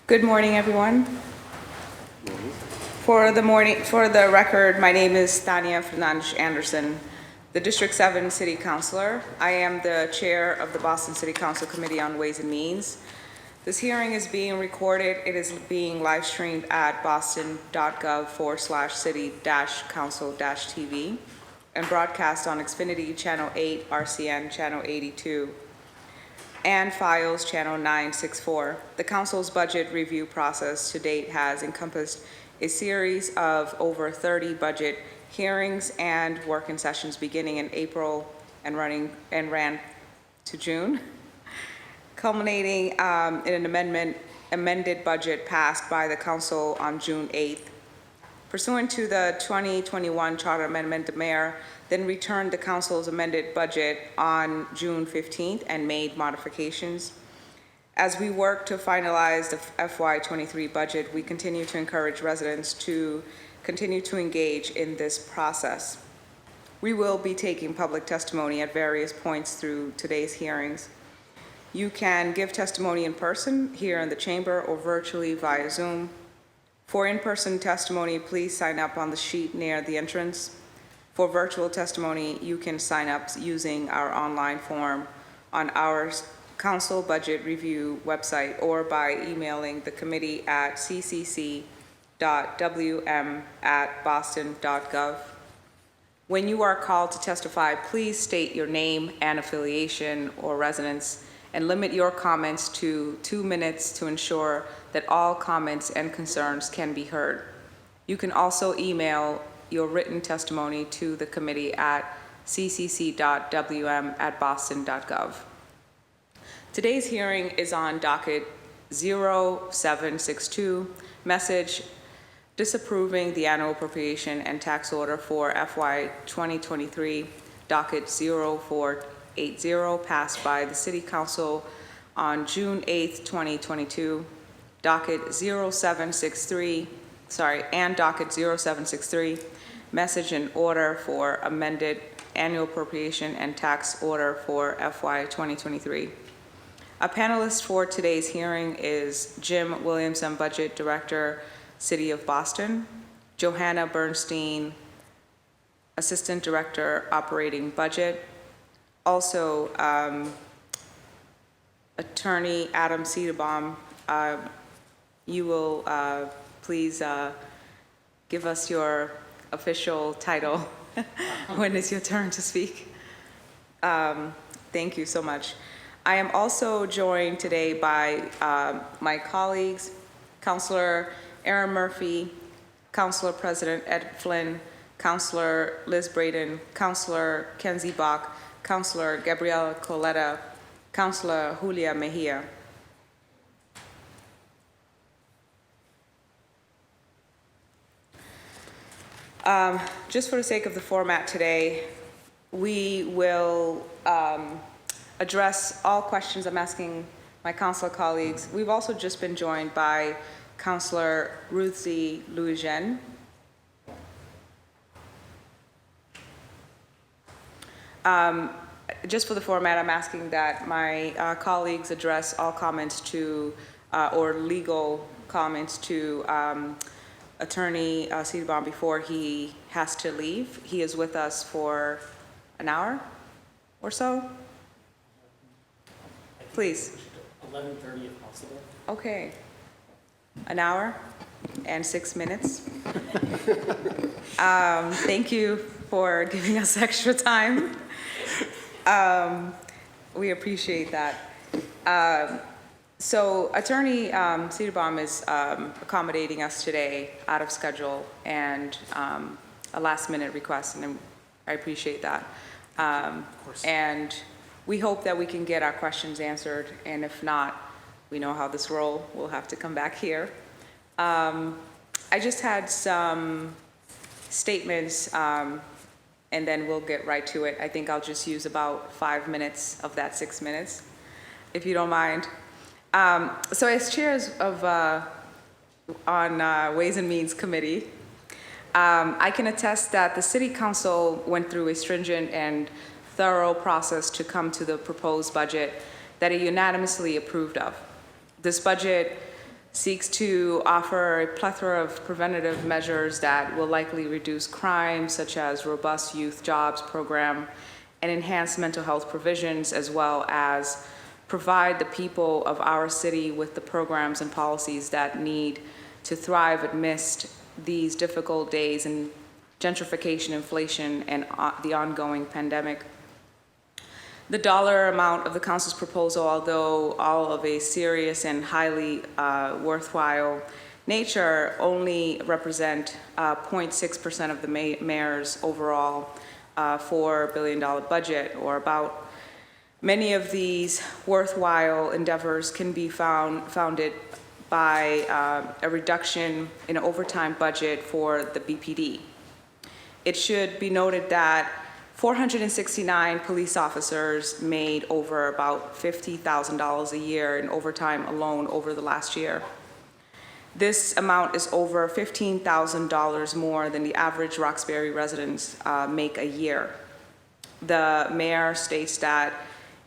Good morning, everyone. For the record, my name is Tania Fernandez Anderson, the District 7 City Councilor. I am the Chair of the Boston City Council Committee on Ways and Means. This hearing is being recorded. It is being live streamed at boston.gov/city-council-tv and broadcast on Xfinity Channel 8, RCN Channel 82, and Files Channel 964. The Council's budget review process to date has encompassed a series of over 30 budget hearings and working sessions beginning in April and ran to June, culminating in an amended budget passed by the Council on June 8th. Pursuant to the 2021 Charter Amendment, the Mayor then returned the Council's amended budget on June 15th and made modifications. As we work to finalize the FY23 budget, we continue to encourage residents to continue to engage in this process. We will be taking public testimony at various points through today's hearings. You can give testimony in person here in the chamber or virtually via Zoom. For in-person testimony, please sign up on the sheet near the entrance. For virtual testimony, you can sign up using our online form on our Council Budget Review website or by emailing the committee at ccc.wm@boston.gov. When you are called to testify, please state your name and affiliation or residence and limit your comments to 2 minutes to ensure that all comments and concerns can be heard. You can also email your written testimony to the committee at ccc.wm@boston.gov. Today's hearing is on Docket 0762, message disapproving the annual appropriation and tax order for FY 2023, Docket 0480, passed by the City Council on June 8th, 2022, Docket 0763, and Docket 0763, message and order for amended annual appropriation and tax order for FY 2023. A panelist for today's hearing is Jim Williamson, Budget Director, City of Boston, Johanna Bernstein, Assistant Director, Operating Budget, also Attorney Adam Cederbaum. You will please give us your official title when it's your turn to speak. Thank you so much. I am also joined today by my colleagues, Councilor Aaron Murphy, Councilor President Ed Flynn, Councilor Liz Braden, Councilor Kenzie Bach, Councilor Gabriela Coletta, Councilor Julia Mejia. Just for the sake of the format today, we will address all questions I'm asking my council colleagues. We've also just been joined by Councilor Ruthie Louijen. Just for the format, I'm asking that my colleagues address all comments to, or legal comments to Attorney Cederbaum before he has to leave. He is with us for an hour or so. Please. 11:30 if possible. Okay. An hour and 6 minutes. Thank you for giving us extra time. We appreciate that. So Attorney Cederbaum is accommodating us today out of schedule and a last minute request, and I appreciate that. Of course. And we hope that we can get our questions answered, and if not, we know how this rolls. We'll have to come back here. I just had some statements, and then we'll get right to it. I think I'll just use about 5 minutes of that 6 minutes, if you don't mind. So as chairs of on Ways and Means Committee, I can attest that the City Council went through a stringent and thorough process to come to the proposed budget that it unanimously approved of. This budget seeks to offer a plethora of preventative measures that will likely reduce crime, such as robust youth jobs program and enhanced mental health provisions, as well as provide the people of our city with the programs and policies that need to thrive amidst these difficult days in gentrification, inflation, and the ongoing pandemic. The dollar amount of the council's proposal, although all of a serious and highly worthwhile nature, only represent 0.6% of the mayor's overall $4 billion budget, or about many of these worthwhile endeavors can be founded by a reduction in overtime budget for the BPD. It should be noted that 469 police officers made over about $50,000 a year in overtime alone over the last year. This amount is over $15,000 more than the average Roxbury residents make a year. The mayor states that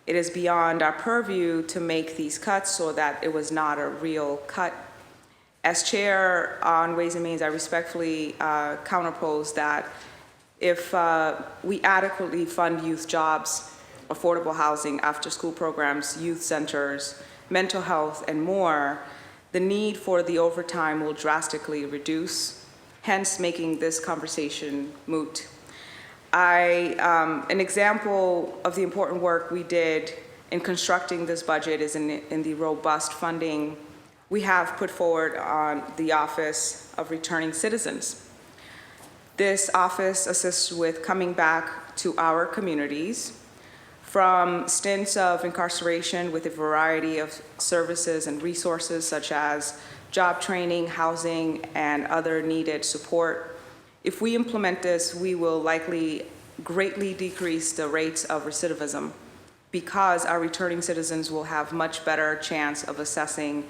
it is beyond our purview to make these cuts, so that it was not a real cut. As chair on Ways and Means, I respectfully counterpose that if we adequately fund youth jobs, affordable housing, after-school programs, youth centers, mental health, and more, the need for the overtime will drastically reduce, hence making this conversation moot. An example of the important work we did in constructing this budget is in the robust funding we have put forward on the Office of Returning Citizens. This office assists with coming back to our communities from stints of incarceration with a variety of services and resources such as job training, housing, and other needed support. If we implement this, we will likely greatly decrease the rates of recidivism because our returning citizens will have much better chance of assessing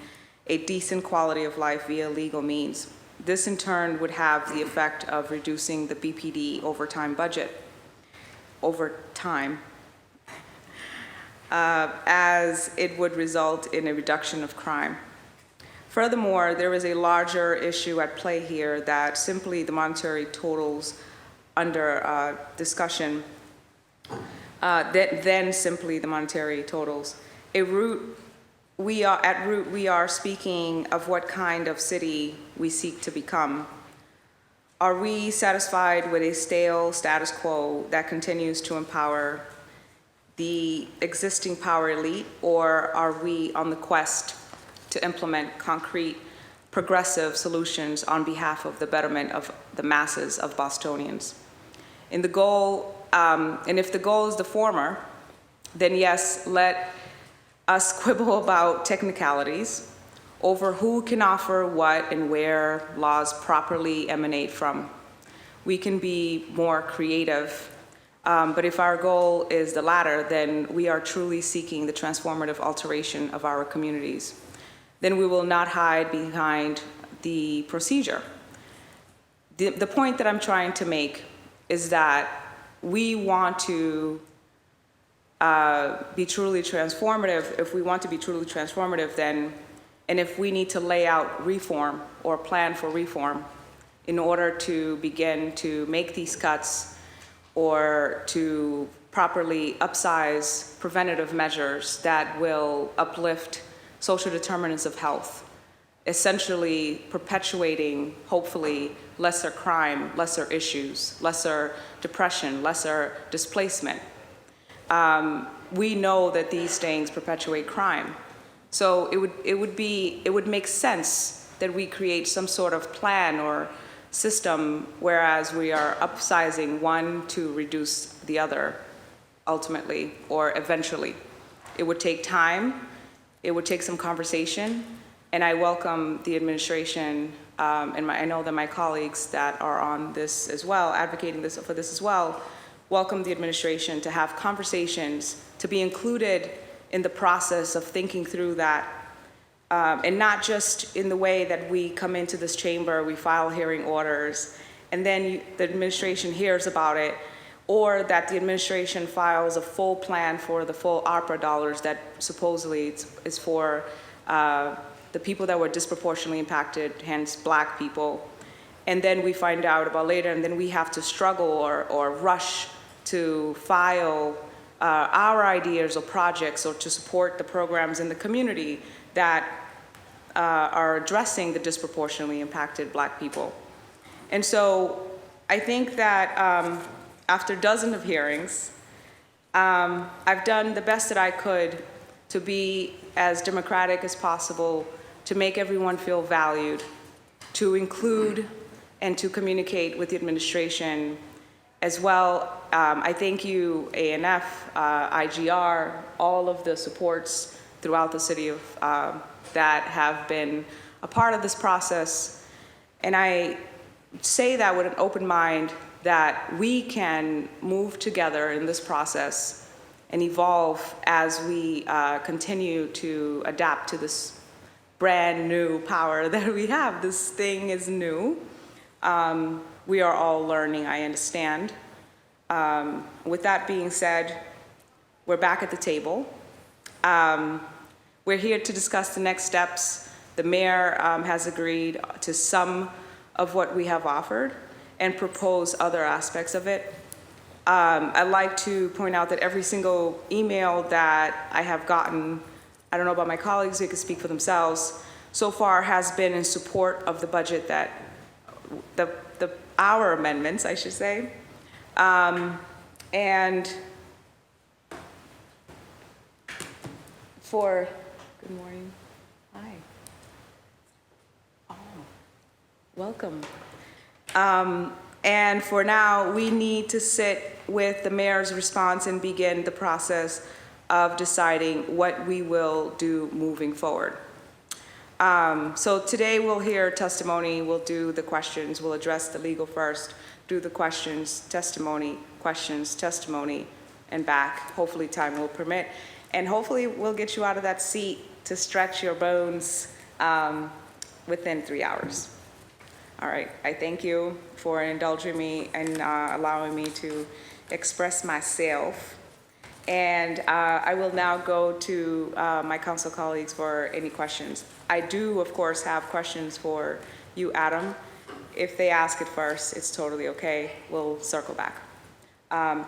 a decent quality of life via legal means. This in turn would have the effect of reducing the BPD overtime budget over time, as it would result in a reduction of crime. Furthermore, there is a larger issue at play here that simply the monetary totals under discussion, than simply the monetary totals. At root, we are speaking of what kind of city we seek to become. Are we satisfied with a stale status quo that continues to empower the existing power elite, or are we on the quest to implement concrete, progressive solutions on behalf of the betterment of the masses of Bostonians? And if the goal is the former, then yes, let us quibble about technicalities over who can offer what and where laws properly emanate from. We can be more creative, but if our goal is the latter, then we are truly seeking the transformative alteration of our communities. Then we will not hide behind the procedure. The point that I'm trying to make is that we want to be truly transformative. If we want to be truly transformative, then, and if we need to lay out reform or plan for reform in order to begin to make these cuts or to properly upsize preventative measures that will uplift social determinants of health, essentially perpetuating, hopefully, lesser crime, lesser issues, lesser depression, lesser displacement. We know that these things perpetuate crime. So it would make sense that we create some sort of plan or system, whereas we are upsizing one to reduce the other ultimately or eventually. It would take time, it would take some conversation, and I welcome the administration, and I know that my colleagues that are on this as well, advocating for this as well, welcome the administration to have conversations, to be included in the process of thinking through that, and not just in the way that we come into this chamber, we file hearing orders, and then the administration hears about it, or that the administration files a full plan for the full ARPA dollars that supposedly is for the people that were disproportionately impacted, hence Black people. And then we find out about later, and then we have to struggle or rush to file our ideas or projects or to support the programs in the community that are addressing the disproportionately impacted Black people. And so I think that after dozens of hearings, I've done the best that I could to be as democratic as possible, to make everyone feel valued, to include and to communicate with the administration as well. I thank you, ANF, IGR, all of the supports throughout the city of that have been a part of this process. And I say that with an open mind that we can move together in this process and evolve as we continue to adapt to this brand new power that we have. This thing is new. We are all learning, I understand. With that being said, we're back at the table. We're here to discuss the next steps. The mayor has agreed to some of what we have offered and propose other aspects of it. I'd like to point out that every single email that I have gotten, I don't know about my colleagues, they can speak for themselves, so far has been in support of the budget that, our amendments, I should say. And for, good morning, hi. Oh, welcome. And for now, we need to sit with the mayor's response and begin the process of deciding what we will do moving forward. So today we'll hear testimony, we'll do the questions, we'll address the legal first, do the questions, testimony, and back. Hopefully time will permit. And hopefully we'll get you out of that seat to stretch your bones within 3 hours. All right, I thank you for indulging me and allowing me to express myself. And I will now go to my council colleagues for any questions. I do, of course, have questions for you, Adam. If they ask it first, it's totally okay. We'll circle back.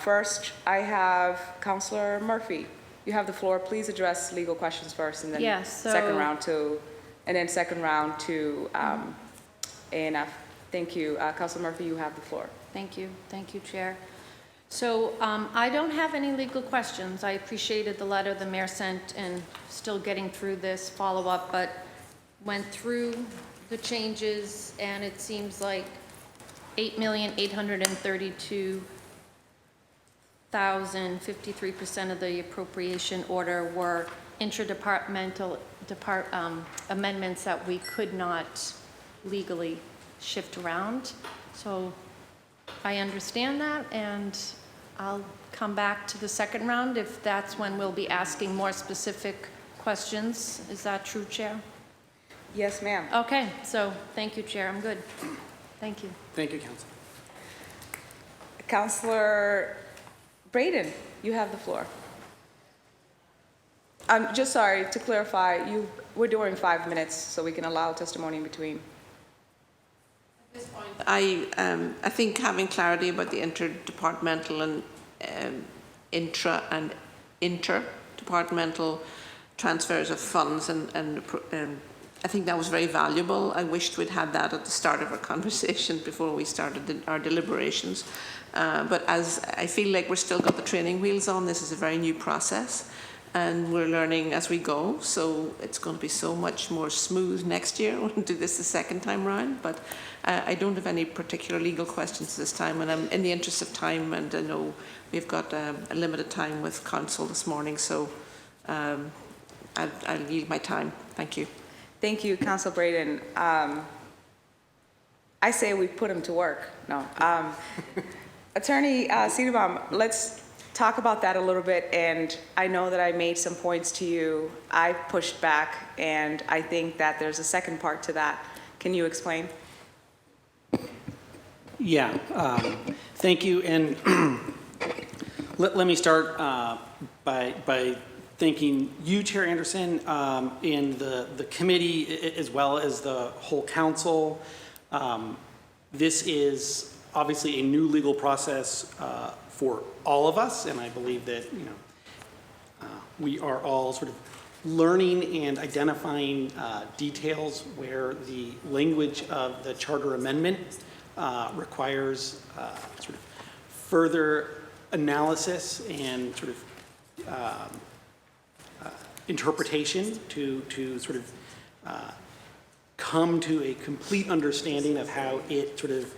First, I have Councilor Murphy. You have the floor. Please address legal questions first, and then second round to ANF. Thank you. Councilor Murphy, you have the floor. Thank you, Chair. So I don't have any legal questions. I appreciated the letter the mayor sent and still getting through this follow-up, but went through the changes and it seems like 8,832,053% of the appropriation order were intradepartmental amendments that we could not legally shift around. So I understand that, and I'll come back to the second round if that's when we'll be asking more specific questions. Is that true, Chair? Yes, ma'am. Okay, so thank you, Chair. I'm good. Thank you. Thank you, Council. Councilor Braden, you have the floor. I'm just sorry to clarify, we're doing 5 minutes so we can allow testimony in between. At this point, I think having clarity about the interdepartmental and intra and interdepartmental transfers of funds and I think that was very valuable. I wished we'd had that at the start of our conversation before we started our deliberations. But as I feel like we're still got the training wheels on, this is a very new process and we're learning as we go. So it's going to be so much more smooth next year when we do this the second time round. But I don't have any particular legal questions this time, and I'm in the interest of time, and I know we've got a limited time with council this morning, so I'll yield my time. Thank you. Thank you, Councilor Braden. I say we put him to work. No. Attorney Cedarbaum, let's talk about that a little bit, and I know that I made some points to you. I pushed back, and I think that there's a second part to that. Can you explain? Yeah, thank you. And let me start by thanking you, Chair Anderson, and the committee, as well as the whole council. This is obviously a new legal process for all of us, and I believe that, we are all sort of learning and identifying details where the language of the charter amendment requires sort of further analysis and sort of interpretation to sort of come to a complete understanding of how it sort of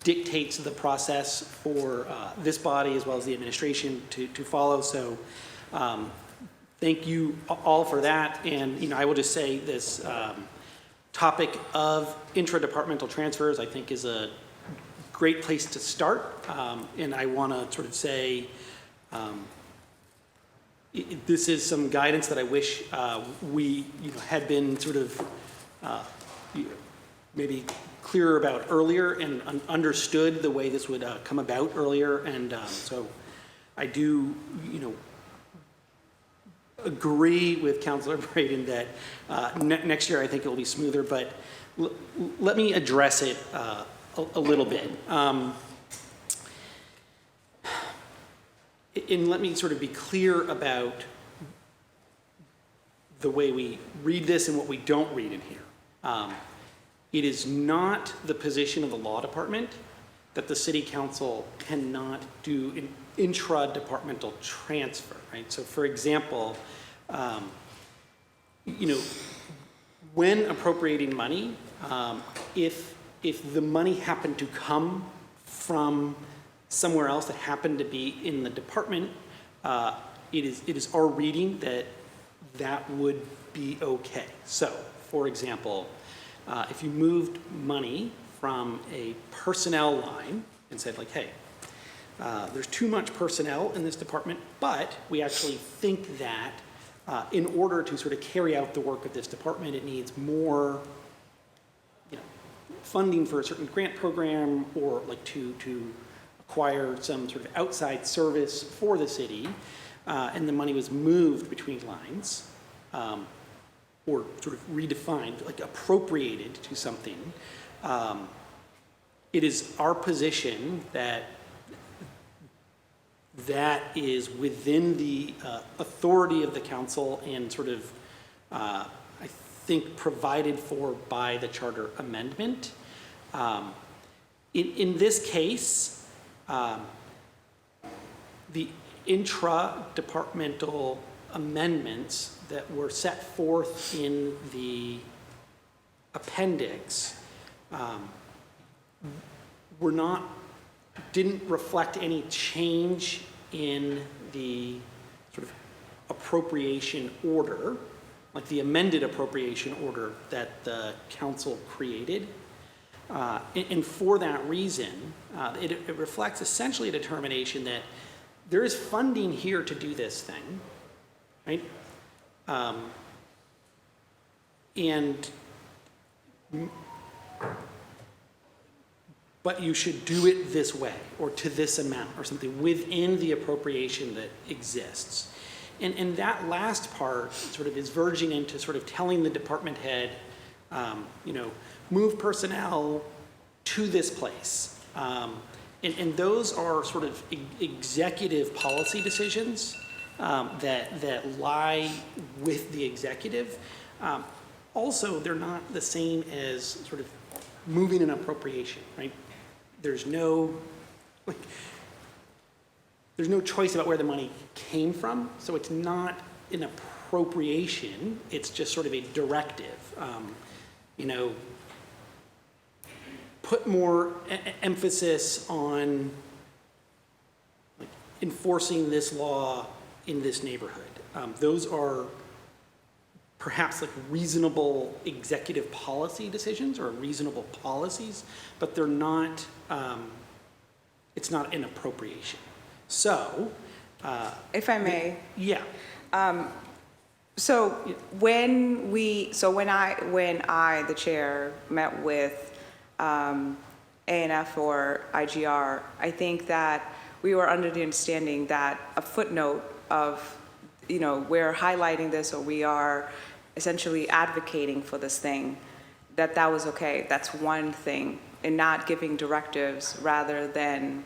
dictates the process for this body as well as the administration to follow. So thank you all for that. And, I will just say this topic of intra-departmental transfers, I think, is a great place to start. And I want to sort of say, this is some guidance that I wish we had been sort of maybe clearer about earlier and understood the way this would come about earlier. And so I do, agree with Councilor Braden that next year I think it will be smoother, but let me address it a little bit. And let me sort of be clear about the way we read this and what we don't read in here. It is not the position of the law department that the city council cannot do an intra-departmental transfer, right? So for example, when appropriating money, if the money happened to come from somewhere else that happened to be in the department, it is our reading that that would be okay. So, for example, if you moved money from a personnel line and said like, hey, there's too much personnel in this department, but we actually think that in order to sort of carry out the work of this department, it needs more funding for a certain grant program or like to acquire some sort of outside service for the city, and the money was moved between lines, or sort of redefined, like appropriated to something. It is our position that that is within the authority of the council and sort of, I think, provided for by the charter amendment. In this case, the intra-departmental amendments that were set forth in the appendix didn't reflect any change in the sort of appropriation order, like the amended appropriation order that the council created. And for that reason, it reflects essentially a determination that there is funding here to do this thing, right? But you should do it this way or to this amount or something within the appropriation that exists. And that last part sort of is verging into sort of telling the department head, move personnel to this place. And those are sort of executive policy decisions that lie with the executive. Also, they're not the same as sort of moving an appropriation, right? There's no choice about where the money came from, so it's not an appropriation, it's just sort of a directive. Put more emphasis on enforcing this law in this neighborhood. Those are perhaps like reasonable executive policy decisions or reasonable policies, but they're not, it's not an appropriation. So, If I may. yeah. So when I, the chair, met with ANF or IGR, I think that we were under the understanding that a footnote of we're highlighting this or we are essentially advocating for this thing, that was okay. That's one thing, and not giving directives rather than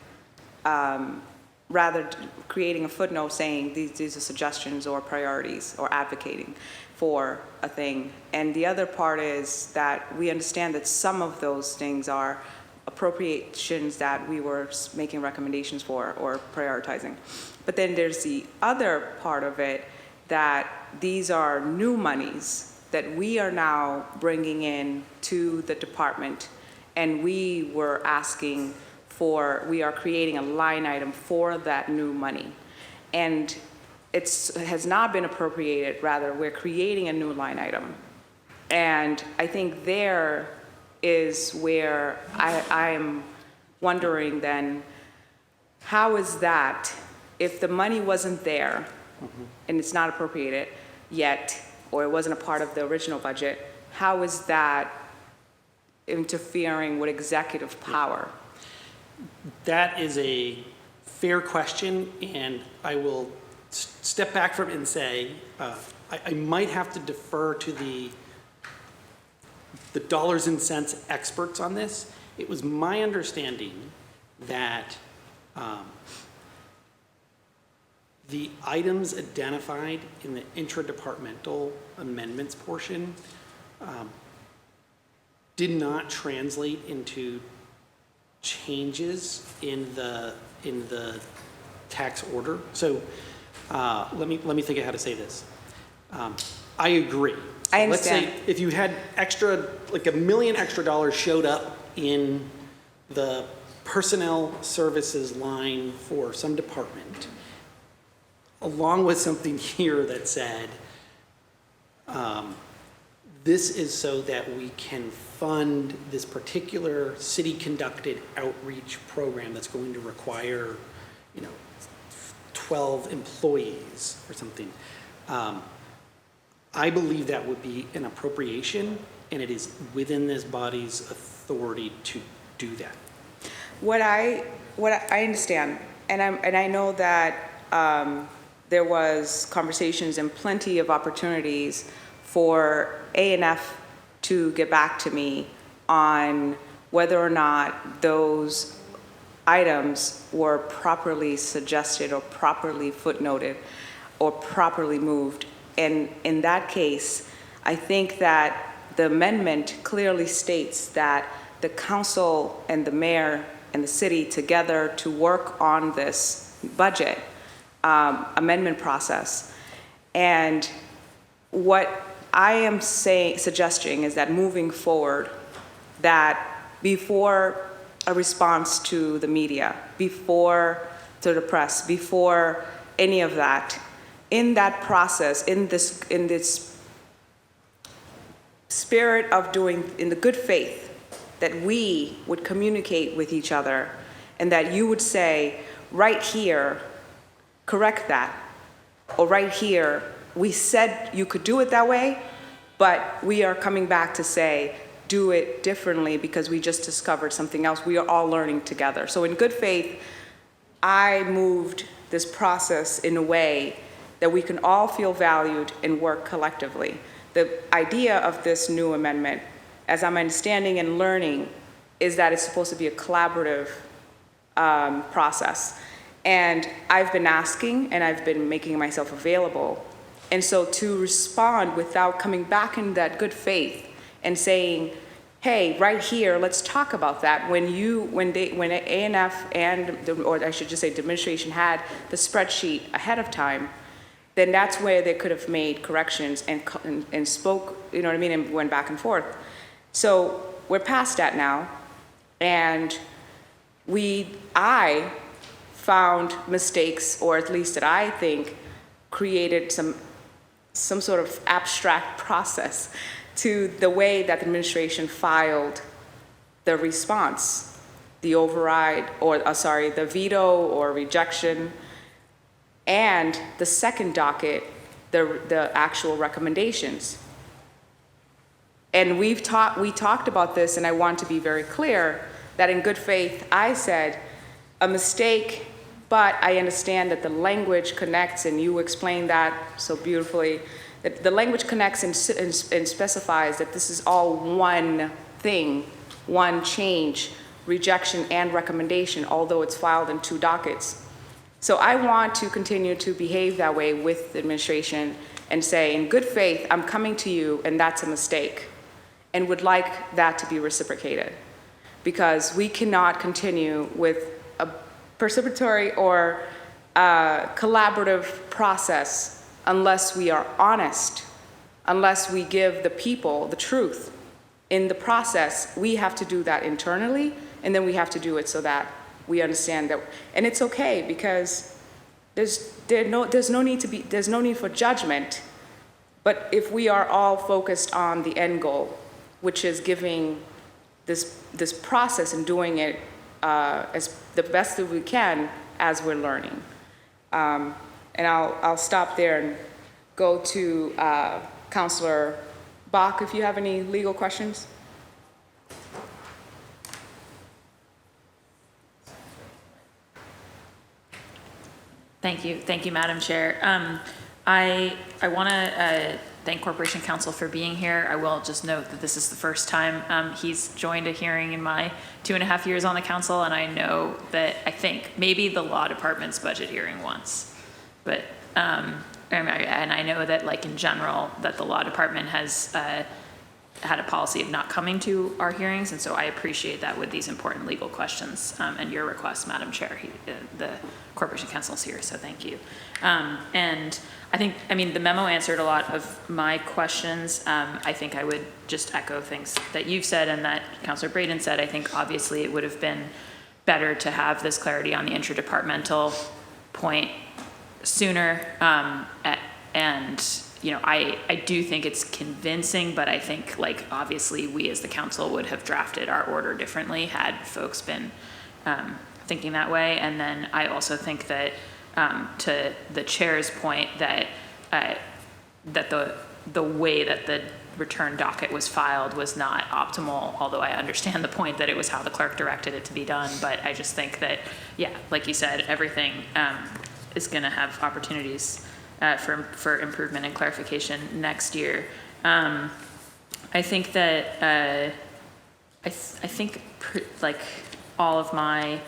creating a footnote saying these are suggestions or priorities or advocating for a thing. And the other part is that we understand that some of those things are appropriations that we were making recommendations for or prioritizing. But then there's the other part of it, that these are new monies that we are now bringing in to the department, and we are creating a line item for that new money. And it has not been appropriated, rather we're creating a new line item. And I think there is where I'm wondering then, how is that, if the money wasn't there and it's not appropriated yet, or it wasn't a part of the original budget, how is that interfering with executive power? That is a fair question, and I will step back from it and say, I might have to defer to the dollars and cents experts on this. It was my understanding that the items identified in the intradepartmental amendments portion did not translate into changes in the tax order. So let me think of how to say this. I agree. I understand. Let's say if you had extra, like $1 million extra showed up in the personnel services line for some department, along with something here that said, this is so that we can fund this particular city-conducted outreach program that's going to require, 12 employees or something. I believe that would be an appropriation, and it is within this body's authority to do that. What I understand, and I know that there was conversations and plenty of opportunities for A&F to get back to me on whether or not those items were properly suggested or properly footnoted or properly moved. And in that case, I think that the amendment clearly states that the council and the mayor and the city together to work on this budget amendment process. And what I am suggesting is that moving forward, that before a response to the media, before to the press, before any of that, in that process, in this spirit of doing, in the good faith, that we would communicate with each other, and that you would say, right here, correct that, or right here, we said you could do it that way, but we are coming back to say, do it differently because we just discovered something else. We are all learning together. So in good faith, I moved this process in a way that we can all feel valued and work collectively. The idea of this new amendment, as I'm understanding and learning, is that it's supposed to be a collaborative process. And I've been asking and I've been making myself available. And so to respond without coming back in that good faith and saying, hey, right here, let's talk about that. When A&F or I should just say the administration had the spreadsheet ahead of time, then that's where they could have made corrections and spoke, you know what I mean, and went back and forth. So we're past that now, and I found mistakes, or at least that I think created some sort of abstract process to the way that the administration filed the response, the override, or the veto or rejection, and the second docket, the actual recommendations. And we talked about this, and I want to be very clear that in good faith, I said a mistake, But I understand that the language connects, and you explained that so beautifully, that the language connects and specifies that this is all one thing, one change, rejection and recommendation, although it's filed in 2 dockets. So I want to continue to behave that way with the administration and say, in good faith, I'm coming to you and that's a mistake, and would like that to be reciprocated. Because we cannot continue with a participatory or collaborative process unless we are honest, unless we give the people the truth. In the process, we have to do that internally, and then we have to do it so that we understand that, and it's okay, because there's no need for judgment. But if we are all focused on the end goal, which is giving this process and doing it as the best that we can as we're learning. And I'll stop there and go to Councilor Bach, if you have any legal questions. Thank you, Madam Chair. I want to thank Corporation Counsel for being here. I will just note that this is the first time he's joined a hearing in my 2.5 years on the council, and I know that I think maybe the law department's budget hearing once, but and I know that, like, in general, that the law department has had a policy of not coming to our hearings, and so I appreciate that with these important legal questions and your request, Madam Chair. The Corporation Counsel is here, so thank you. And I mean, the memo answered a lot of my questions. I think I would just echo things that you've said and that Councilor Braden said. I think obviously it would have been better to have this clarity on the interdepartmental point sooner. And you know, I do think it's convincing, but I think, like, obviously we as the council would have drafted our order differently had folks been thinking that way. And then I also think that to the chair's point that that the way that the return docket was filed was not optimal, although I understand the point that it was how the clerk directed it to be done. But I just think that, yeah, like you said, everything is going to have opportunities for improvement and clarification next year. I think that I think like all of my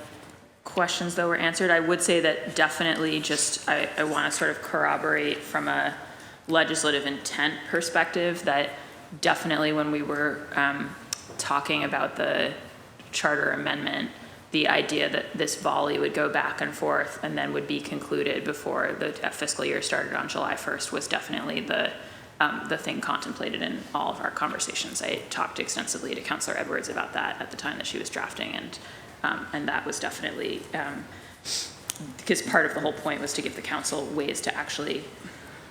questions though were answered. I would say that definitely just I want to sort of corroborate from a legislative intent perspective that definitely when we were talking about the charter amendment, the idea that this volley would go back and forth and then would be concluded before the fiscal year started on July 1st was definitely the thing contemplated in all of our conversations. I talked extensively to Councilor Edwards about that at the time that she was drafting, and that was definitely because part of the whole point was to give the council ways to actually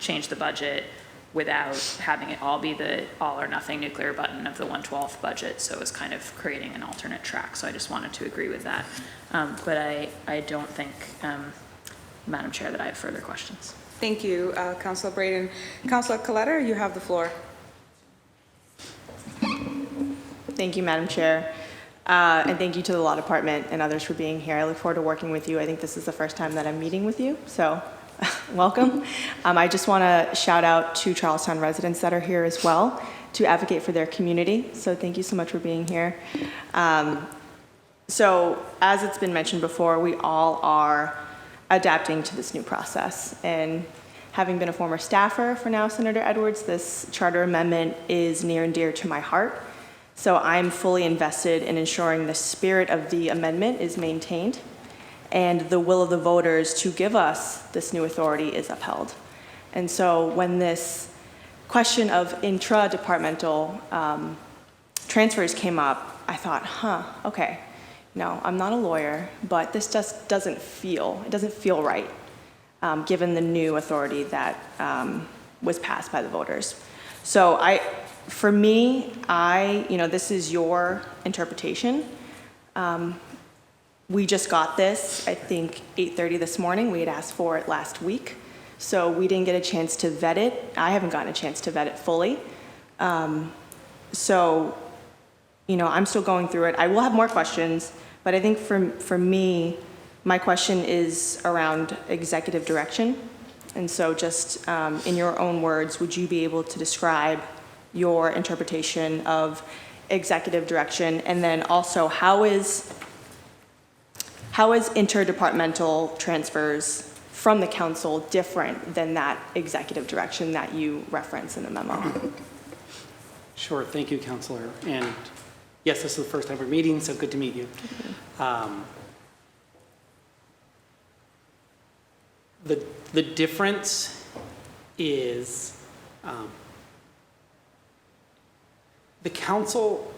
change the budget without having it all be the all or nothing nuclear button of the 1/12 budget. So it was kind of creating an alternate track. So I just wanted to agree with that. But I don't think, Madam Chair, that I have further questions. Thank you, Councilor Braden. Councilor Coletta, you have the floor. Thank you, Madam Chair. And thank you to the Law Department and others for being here. I look forward to working with you. I think this is the first time that I'm meeting with you, so welcome. I just want to shout out to Charlestown residents that are here as well to advocate for their community. So thank you so much for being here. So as it's been mentioned before, we all are adapting to this new process. And having been a former staffer for now Senator Edwards, this charter amendment is near and dear to my heart. So I'm fully invested in ensuring the spirit of the amendment is maintained and the will of the voters to give us this new authority is upheld. And so when this question of intra-departmental transfers came up, I thought, okay, no, I'm not a lawyer, but this just doesn't feel right, given the new authority that was passed by the voters. So for me, this is your interpretation. We just got this, I think, 8:30 this morning. We had asked for it last week. So we didn't get a chance to vet it. I haven't gotten a chance to vet it fully. So, I'm still going through it. I will have more questions, but I think for me, My question is around executive direction. And so just in your own words, would you be able to describe your interpretation of executive direction? And then also, how is interdepartmental transfers from the council different than that executive direction that you reference in the memo? Sure, thank you, Counselor. And yes, this is the first time we're meeting, so good to meet you. The difference is the council,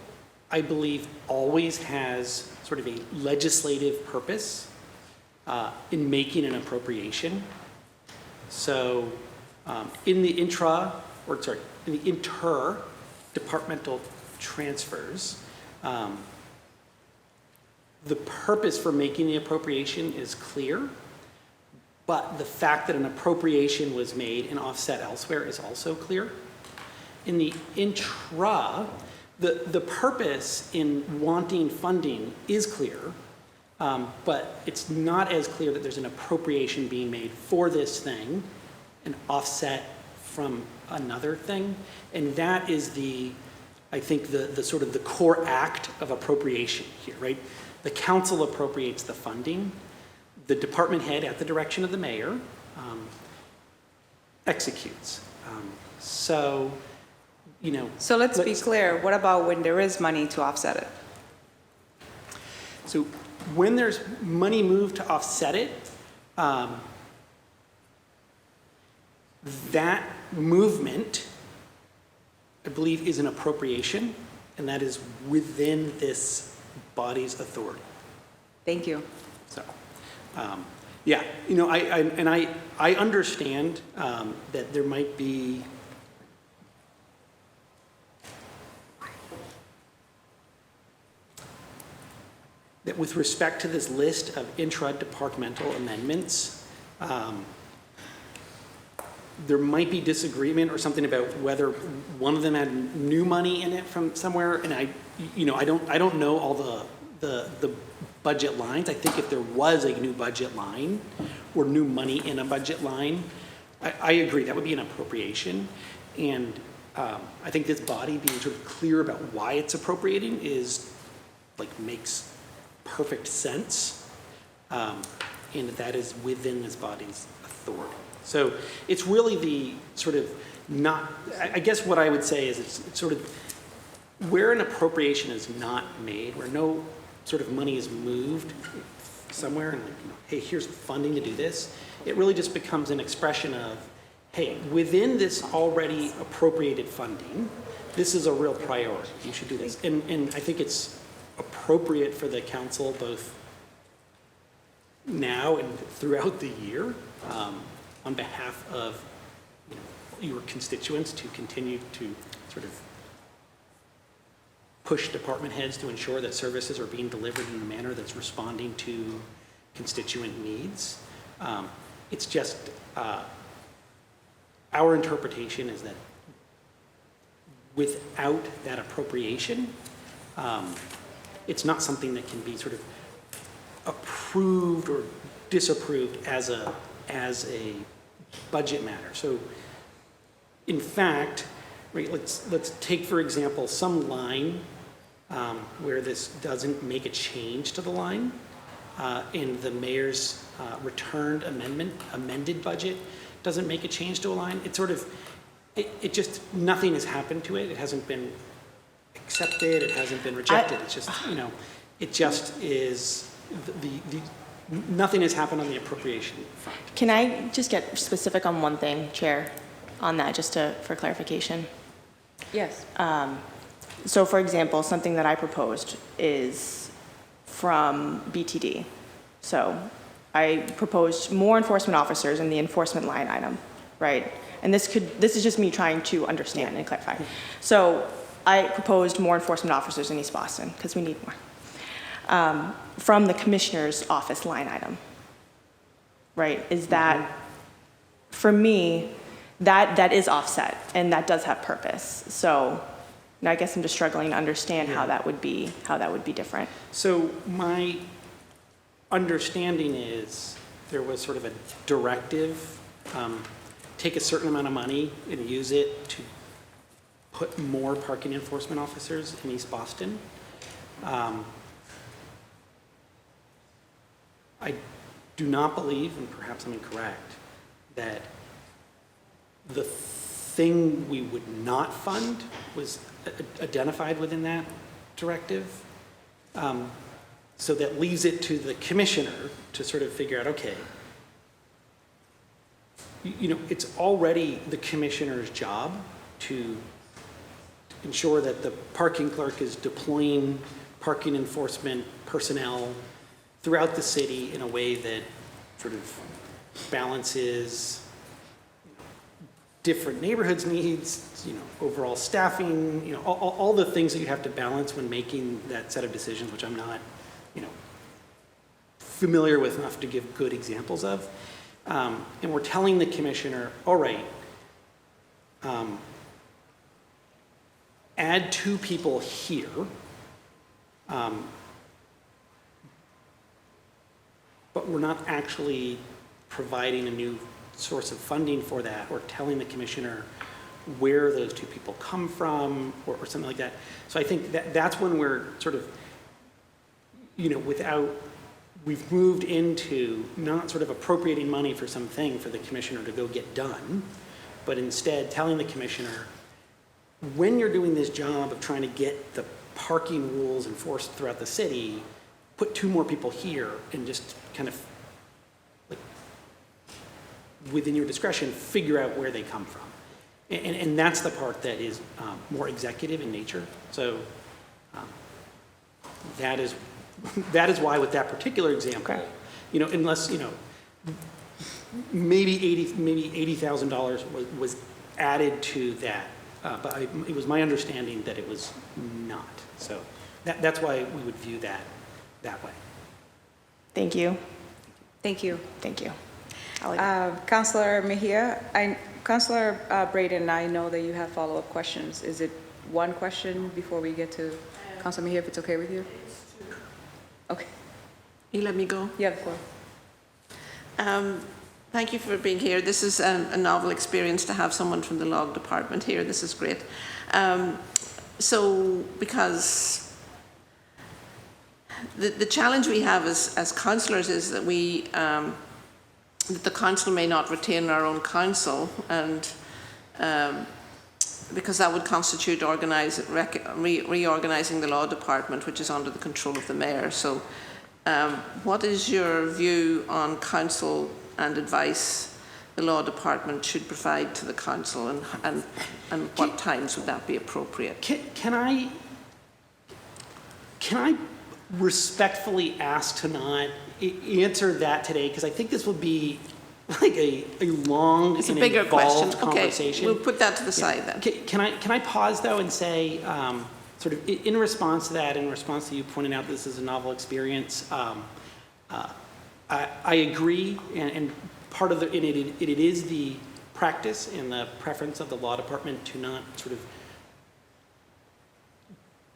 I believe, always has sort of a legislative purpose in making an appropriation. So in the interdepartmental transfers, the purpose for making the appropriation is clear, but the fact that an appropriation was made and offset elsewhere is also clear. In the the purpose in wanting funding is clear, but it's not as clear that there's an appropriation being made for this thing and offset from another thing. And that is I think the sort of the core act of appropriation here, right? The council appropriates the funding. The department head, at the direction of the mayor, executes. So let's be clear, what about when there is money to offset it? So when there's money moved to offset it, that movement, I believe, is an appropriation, and that is within this body's authority. Thank you. So, yeah, I understand that there might be that with respect to this list of intra-departmental amendments, there might be disagreement or something about whether one of them had new money in it from somewhere, and I don't know all the budget lines. I think if there was a new budget line or new money in a budget line, I agree, that would be an appropriation. And I think this body being sort of clear about why it's appropriating makes perfect sense, and that is within this body's authority. So it's really the sort of I guess what I would say is it's sort of where an appropriation is not made, where no sort of money is moved somewhere and hey, here's funding to do this, it really just becomes an expression of, hey, within this already appropriated funding, this is a real priority. You should do this. And I think it's appropriate for the council both now and throughout the year on behalf of your constituents to continue to sort of push department heads to ensure that services are being delivered in a manner that's responding to constituent needs. It's just our interpretation is that without that appropriation, it's not something that can be sort of approved or disapproved as a budget matter. So in fact, right, let's take, for example, some line where this doesn't make a change to the line in the mayor's returned amended budget doesn't make a change to a line. It's sort of, it just, nothing has happened to it. It hasn't been accepted. It hasn't been rejected. It's just, it just is, nothing has happened on the appropriation front. Can I just get specific on one thing, Chair, on that, just for clarification? Yes. So for example, something that I proposed is from BTD. So I proposed more enforcement officers in the enforcement line item, right? And this is just me trying to understand and clarify. So I proposed more enforcement officers in East Boston because we need more. From the commissioner's office line item, right? Is that, for me, that is offset and that does have purpose. So I guess I'm just struggling to understand how that would be different. So understanding is there was sort of a directive, take a certain amount of money and use it to put more parking enforcement officers in East Boston. I do not believe, and perhaps I'm incorrect, that the thing we would not fund was identified within that directive. So that leaves it to the commissioner to sort of figure out, okay, you know, it's already the commissioner's job to ensure that the parking clerk is deploying parking enforcement personnel throughout the city in a way that sort of balances different neighborhoods' needs, you know, overall staffing, you know, all the things that you have to balance when making that set of decisions, which I'm not, you know, familiar with enough to give good examples of. And we're telling the commissioner, all right, add 2 people here, but we're not actually providing a new source of funding for that, or telling the commissioner where those 2 people come from, or something like that. So I think that's when we're sort of, you know, we've moved into not sort of appropriating money for something for the commissioner to go get done, but instead telling the commissioner, when you're doing this job of trying to get the parking rules enforced throughout the city, put 2 more people here and just kind of, like, within your discretion, figure out where they come from. And that's the part that is more executive in nature. So that is why with that particular example, Okay. you know, unless, you know, maybe $80,000 was added to that, but it was my understanding that it was not. So that's why we would view that way. Thank you. Thank you. Thank you. I'll leave. Councilor Mejia, Councilor Braden, I know that you have follow-up questions. Is it one question before we get to Councilor Mejia, if it's okay with you? Okay, You let me go. you have the floor. Thank you for being here. This is a novel experience to have someone from the law department here. This is great. So, because the challenge we have as councillors is that that the council may not retain our own council, and because that would constitute reorganising the law department, which is under the control of the mayor. So what is your view on council and advice the law department should provide to the council, and what times would that be appropriate? Can I respectfully ask to not answer that today? Because I think this would be like a long It's a and bigger question. involved conversation. Okay, we'll put that to the side then. Can I pause though and say, sort of in response to that, in response to you pointing out this is a novel experience, I agree, and part of it is the practice and the preference of the law department to not sort of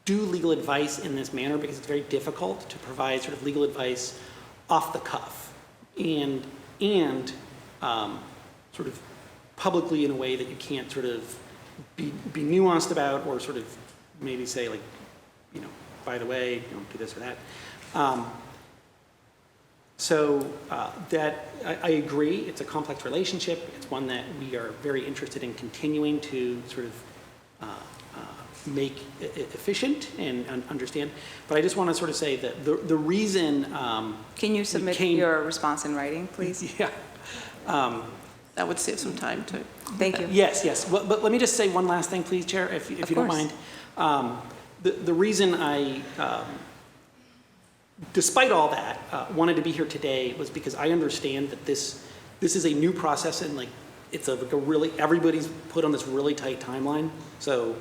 do legal advice in this manner, because it's very difficult to provide sort of legal advice off the cuff and sort of publicly in a way that you can't sort of be nuanced about, or sort of maybe say, like, you know, by the way, you don't do this or that. So that I agree, it's a complex relationship. It's one that we are very interested in continuing to sort of make efficient and understand. But I just want to sort of say that the reason Can you submit your response in writing, please? yeah. That would save some time too. Thank you. Yes. But let me just say one last thing, please, Chair, if you don't mind. The reason I, despite all that, wanted to be here today was because I understand that this is a new process, and like it's like a really, everybody's put on this really tight timeline. So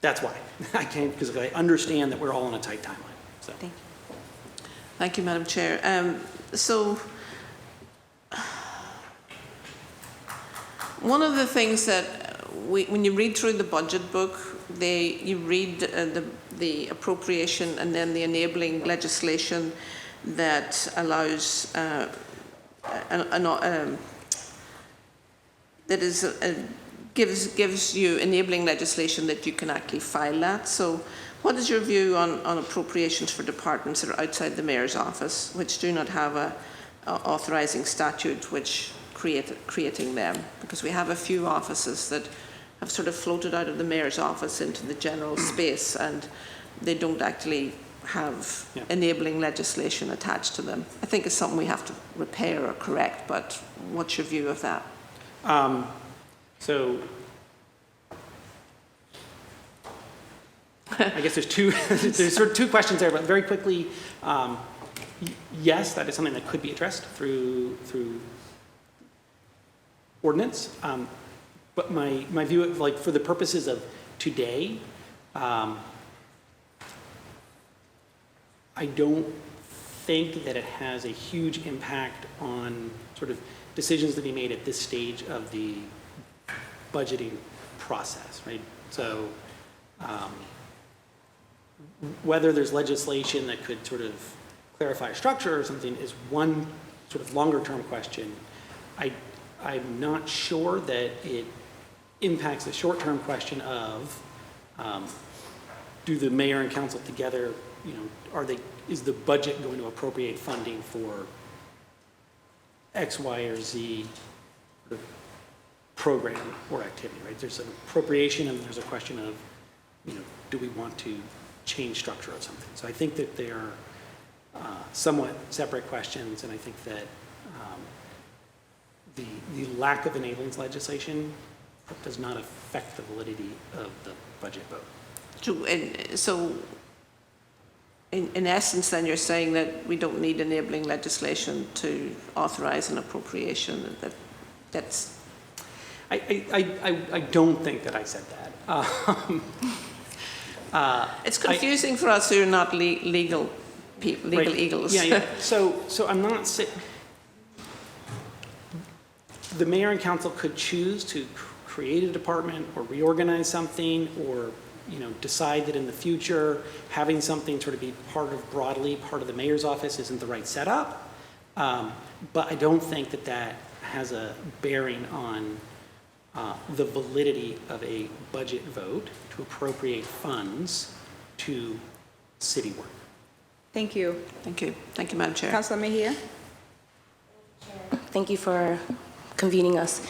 that's why I came, because I understand that we're all on a tight timeline. So Thank you. Thank you, Madam Chair. So one of the things that when you read through the budget book, you read the appropriation and then the enabling legislation, that allows, that is, gives you enabling legislation that you can actually file that. So what is your view on appropriations for departments that are outside the mayor's office, which do not have a authorising statute which creating them? Because we have a few offices that have sort of floated out of the mayor's office into the general space, and they don't actually have enabling legislation attached to them. I think it's something we have to repair or correct, but what's your view of that? So I guess there's sort of two questions there, but very quickly, yes, that is something that could be addressed through ordinance. But my view of, like, for the purposes of today, I don't think that it has a huge impact on sort of decisions to be made at this stage of the budgeting process, right? So whether there's legislation that could sort of clarify structure or something is one sort of longer term question. I'm not sure that it impacts the short term question of do the mayor and council together, you know, is the budget going to appropriate funding for X, Y, or Z sort of program or activity, right? There's an appropriation and there's a question of, you know, do we want to change structure of something? So I think that they are somewhat separate questions, and I think that the lack of enabling legislation does not affect the validity of the budget vote. So in essence, then, you're saying that we don't need enabling legislation to authorize an appropriation. That's. I don't think that I said that. It's confusing for us who are not legal people, legal right. eagles. Yeah. So I'm not saying the mayor and council could choose to create a department or reorganize something, or, you know, decide that in the future having something sort of be broadly part of the mayor's office isn't the right setup. But I don't think that that has a bearing on the validity of a budget vote to appropriate funds to city work. Thank you. Thank you. Thank you, Madam Chair. Councilor Mejia? Thank you for convening us,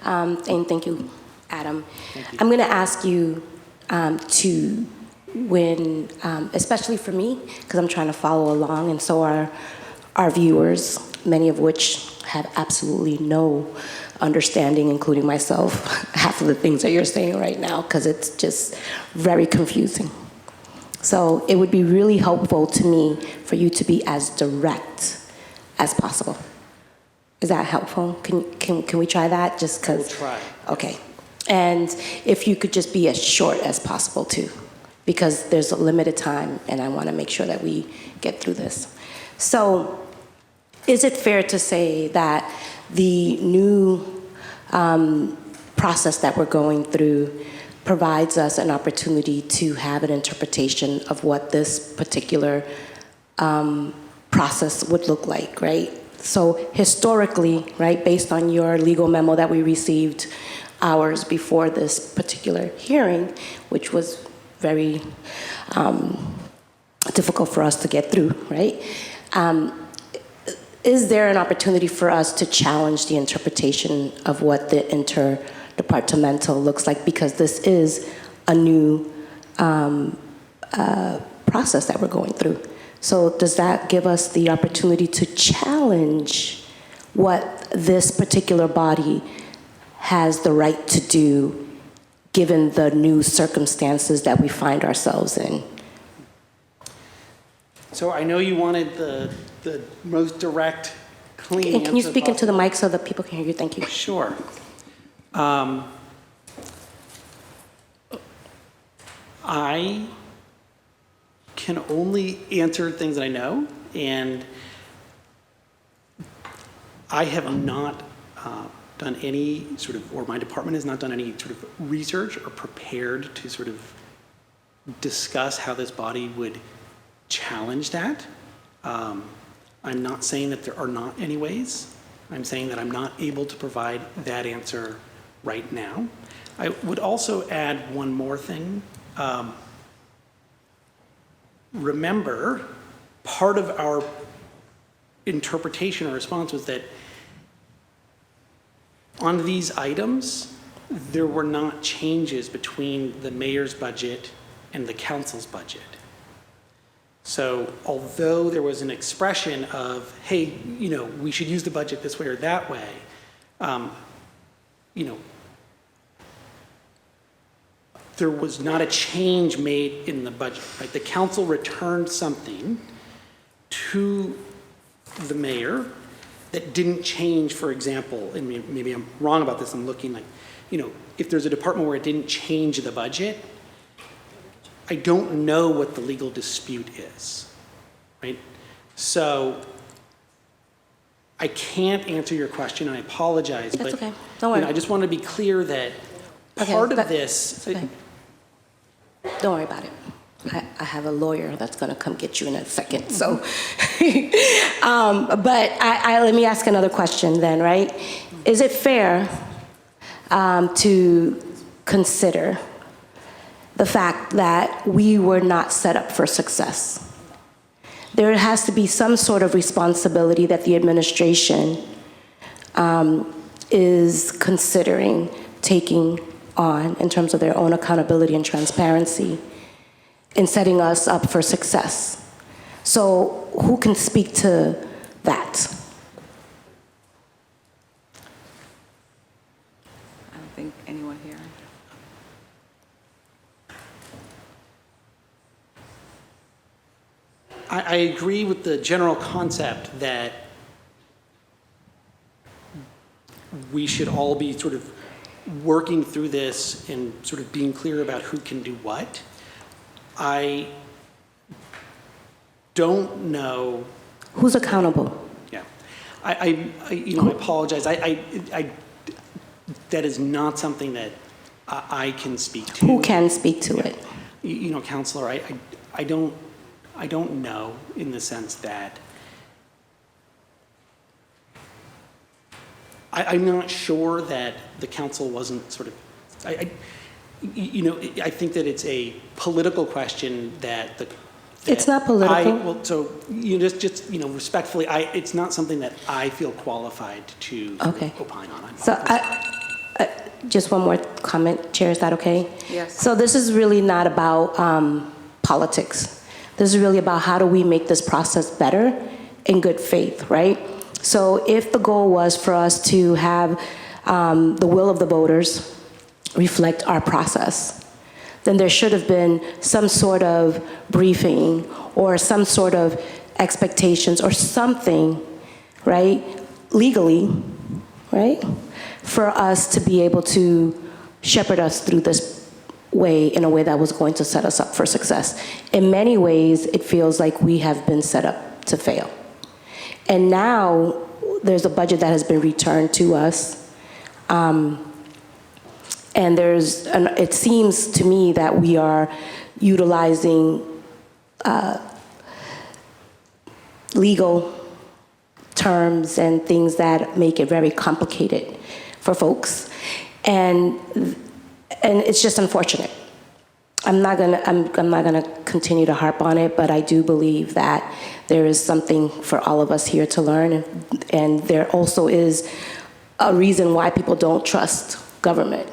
and thank you, Adam. Thank you. I'm going to ask you to, when, especially for me, because I'm trying to follow along, and so are our viewers, many of which have absolutely no understanding, including myself, half of the things that you're saying right now, because it's just very confusing. So it would be really helpful to me for you to be as direct as possible. Is that helpful? Can we try that? Just because. We'll try. Okay. And if you could just be as short as possible too, because there's a limited time and I want to make sure that we get through this. So is it fair to say that the new process that we're going through provides us an opportunity to have an interpretation of what this particular process would look like, right? So historically, right, based on your legal memo that we received hours before this particular hearing, which was very difficult for us to get through, right? Is there an opportunity for us to challenge the interpretation of what the interdepartmental looks like? Because this is a new process that we're going through. So does that give us the opportunity to challenge what this particular body has the right to do given the new circumstances that we find ourselves in? So I know you wanted the most direct, clean And can you answer speak into the possible. mic so that people can hear you? Thank you. Sure. I can only answer things that I know, and I have not done any sort of, or my department has not done any sort of research or prepared to sort of discuss how this body would challenge that. I'm not saying that there are not any ways. I'm saying that I'm not able to provide that answer right now. I would also add one more thing. Remember, part of our interpretation or response was that on these items, there were not changes between the mayor's budget and the council's budget. So although there was an expression of, hey, you know, we should use the budget this way or that way, you know, there was not a change made in the budget, right? The council returned something to the mayor that didn't change, for example, and maybe I'm wrong about this, I'm looking like, you know, if there's a department where it didn't change the budget, I don't know what the legal dispute is, right? So I can't answer your question, and I apologize. That's but, okay. Don't worry. You know, I just want to be clear that Okay, part of that- this. okay. Don't worry about it. I have a lawyer that's going to come get you in a second. So, but let me ask another question then, right? Is it fair to consider the fact that we were not set up for success? There has to be some sort of responsibility that the administration is considering taking on in terms of their own accountability and transparency in setting us up for success. So who can speak to that? I don't think anyone here. I agree with the general concept that we should all be sort of working through this and sort of being clear about who can do what. I don't know. Who's accountable? Yeah, I you know, I apologize. I that is not something that I can speak to. Who can speak to it? You know, Counselor, I don't know in the sense that I'm not sure that the council wasn't sort of, you know, I think that it's a political question that the. It's not political. Well, so you just you know, respectfully, it's not something that I feel qualified to Okay. opine on. So just one more comment, Chair, is that okay? Yes. So this is really not about politics. This is really about how do we make this process better in good faith, right? So if the goal was for us to have the will of the voters reflect our process, then there should have been some sort of briefing or some sort of expectations or something, right, legally, right, for us to be able to shepherd us through this way in a way that was going to set us up for success. In many ways, it feels like we have been set up to fail. And now there's a budget that has been returned to us. And it seems to me that we are utilizing legal terms and things that make it very complicated for folks. And it's just unfortunate. I'm not gonna continue to harp on it, but I do believe that there is something for all of us here to learn, and there also is a reason why people don't trust government.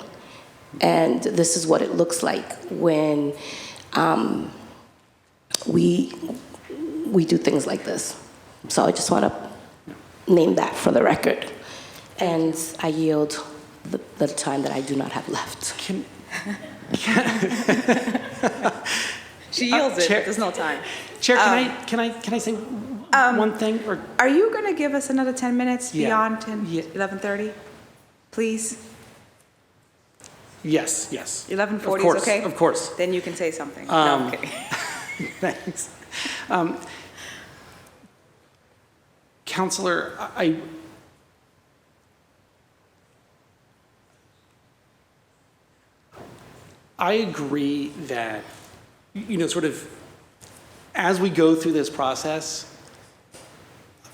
And this is what it looks like when we do things like this. So I just want to name that for the record. And I yield the time that I do not have left. She yields it, Chair- but there's no time. Chair, can I say one thing? Or Are you going to give us another 10 minutes Yeah. beyond 10, Yeah. 11:30? Please? yes. 11:40 Of course, is okay? of course. Then you can say something. No, I'm kidding. Thanks. Counselor, I agree that, you know, sort of as we go through this process,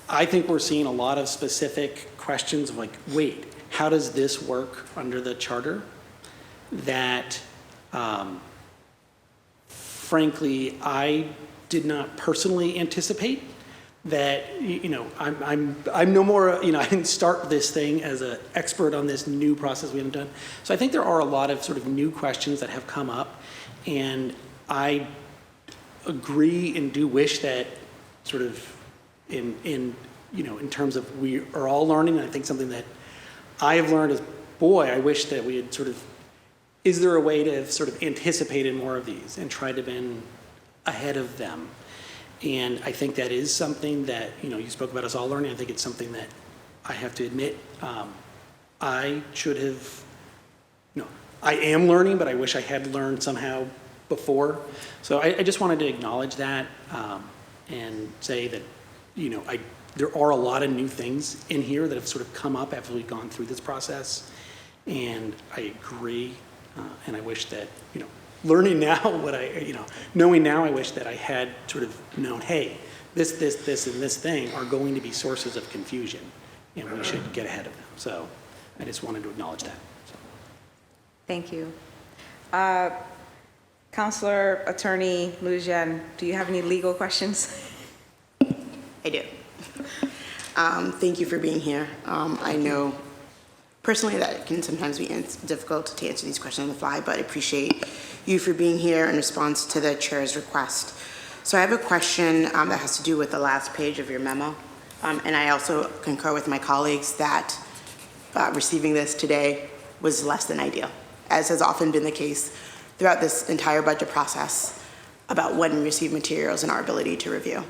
I think we're seeing a lot of specific questions of like, wait, how does this work under the charter? That, frankly, I did not personally anticipate. That, you know, I'm no more, you know, I didn't start this thing as an expert on this new process we haven't done. So I think there are a lot of sort of new questions that have come up, and I agree and do wish that sort of in you know, in terms of we are all learning, and I think something that I have learned is, boy, I wish that we had sort of, is there a way to sort of anticipated more of these and try to been ahead of them? And I think that is something that, you know, you spoke about us all learning. I think it's something that I have to admit, I should have, you know, I am learning, but I wish I had learned somehow before. So I just wanted to acknowledge that and say that, you know, there are a lot of new things in here that have sort of come up after we've gone through this process. And I agree, and I wish that, you know, learning now what knowing now, I wish that I had sort of known, hey, this, and this thing are going to be sources of confusion, and we should get ahead of them. So I just wanted to acknowledge that. So. Thank you. Counselor Attorney Lujan, do you have any legal questions? I do. Thank you for being here. I know personally that it can sometimes be difficult to answer these questions on the fly, but I appreciate you for being here in response to the chair's request. So I have a question that has to do with the last page of your memo. And I also concur with my colleagues that receiving this today was less than ideal, as has often been the case throughout this entire budget process about when we receive materials and our ability to review.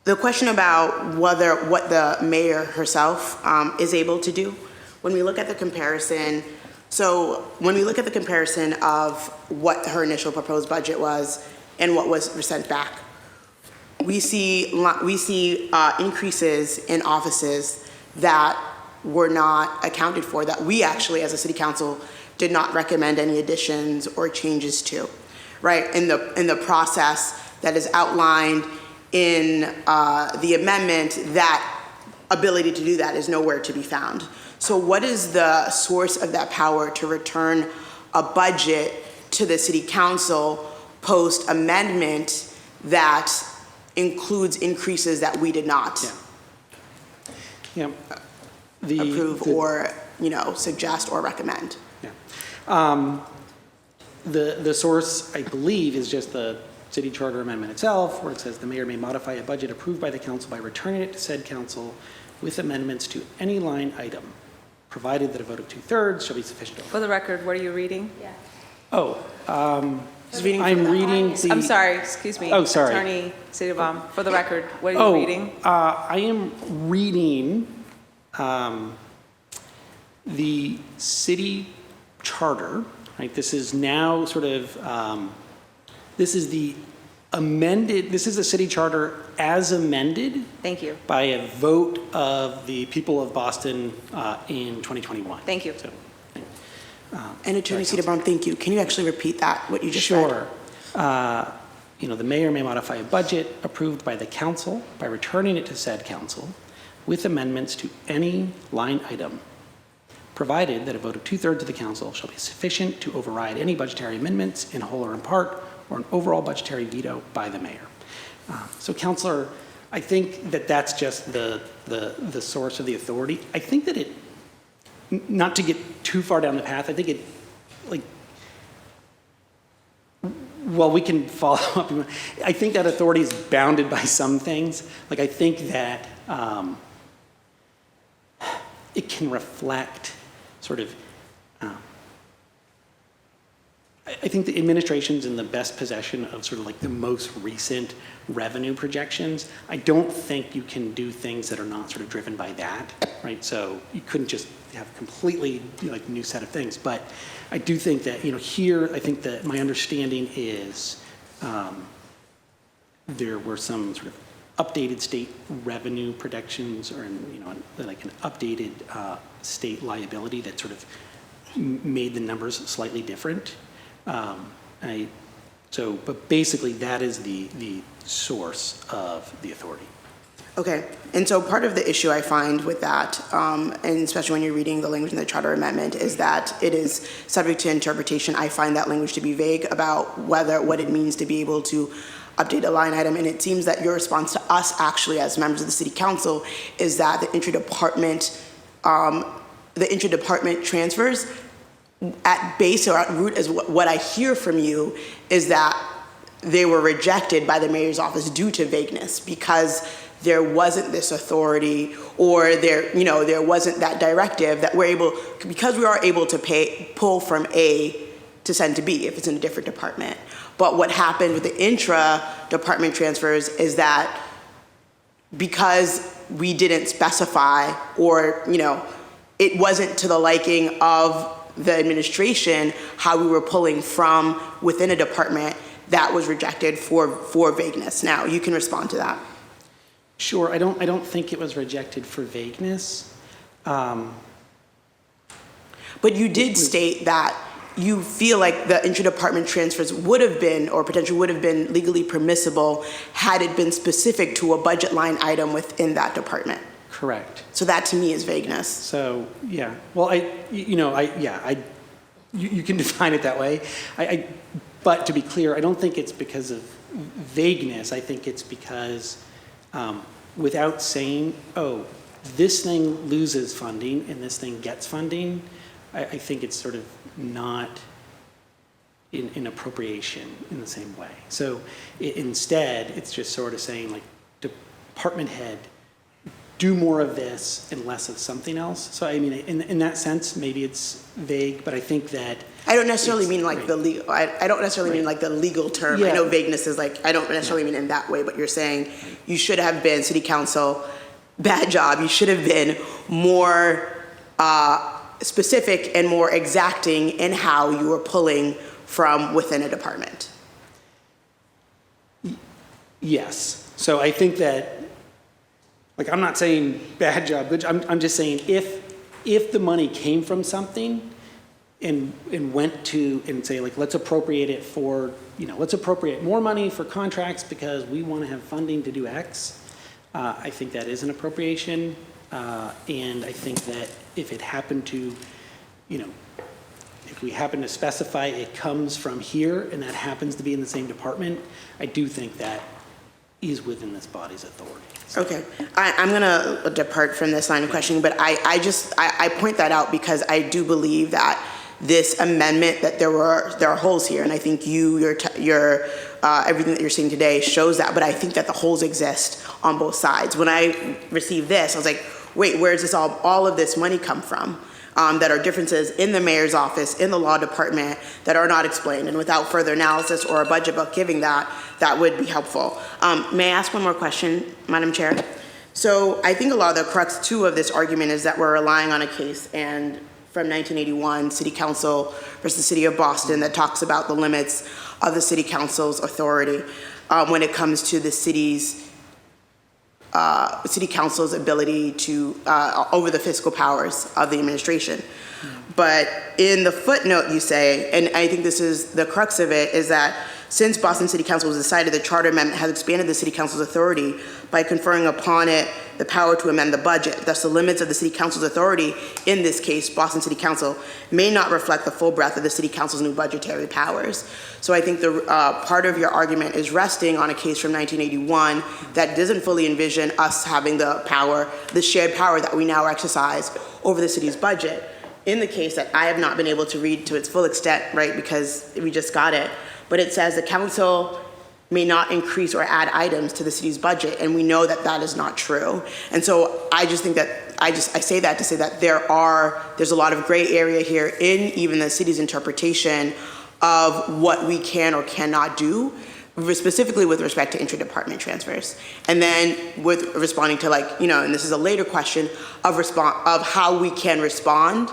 The question about what the mayor herself is able to do, when we look at the comparison, so when we look at the comparison of what her initial proposed budget was and what was sent back, we see increases in offices that were not accounted for, that we actually as a city council did not recommend any additions or changes to, right? In the process that is outlined in the amendment, that ability to do that is nowhere to be found. So what is the source of that power to return a budget to the city council post amendment that includes increases that we did not approve or, you know, suggest or recommend? Yeah. The source, I believe, is just the city charter amendment itself, where it says the mayor may modify a budget approved by the council by returning it to said council with amendments to any line item, provided that a vote of 2/3 shall be sufficient. For the record, what are you reading? Yeah. Oh, I'm reading I'm sorry, excuse me. Oh, sorry. Attorney Sitterbaum, for the record, what are you reading? I am reading the city charter, right? This is now sort of, this is the amended, this is the city charter as amended Thank you. by a vote of the people of Boston in 2021. Thank you. So, And Attorney Sitterbaum, thank you. Can you actually repeat that, what you just read? Sure. You know, the mayor may modify a budget approved by the council by returning it to said council with amendments to any line item, provided that a vote of 2/3 of the council shall be sufficient to override any budgetary amendments in whole or in part, or an overall budgetary veto by the mayor. So, Councilor, I think that that's just the source of the authority. I think that it, not to get too far down the path, I think it, like, well, we can follow up. I think that authority is bounded by some things. Like, I think that it can reflect sort of, I think the administration's in the best possession of sort of like the most recent revenue projections. I don't think you can do things that are not sort of driven by that, right? So you couldn't just have completely, you know, like new set of things. But I do think that, you know, here, I think that my understanding is there were some sort of updated state revenue projections, or, you know, like an updated state liability that sort of made the numbers slightly different. But basically that is the source of the authority. Okay, and so part of the issue I find with that, and especially when you're reading the language in the charter amendment, is that it is subject to interpretation. I find that language to be vague about what it means to be able to update a line item, and it seems that your response to us actually as members of the city council is that the interdepartment transfers at base or at root is what I hear from you is that they were rejected by the mayor's office due to vagueness because there wasn't this authority or there wasn't that directive that because we are able to pull from A to send to B if it's in a different department. But what happened with the intra-department transfers is that because we didn't specify or, it wasn't to the liking of the administration how we were pulling from within a department, that was rejected for vagueness. Now, you can respond to that. Sure, I don't think it was rejected for vagueness. But you did state that you feel like the interdepartment transfers would have been, or potentially would have been legally permissible had it been specific to a budget line item within that department. Correct. So that to me is vagueness. So, yeah, well, you can define it that way. But to be clear, I don't think it's because of vagueness. I think it's because without saying, oh, this thing loses funding and this thing gets funding, I think it's sort of not in appropriation in the same way. So instead, it's just sort of saying like, department head, do more of this and less of something else. So I mean, in that sense, maybe it's vague, but I think that I don't necessarily mean like the legal. I don't necessarily mean like the legal term. Yeah. I know vagueness is like I don't necessarily mean in that way. But you're saying you should have been city council. Bad job. You should have been more specific and more exacting in how you were pulling from within a department. yes. So I think that, like, I'm not saying bad job, good job. I'm just saying if the money came from something and went to and say like let's appropriate it for let's appropriate more money for contracts because we want to have funding to do X. I think that is an appropriation, and I think that if it happened to, if we happen to specify it comes from here and that happens to be in the same department, I do think that is within this body's authority. So. Okay, I'm gonna depart from this line of questioning, but I point that out because I do believe that this amendment that there are holes here, and I think your everything that you're seeing today shows that. But I think that the holes exist on both sides. When I received this, I was like, wait, where does all of this money come from? That are differences in the mayor's office, in the law department that are not explained. And without further analysis or a budget book giving that would be helpful. May I ask one more question, Madam Chair? So I think a lot of the crux too of this argument is that we're relying on a case and from 1981, City Council versus the City of Boston that talks about the limits of the City Council's authority when it comes to the City Council's ability to, over the fiscal powers of the administration. But in the footnote you say, and I think this is the crux of it, is that since Boston City Council was decided, the Charter Amendment has expanded the City Council's authority by conferring upon it the power to amend the budget. Thus, the limits of the City Council's authority, in this case, Boston City Council, may not reflect the full breadth of the City Council's new budgetary powers. So I think the part of your argument is resting on a case from 1981 that doesn't fully envision us having the power, the shared power that we now exercise over the city's budget. In the case that I have not been able to read to its full extent, right, because we just got it, but it says the council may not increase or add items to the city's budget, and we know that that is not true. And so I just think that, I say that to say that there's a lot of gray area here in even the city's interpretation of what we can or cannot do, specifically with respect to interdepartment transfers. And then with responding to and this is a later question of how we can respond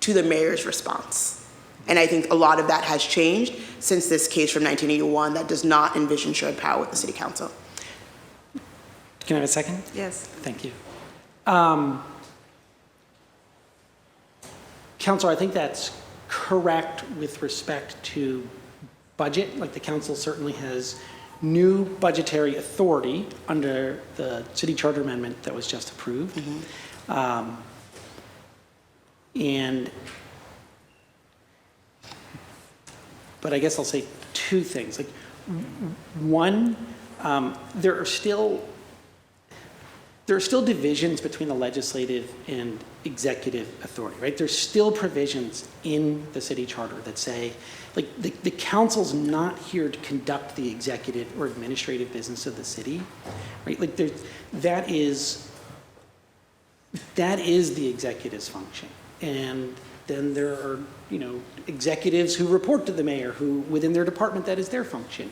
to the mayor's response. And I think a lot of that has changed since this case from 1981 that does not envision shared power with the City Council. Can I have a second? Yes. Thank you. Councilor, I think that's correct with respect to budget. Like the council certainly has new budgetary authority under the city charter amendment that was just approved. But I guess I'll say two things. Like, one, there are still divisions between the legislative and executive authority, right? There's still provisions in the city charter that say, like, the council's not here to conduct the executive or administrative business of the city, right? Like, that is the executive's function. And then there are, executives who report to the mayor, who, within their department, that is their function.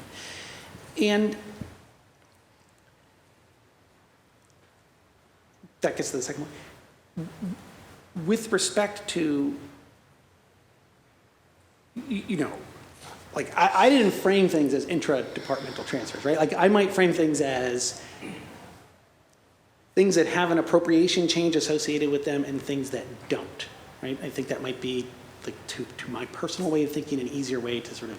And that gets to the second one. With respect to, like, I didn't frame things as intra-departmental transfers, right? Like, I might frame things as things that have an appropriation change associated with them and things that don't, right? I think that might be, like, to my personal way of thinking, an easier way to sort of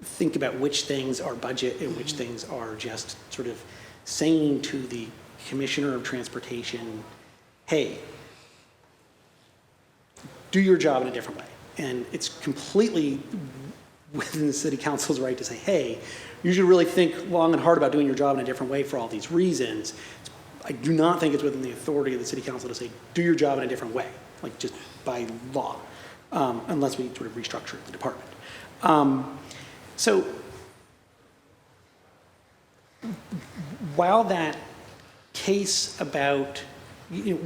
think about which things are budget and which things are just sort of saying to the Commissioner of Transportation, hey, do your job in a different way. And it's completely within the city council's right to say, hey, you should really think long and hard about doing your job in a different way for all these reasons. I do not think it's within the authority of the city council to say, do your job in a different way, like just by law, unless we sort of restructure the department. So while that case about,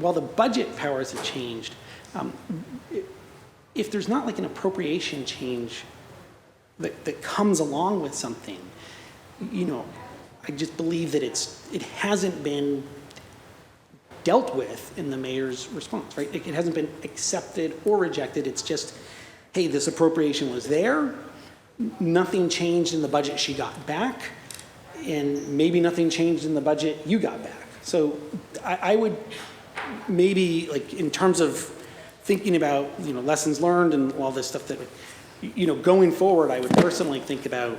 while the budget powers have changed, if there's not like an appropriation change that comes along with something, I just believe that it hasn't been dealt with in the mayor's response, right? It hasn't been accepted or rejected. It's just, hey, this appropriation was there. Nothing changed in the budget she got back, and maybe nothing changed in the budget you got back. So I would maybe, like, in terms of thinking about, lessons learned and all this stuff that, going forward, I would personally think about,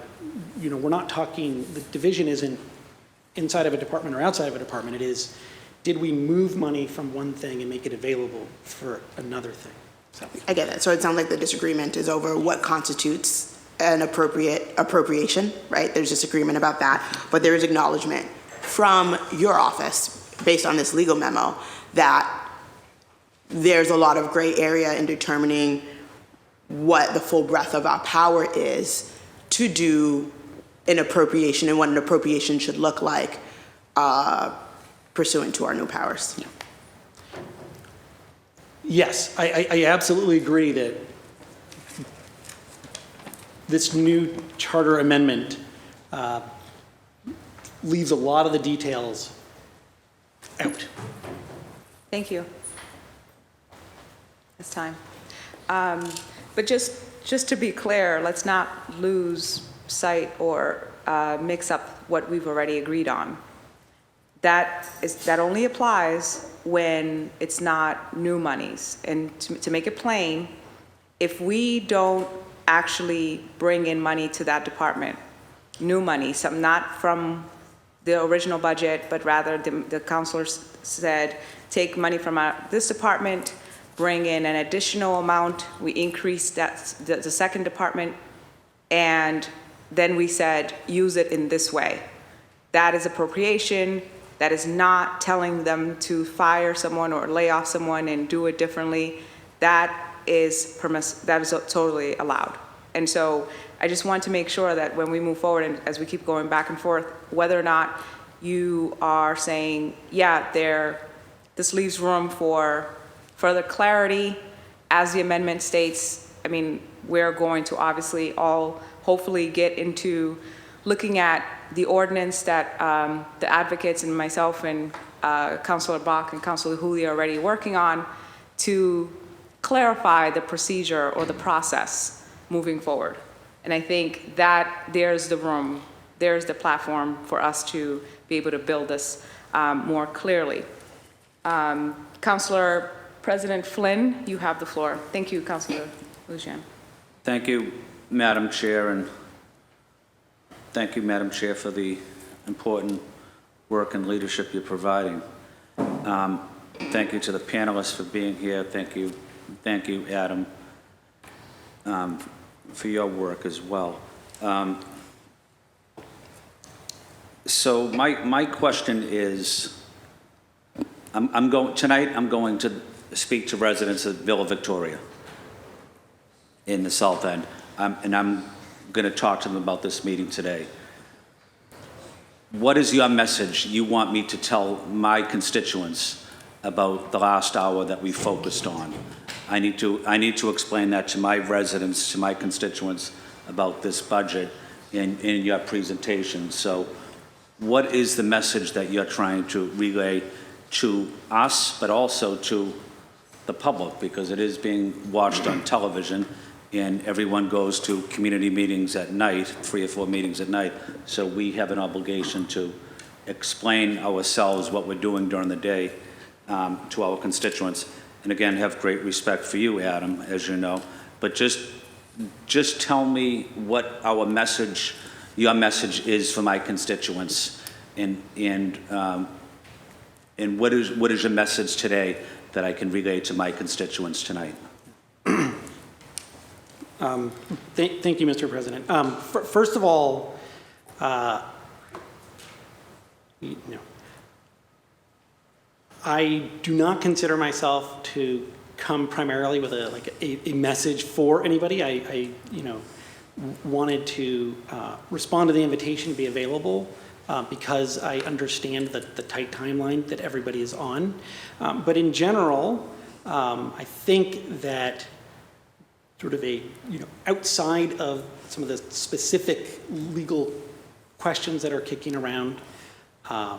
we're not talking, the division isn't inside of a department or outside of a department. It is, did we move money from one thing and make it available for another thing? So I get it. So it sounds like the disagreement is over what constitutes an appropriation, right? There's disagreement about that, but there is acknowledgement from your office, based on this legal memo, that there's a lot of gray area in determining what the full breadth of our power is to do an appropriation and what an appropriation should look like pursuant to our new powers. yeah. Yes, I absolutely agree that this new charter amendment leaves a lot of the details out. Thank you. It's time. But just to be clear, let's not lose sight or mix up what we've already agreed on. That only applies when it's not new monies. And to make it plain, if we don't actually bring in money to that department, new money, some not from the original budget, but rather the counselors said, take money from this department, bring in an additional amount, we increased the second department, and then we said, use it in this way. That is appropriation. That is not telling them to fire someone or lay off someone and do it differently. That is totally allowed. And so I just want to make sure that when we move forward and as we keep going back and forth, whether or not you are saying, yeah, this leaves room for further clarity as the amendment states. I mean, we're going to obviously all hopefully get into looking at the ordinance that the advocates and myself and Councilor Bach and Councilor Julia are already working on to clarify the procedure or the process moving forward. And I think that there's the room, there's the platform for us to be able to build this more clearly. Councilor President Flynn, you have the floor. Thank you, Councilor Lujan. Thank you, Madam Chair, and Thank you, Madam Chair, for the important work and leadership you're providing. Thank you to the panelists for being here. Thank you, Adam, for your work as well. So my question is, tonight I'm going to speak to residents of Villa Victoria in the South End, and I'm going to talk to them about this meeting today. What is your message you want me to tell my constituents about the last hour that we focused on? I need to explain that to my residents, to my constituents about this budget in your presentation. So what is the message that you're trying to relay to us, but also to the public, because it is being watched on television, and everyone goes to community meetings at night, 3 or 4 meetings at night, so we have an obligation to explain ourselves, what we're doing during the day, to our constituents. And again, have great respect for you, Adam, as you know, but just tell me what our message, your message is for my constituents, and what is your message today that I can relay to my constituents tonight? Thank you, Mr. President. First of all, I do not consider myself to come primarily with a message for anybody. I wanted to respond to the invitation to be available because I understand the tight timeline that everybody is on. But in general, I think that sort of outside of some of the specific legal questions that are kicking around, I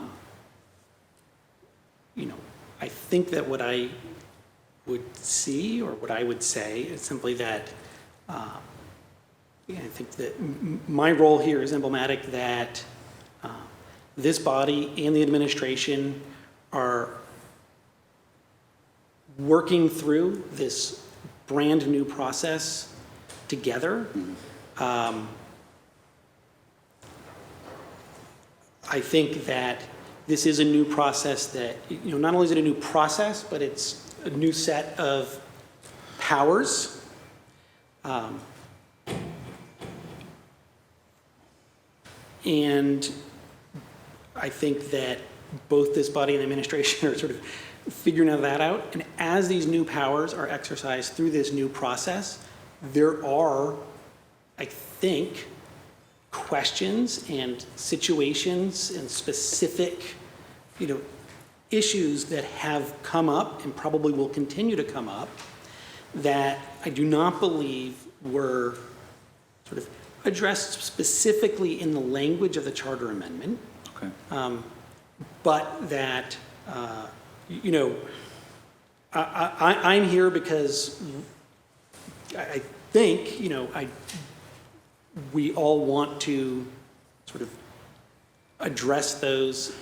think that what I would see, or what I would say, is simply that I think that my role here is emblematic, that this body and the administration are working through this brand new process together. I think that this is a new process that, not only is it a new process, but it's a new set of powers. And I think that both this body and the administration are sort of figuring that out. And as these new powers are exercised through this new process, there are, I think, questions and situations and specific, issues that have come up and probably will continue to come up that I do not believe were sort of addressed specifically in the language of the charter amendment. Okay. But that, I'm here because I think, we all want to sort of address those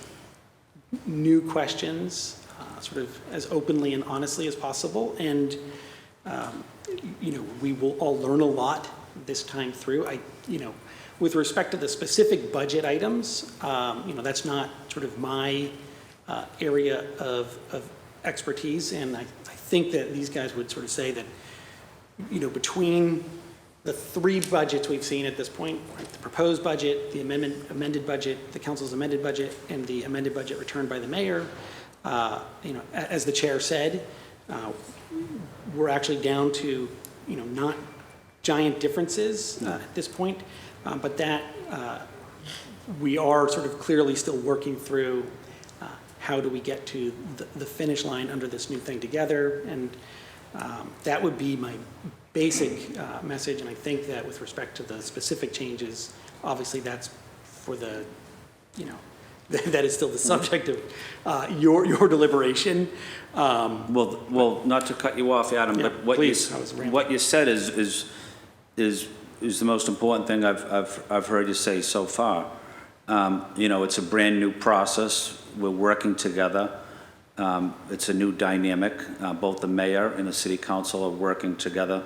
new questions sort of as openly and honestly as possible. And, we will all learn a lot this time through. With respect to the specific budget items, that's not sort of my area of expertise. And I think that these guys would sort of say that, between the 3 budgets we've seen at this point, right, the proposed budget, the amended budget, the council's amended budget, and the amended budget returned by the mayor, as the chair said, we're actually down to, not giant differences at this point, but that we are sort of clearly still working through how do we get to the finish line under this new thing together. And that would be my basic message. And I think that with respect to the specific changes, obviously that's for the, that is still the subject of your deliberation. Well, not to cut you off, Adam, Yeah, but what you said is the most important thing I've heard you say so far. It's a brand new process. We're working together. It's a new dynamic. Both the mayor and the city council are working together.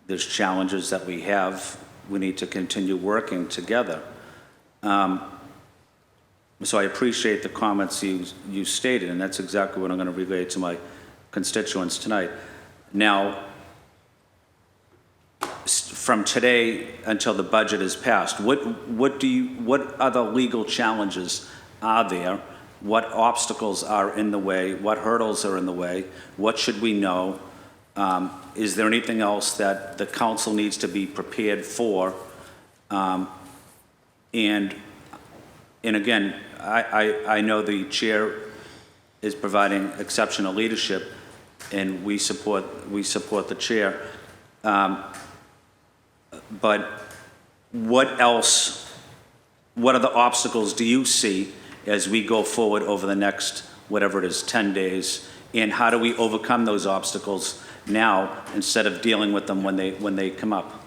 There's challenges that we have. We need to continue working together. So I appreciate the comments you stated, and that's exactly what I'm going to relay to my constituents tonight. Now, from today until the budget is passed, what other legal challenges are there? What obstacles are in the way? What hurdles are in the way? What should we know? Is there anything else that the council needs to be prepared for? And again, I know the chair is providing exceptional leadership, and we support the chair. But what else, what other obstacles do you see as we go forward over the next, whatever it is, 10 days? And how do we overcome those obstacles now instead of dealing with them when they come up?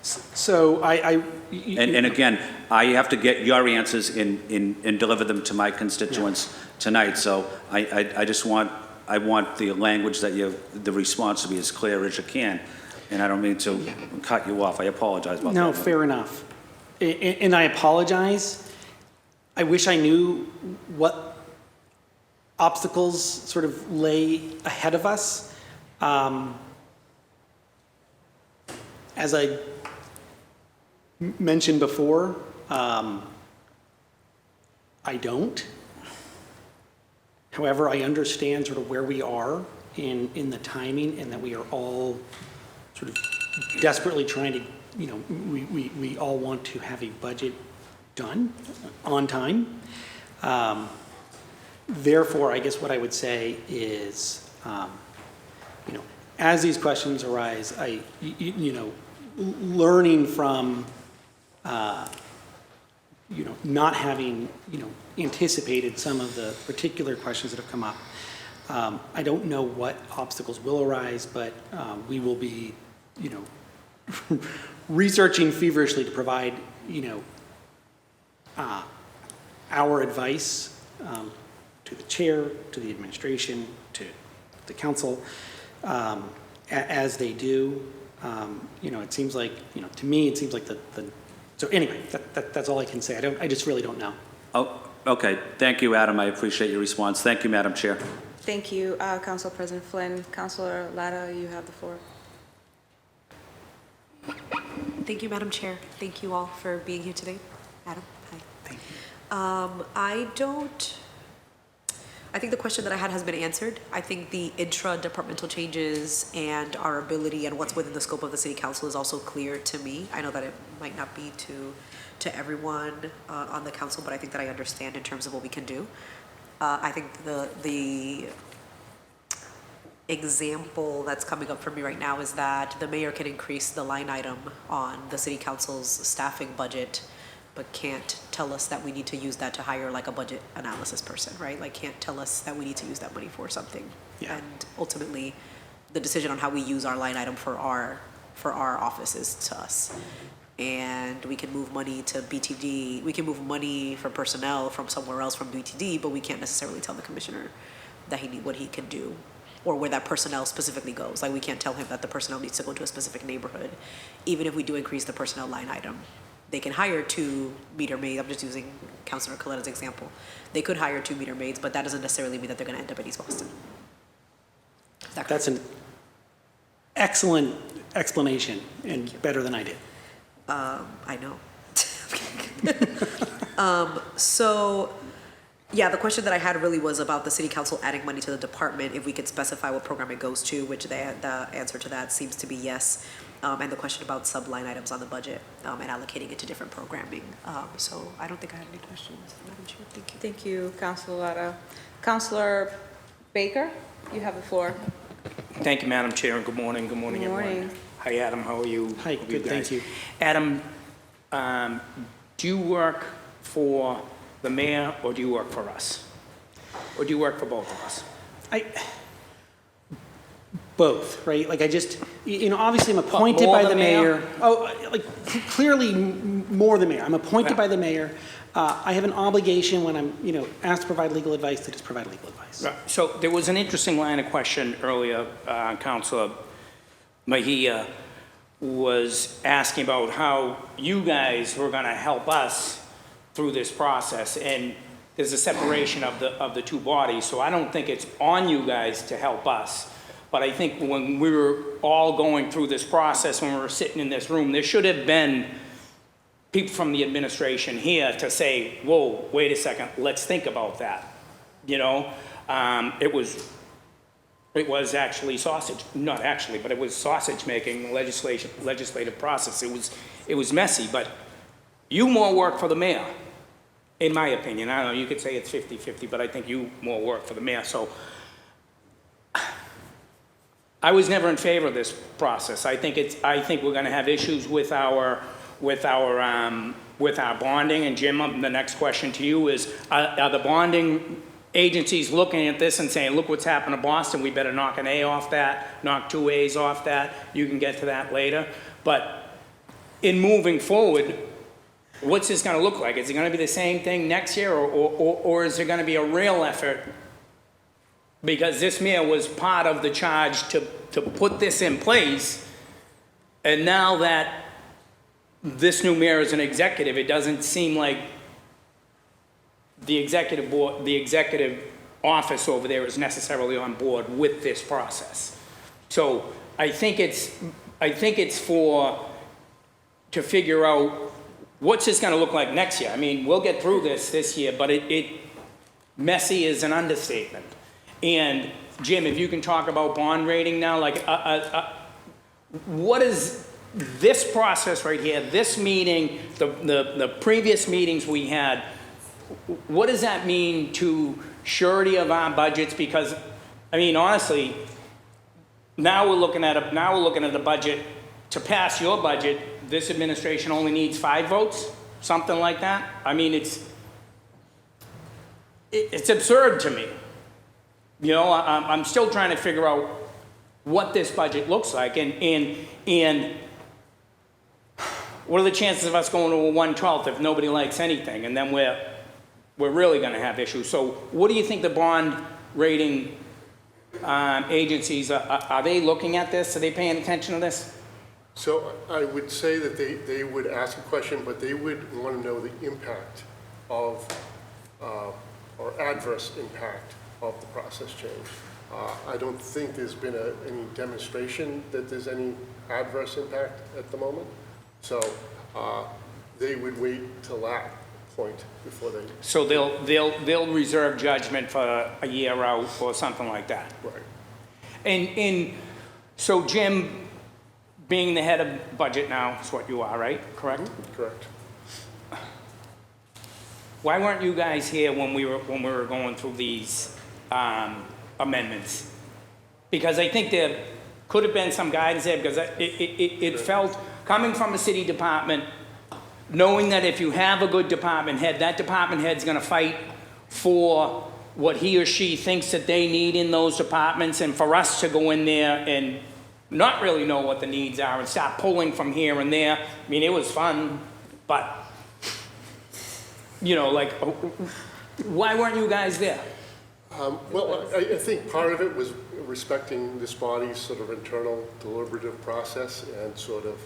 So And again, I have to get your answers and deliver them to my constituents tonight. So I just want the language that the response to be as clear as you can. And I don't mean to cut you off. I apologize about that. No, fair enough. And I apologize. I wish I knew what obstacles sort of lay ahead of us. As I mentioned before, I don't. However, I understand sort of where we are in the timing, and that we are all sort of desperately trying to, we all want to have a budget done on time. Therefore, I guess what I would say is, as these questions arise, learning from, not having, anticipated some of the particular questions that have come up. I don't know what obstacles will arise, but we will be, researching feverishly to provide, our advice to the chair, to the administration, to the council, as they do. It seems like, to me, it seems like so anyway, that's all I can say. I just really don't know. Oh, okay. Thank you, Adam. I appreciate your response. Thank you, Madam Chair. Thank you, Council President Flynn. Councilor Latta, you have the floor. Thank you, Madam Chair. Thank you all for being here today. Adam, hi. Thank you. I think the question that I had has been answered. I think the intra-departmental changes and our ability and what's within the scope of the city council is also clear to me. I know that it might not be to everyone on the council, but I think that I understand in terms of what we can do. I think the example that's coming up for me right now is that the mayor can increase the line item on the city council's staffing budget, but can't tell us that we need to use that to hire like a budget analysis person, right? Like can't tell us that we need to use that money for something. Yeah. And ultimately, the decision on how we use our line item for our office is to us. And we can move money to BTD, we can move money for personnel from somewhere else from BTD, but we can't necessarily tell the commissioner that what he can do, or where that personnel specifically goes. Like we can't tell him that the personnel needs to go to a specific neighborhood, even if we do increase the personnel line item. They can hire 2 meter maids. I'm just using Councilor Coletta's example. They could hire 2 meter maids, but that doesn't necessarily mean that they're going to end up in East Boston. Is that That's an excellent explanation and better than I did. I know. So, yeah, the question that I had really was about the city council adding money to the department, if we could specify what program it goes to, which the answer to that seems to be yes. And the question about sub-line items on the budget and allocating it to different programming. So I don't think I have any questions, Madam Chair. Thank you. Thank you, Councilor Latta. Councilor Baker, you have the floor. Thank you, Madam Chair, and good morning. Good morning, Good morning. everyone. Hi, Adam. How are you? Hi, How are good, guys? thank you. Adam, do you work for the mayor or do you work for us? Or do you work for both of us? Both, right? Like I just, obviously I'm appointed more by the the mayor? mayor. Oh, like clearly more the mayor. I'm appointed by the mayor. I have an obligation when I'm, asked to provide legal advice to just provide legal advice. Right. So there was an interesting line of question earlier. Councilor Mejia was asking about how you guys were going to help us through this process, and there's a separation of the two bodies, so I don't think it's on you guys to help us. But I think when we were all going through this process, when we were sitting in this room, there should have been people from the administration here to say, whoa, wait a second, let's think about that. You know, it was actually sausage, not actually, but it was sausage making legislative process. It was messy, but you more work for the mayor, in my opinion. I don't know, you could say it's 50-50, but I think you more work for the mayor. So I was never in favor of this process. I think we're gonna have issues with our bonding. And Jim, the next question to you is, are the bonding agencies looking at this and saying, look what's happened to Boston, we better knock an A off that, knock 2 A's off that, you can get to that later. But in moving forward, what's this gonna look like? Is it gonna be the same thing next year, or is there gonna be a real effort? Because this mayor was part of the charge to put this in place, and now that this new mayor is an executive, it doesn't seem like the executive board, the executive office over there is necessarily on board with this process. So I think it's to figure out what's this gonna look like next year. I mean, we'll get through this year, but messy is an understatement. And Jim, if you can talk about bond rating now, like, what is this process right here, this meeting, the previous meetings we had, what does that mean to surety of our budgets? Because, I mean, honestly, now we're looking at a budget. To pass your budget, this administration only needs 5 votes, something like that. I mean, it's absurd to me. You know, I'm still trying to figure out what this budget looks like, and what are the chances of us going to a 1/12 if nobody likes anything, and then we're really going to have issues. So what do you think the bond rating agencies, are they looking at this? Are they paying attention to this? So I would say that they would ask a question, but they would want to know the impact of, or adverse impact of the process change. I don't think there's been any demonstration that there's any adverse impact at the moment. So they would wait till that point before they. So they'll reserve judgment for a year out or something like that. Right. And so Jim, being the head of budget now is what you are, right? Correct? Mm-hmm. Correct. Why weren't you guys here when we were going through these amendments? Because I think there could have been some guidance there, because it felt, coming from a city department, knowing that if you have a good department head, that department head's gonna fight for what he or she thinks that they need in those departments, and for us to go in there and not really know what the needs are and start pulling from here and there. I mean, it was fun, but, you know, like, why weren't you guys there? Well, I think part of it was respecting this body's sort of internal deliberative process, and sort of,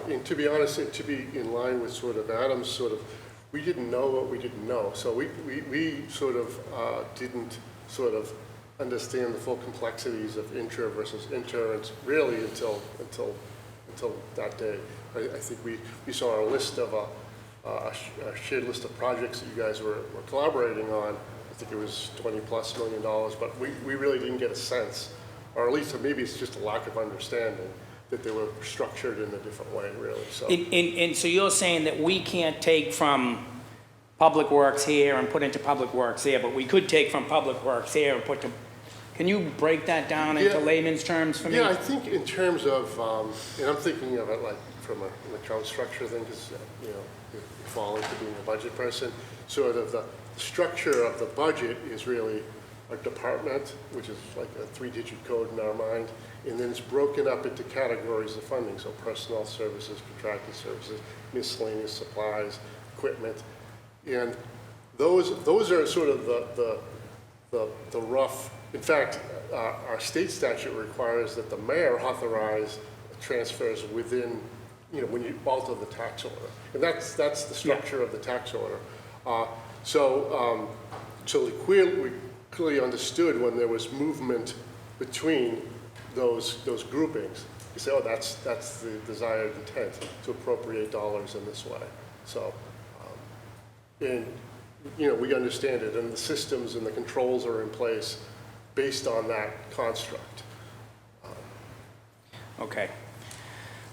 and to be honest, and to be in line with sort of Adam's sort of, we didn't know what we didn't know. So we sort of didn't sort of understand the full complexities of intra versus inter, and really until that day. I think we saw a list of a shared list of projects that you guys were collaborating on. I think it was $20+ million, but we really didn't get a sense, or at least maybe it's just a lack of understanding, that they were structured in a different way, really. So. And so you're saying that we can't take from Public Works here and put into Public Works there, but we could take from Public Works here and put to, can you break that down into layman's terms for me? Yeah, I think in terms of, and I'm thinking of it like from an account structure thing, because, you know, you fall into being a budget person, sort of the structure of the budget is really a department, which is like a 3-digit code in our mind, and then it's broken up into categories of funding, so personnel services, contracted services, miscellaneous supplies, equipment, and those are sort of the rough. In fact, our state statute requires that the mayor authorize transfers within when you alter the tax order. And that's the structure of the tax order. So we clearly understood when there was movement between those groupings. You say, oh, that's the desired intent, to appropriate dollars in this way. So, and we understand it, and the systems and the controls are in place based on that construct. Okay.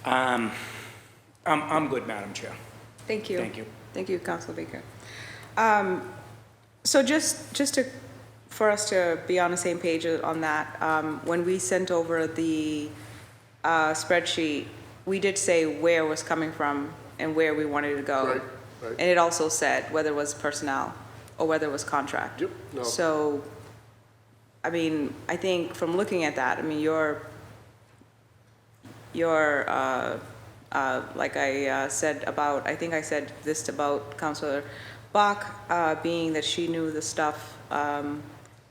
I'm good, Madam Chair. Thank you. Thank you. Thank you, Councilor Baker. So just for us to be on the same page on that, when we sent over the spreadsheet, we did say where it was coming from and where we wanted to go. Right, right. And it also said whether it was personnel or whether it was contract. Yep, no. So, I mean, I think from looking at that, I mean, your like I said about, I think I said this about Councilor Bach, being that she knew the stuff.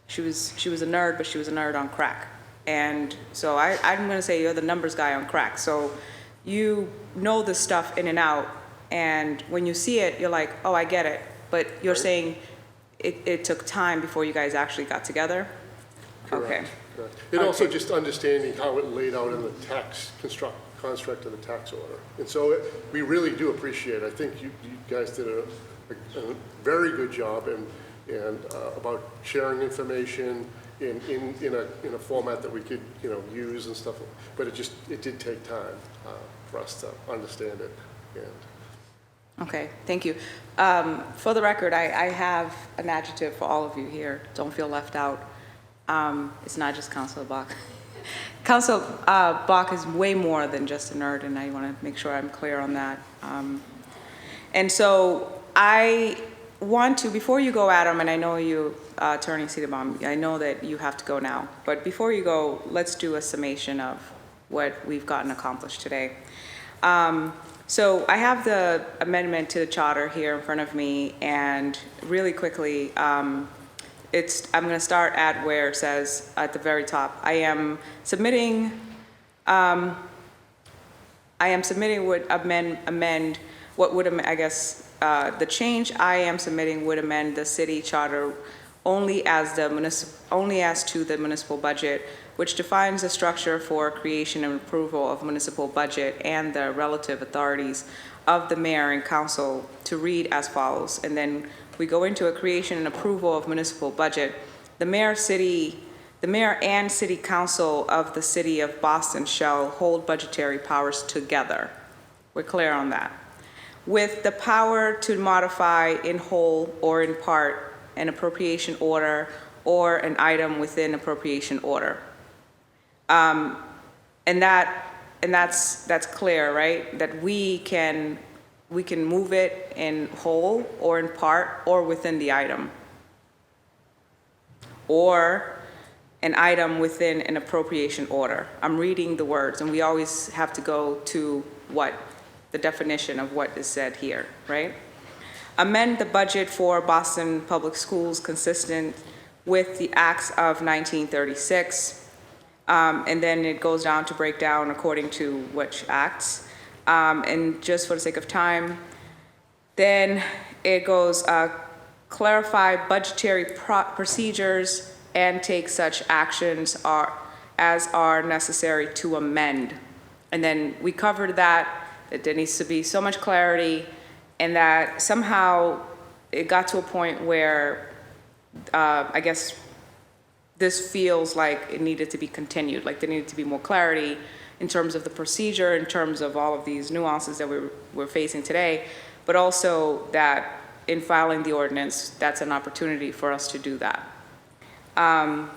She was a nerd, but she was a nerd on crack. And so I'm going to say you're the numbers guy on crack. So you know the stuff in and out, and when you see it, you're like, oh, I get it. But you're saying it took time before you guys actually got together? Okay. Correct. And also just understanding how it laid out in the tax construct of the tax order. And so we really do appreciate it. I think you guys did a very good job and about sharing information in a format that we could use and stuff. But it did take time for us to understand it. And Okay, thank you. For the record, I have an adjective for all of you here. Don't feel left out. It's not just Councilor Bach. Councilor Bach is way more than just a nerd, and I want to make sure I'm clear on that. And so I want to, before you go, Adam, and I know you, Attorney Cedarbaum, I know that you have to go now, but before you go, let's do a summation of what we've gotten accomplished today. So I have the amendment to the charter here in front of me, and really quickly, I'm going to start at where it says at the very top, I am submitting would amend what would, I guess, the change I am submitting would amend the city charter only as to the municipal budget, which defines the structure for creation and approval of municipal budget and the relative authorities of the mayor and council to read as follows. And then we go into a creation and approval of municipal budget. The mayor and city council of the city of Boston shall hold budgetary powers together. We're clear on that. With the power to modify in whole or in part an appropriation order or an item within appropriation order. And that's clear, right? That we can move it in whole or in part or within the item, or an item within an appropriation order. I'm reading the words, and we always have to go to what the definition of what is said here, right? Amend the budget for Boston Public Schools consistent with the acts of 1936. And then it goes down to break down according to which acts. And just for the sake of time, then it goes clarify budgetary procedures and take such actions as are necessary to amend. And then we covered that there needs to be so much clarity, and that somehow it got to a point where I guess this feels like it needed to be continued, like there needed to be more clarity in terms of the procedure, in terms of all of these nuances that we're facing today, but also that in filing the ordinance, that's an opportunity for us to do that. And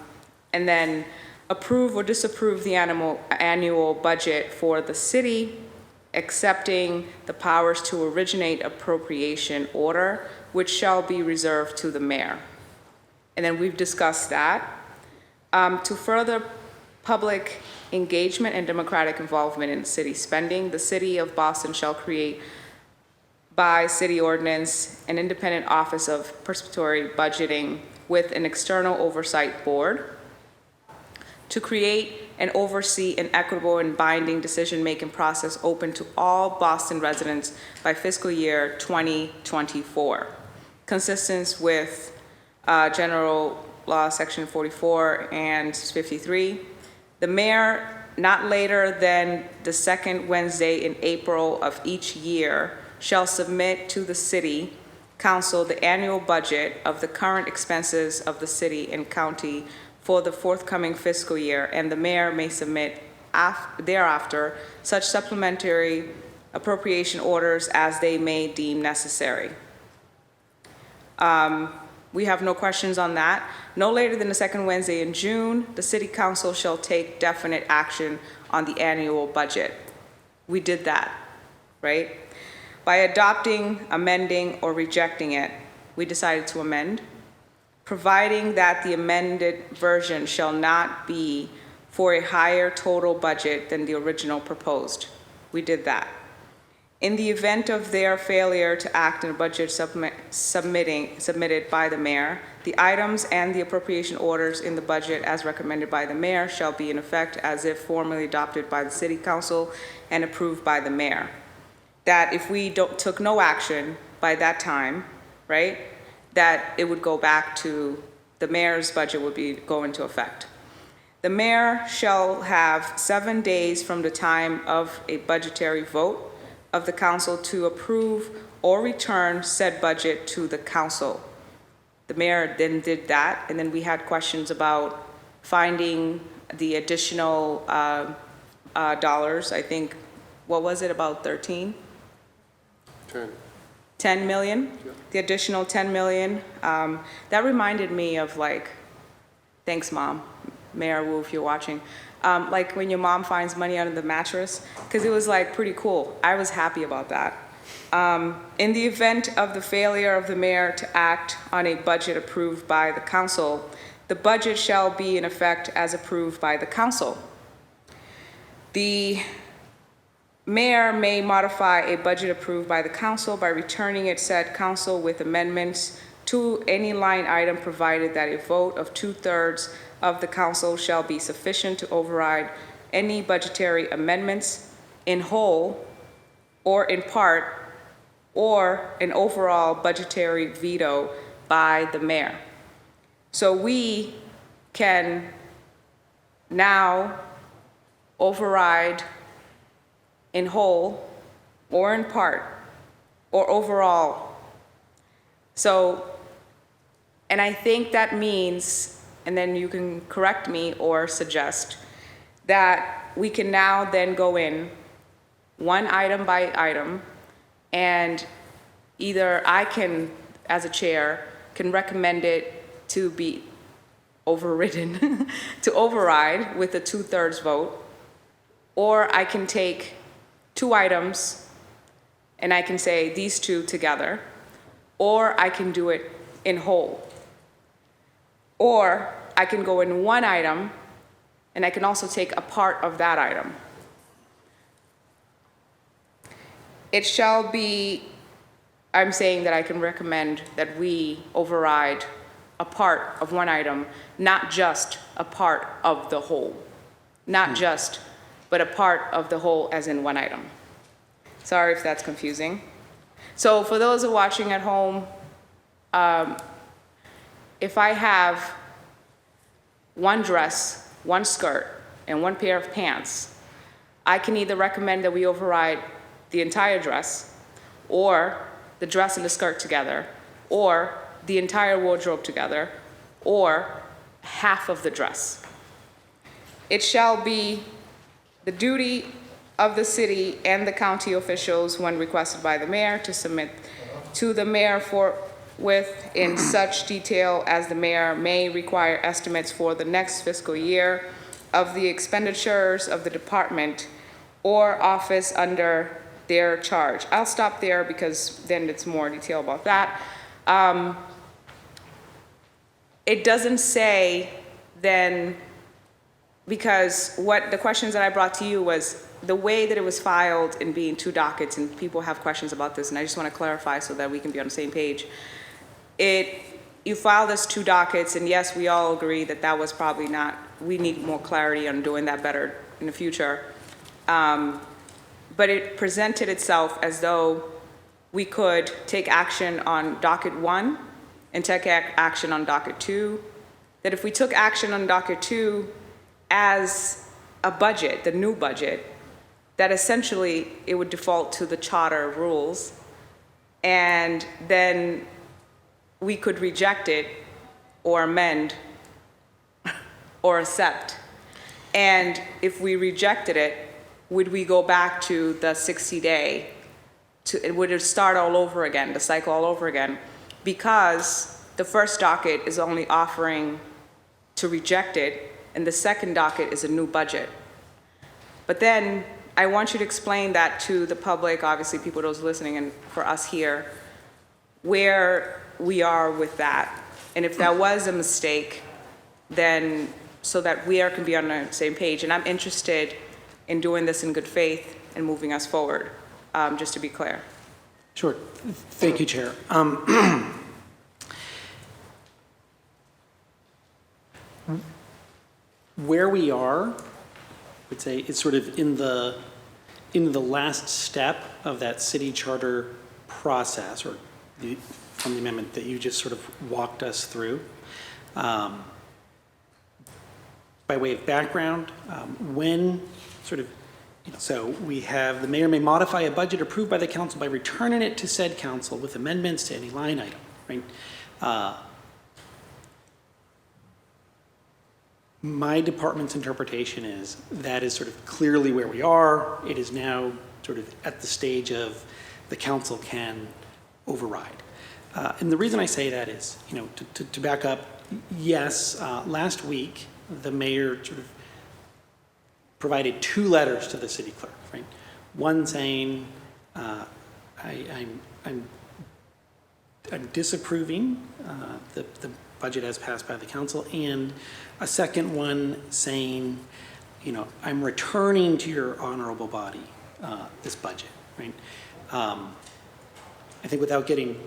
then approve or disapprove the annual budget for the city, accepting the powers to originate appropriation order, which shall be reserved to the mayor. And then we've discussed that. To further public engagement and democratic involvement in city spending, the city of Boston shall create by city ordinance an independent office of participatory budgeting with an external oversight board to create and oversee an equitable and binding decision-making process open to all Boston residents by fiscal year 2024, consistent with General Law, Section 44 and 53. The mayor, not later than the second Wednesday in April of each year, shall submit to the city council the annual budget of the current expenses of the city and county for the forthcoming fiscal year, and the mayor may submit thereafter such supplementary appropriation orders as they may deem necessary. We have no questions on that. No later than the second Wednesday in June, the city council shall take definite action on the annual budget. We did that, right? By adopting, amending, or rejecting it, we decided to amend, providing that the amended version shall not be for a higher total budget than the original proposed. We did that. In the event of their failure to act in a budget submitted by the mayor, the items and the appropriation orders in the budget as recommended by the mayor shall be in effect as if formally adopted by the city council and approved by the mayor. That if we took no action by that time, right, that it would go back to the mayor's budget would go into effect. The mayor shall have 7 days from the time of a budgetary vote of the council to approve or return said budget to the council. The mayor then did that, and then we had questions about finding the additional dollars. I think, what was it, about 13? 10 million? Yeah. The additional 10 million. That reminded me of like, thanks Mom, Mayor Wu, if you're watching. Like when your mom finds money under the mattress, because it was like pretty cool. I was happy about that. In the event of the failure of the mayor to act on a budget approved by the council, the budget shall be in effect as approved by the council. The mayor may modify a budget approved by the council by returning it said council with amendments to any line item, provided that a vote of 2/3 of the council shall be sufficient to override any budgetary amendments in whole or in part, or an overall budgetary veto by the mayor. So we can now override in whole or in part or overall. So, and I think that means, and then you can correct me or suggest, that we can now then go in one item by item, and either I can, as a chair, can recommend it to be overridden, to override with a 2/3 vote, or I can take two items and I can say these two together, or I can do it in whole. Or I can go in one item and I can also take a part of that item. It shall be, I'm saying that I can recommend that we override a part of one item, not just a part of the whole. Not just, but a part of the whole as in one item. Sorry if that's confusing. So for those who are watching at home, if I have one dress, one skirt, and one pair of pants, I can either recommend that we override the entire dress, or the dress and the skirt together, or the entire wardrobe together, or half of the dress. It shall be the duty of the city and the county officials, when requested by the mayor, to submit to the mayor forthwith in such detail as the mayor may require estimates for the next fiscal year of the expenditures of the department or office under their charge. I'll stop there because then it's more detail about that. It doesn't say then, because what the questions that I brought to you was the way that it was filed in being two dockets, and people have questions about this, and I just want to clarify so that we can be on the same page. You filed as two dockets, and yes, we all agree that that was probably not we need more clarity on doing that better in the future. But it presented itself as though we could take action on docket 1 and take action on docket 2. That if we took action on docket 2 as a budget, the new budget, that essentially it would default to the charter rules, and then we could reject it or amend or accept. And if we rejected it, would we go back to the 60-day? Would it start all over again, the cycle all over again? Because the first docket is only offering to reject it, and the second docket is a new budget. But then I want you to explain that to the public, obviously people those listening, and for us here, where we are with that. And if that was a mistake, then so that we can be on the same page. And I'm interested in doing this in good faith and moving us forward, just to be clear. Sure. Thank you, Chair. Where we are, I would say, is sort of in the last step of that city charter process, or from the amendment that you just sort of walked us through. By way of background, when sort of, so we have the mayor may modify a budget approved by the council by returning it to said council with amendments to any line item, right? My department's interpretation is that is sort of clearly where we are. It is now sort of at the stage of the council can override. And the reason I say that is, to back up, yes, last week, the mayor sort of provided 2 letters to the city clerk, right? One saying, I'm disapproving the budget as passed by the council, and a second one saying, I'm returning to your honorable body this budget, right? I think without getting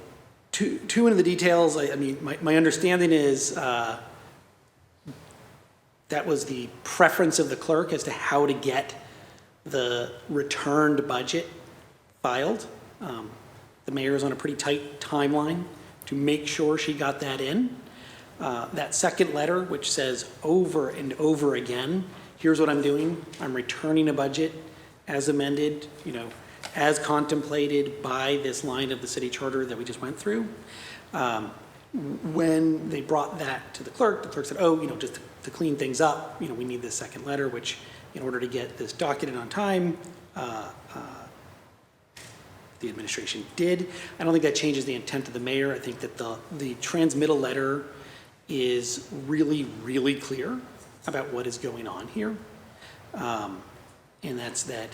too into the details, I mean, my understanding is that was the preference of the clerk as to how to get the returned budget filed. The mayor is on a pretty tight timeline to make sure she got that in. That second letter, which says over and over again, here's what I'm doing. I'm returning a budget as amended, as contemplated by this line of the city charter that we just went through. When they brought that to the clerk said, just to clean things up, we need this second letter, which in order to get this docketed on time, the administration did. I don't think that changes the intent of the mayor. I think that the transmittal letter is really, really clear about what is going on here. And that's that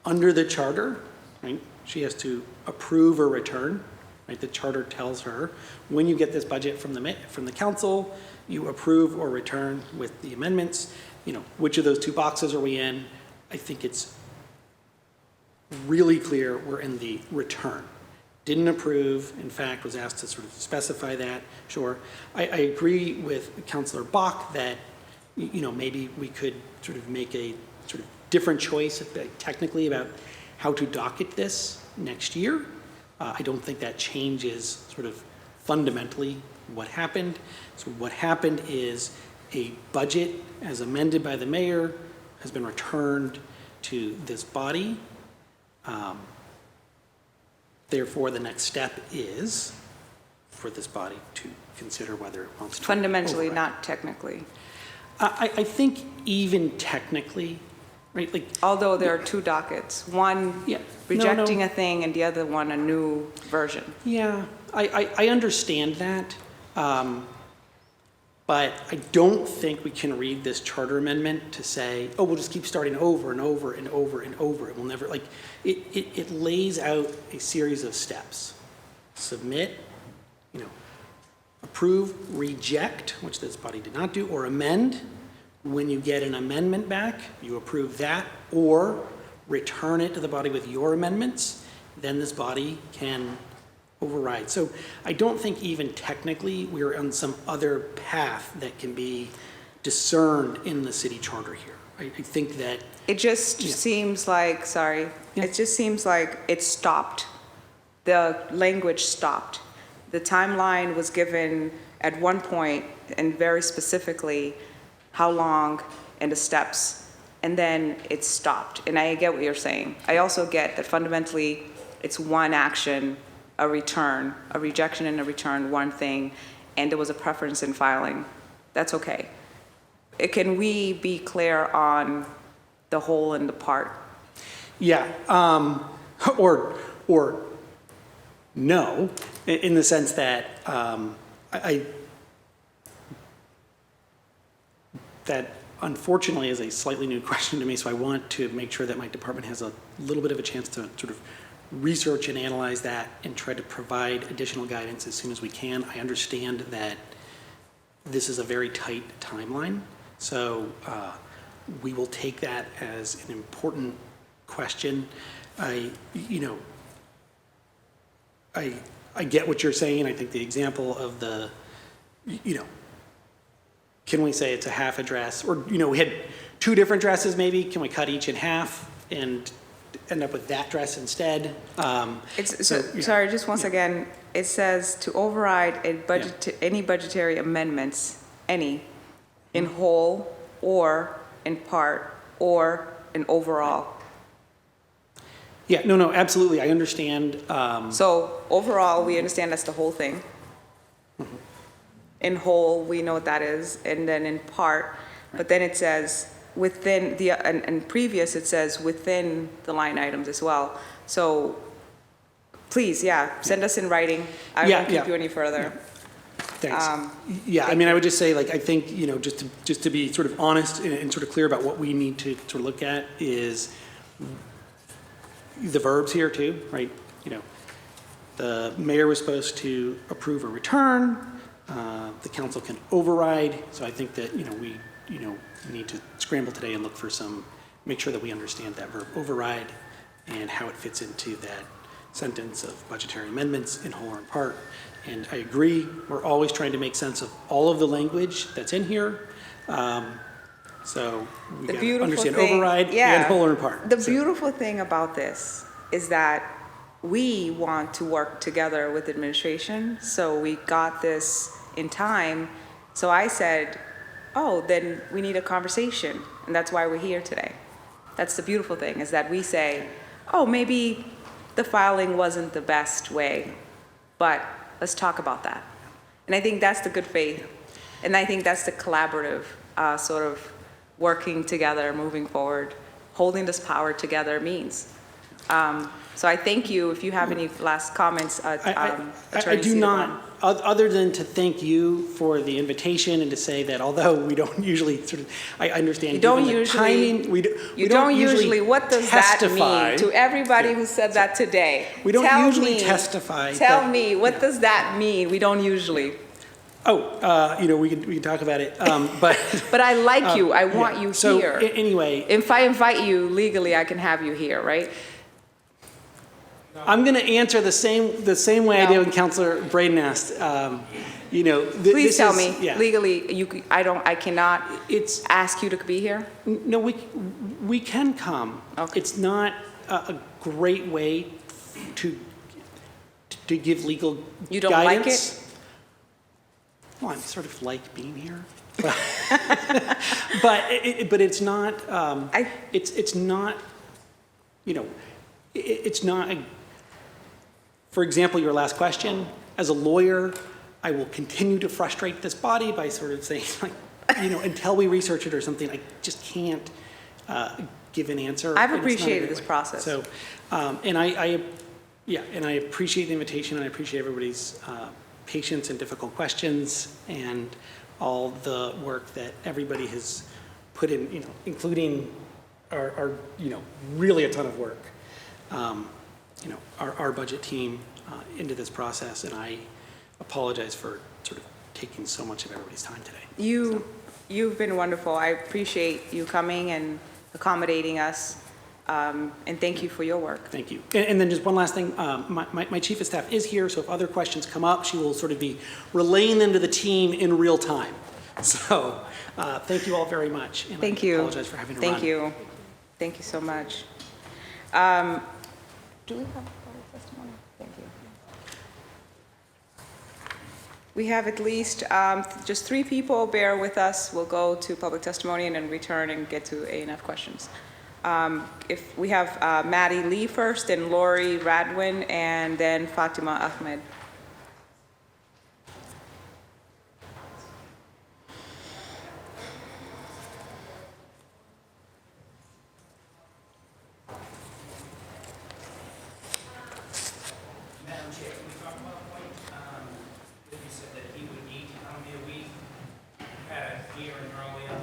under the charter, right, she has to approve or return. Right, the charter tells her when you get this budget from the council, you approve or return with the amendments. Which of those 2 boxes are we in? I think it's really clear we're in the return. Didn't approve, in fact, was asked to sort of specify that. Sure. I agree with Councillor Bach that, maybe we could sort of make a sort of different choice technically about how to docket this next year. I don't think that changes sort of fundamentally what happened. So what happened is a budget as amended by the mayor has been returned to this body. Therefore, the next step is for this body to consider whether it wants to Fundamentally, override. not technically. I think even technically, right? Like, Although there are 2 dockets, one rejecting a thing and the other one a new version. Yeah, I understand that, but I don't think we can read this charter amendment to say, oh, we'll just keep starting over and over and over and over. It will never, like, it lays out a series of steps. Submit, approve, reject, which this body did not do, or amend. When you get an amendment back, you approve that, or return it to the body with your amendments, then this body can override. So I don't think even technically we're on some other path that can be discerned in the city charter here. I think that, It just seems like, sorry, it just seems like it stopped. The language stopped. The timeline was given at one point and very specifically how long and the steps, and then it stopped. And I get what you're saying. I also get that fundamentally it's one action, a return, a rejection and a return, one thing, and there was a preference in filing. That's okay. Can we be clear on the whole and the part? yeah, or no, in the sense that that unfortunately is a slightly new question to me, so I want to make sure that my department has a little bit of a chance to sort of research and analyze that and try to provide additional guidance as soon as we can. I understand that this is a very tight timeline, so we will take that as an important question. I get what you're saying. I think the example of the, can we say it's a half address? Or, we had two different dresses maybe. Can we cut each in half and end up with that dress instead? Sorry, just once again, it says to override any budgetary amendments, any, in whole or in part or in overall. Yeah, no, absolutely. I understand. So overall, we understand that's the whole thing. In whole, we know what that is, and then in part, but then it says within the, and previous it says within the line items as well. So please, send us in writing. I won't keep you any further. Thanks. I would just say, I think, just to be sort of honest and sort of clear about what we need to sort of look at is the verbs here too, right? The mayor was supposed to approve a return. The council can override. So I think that, we need to scramble today and look for make sure that we understand that verb override and how it fits into that sentence of budgetary amendments in whole or in part. And I agree, we're always trying to make sense of all of the language that's in here. So we got to understand override and whole or in part. The beautiful thing about this is that we want to work together with administration, so we got this in time. So I said, oh, then we need a conversation, and that's why we're here today. That's the beautiful thing, is that we say, oh, maybe the filing wasn't the best way, but let's talk about that. And I think that's the good faith, and I think that's the collaborative sort of working together, moving forward, holding this power together means. So I thank you. If you have any last comments, I do not, other than to thank you for the invitation and to say that although we don't usually sort of, I understand. You don't given the usually, timing, we don't usually what does testify. that mean to everybody who said that today? We don't usually testify. Tell me, what does that mean? We don't usually. We can talk about it, but. But I like you. I want you so here. Anyway. If I invite you legally, I can have you here, right? I'm going to answer the same way I did when Councilor Braden asked. Please tell me legally. I cannot. Ask you to be here. No, we can come. Okay. It's not a great way to give legal guidance. You don't like it? Well, I sort of like being here, but it's not. It's not. It's not. For example, your last question. As a lawyer, I will continue to frustrate this body by sort of saying, until we research it or something, I just can't give an answer. I've appreciated this process. So, and I appreciate the invitation, and I appreciate everybody's patience and difficult questions and all the work that everybody has put in, including our really a ton of work, our budget team into this process, and I apologize for sort of taking so much of everybody's time today. You've been wonderful. I appreciate you coming and accommodating us. And thank you for your work. Thank you. And then just one last thing. My chief of staff is here, so if other questions come up, she will sort of be relaying them to the team in real time. So, thank you all very much. And Thank I you. apologize for having to run. Thank you. Thank you so much. Do we have public testimony? Thank you. We have at least just 3 people. Bear with us. We'll go to public testimony and then return and get to A&F questions. If we have Maddie Lee first, then Lori Radwin, and then Fatima Ahmed. Madam Chair, can we talk about a point, that you said that he would need to come here? We had a hearing earlier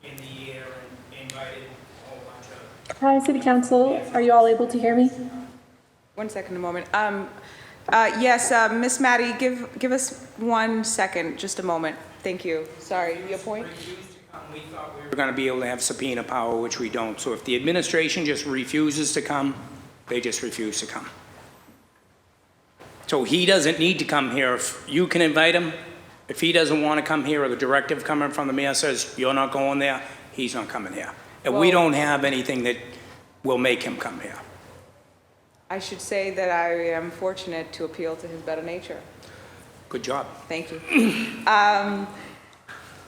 in the year and invited a whole bunch of. Hi, City Council. Are you all able to hear me? 1 second, a moment. Yes, Miss Maddie, give us 1 second, just a moment. Thank you. Sorry, your point? We thought we were going to be able to have subpoena power, which we don't. So if the administration just refuses to come, they just refuse to come. So he doesn't need to come here. If you can invite him, if he doesn't want to come here, or the directive coming from the mayor says, you're not going there, he's not coming here. And we don't have anything that will make him come here. I should say that I am fortunate to appeal to his better nature. Good job. Thank you.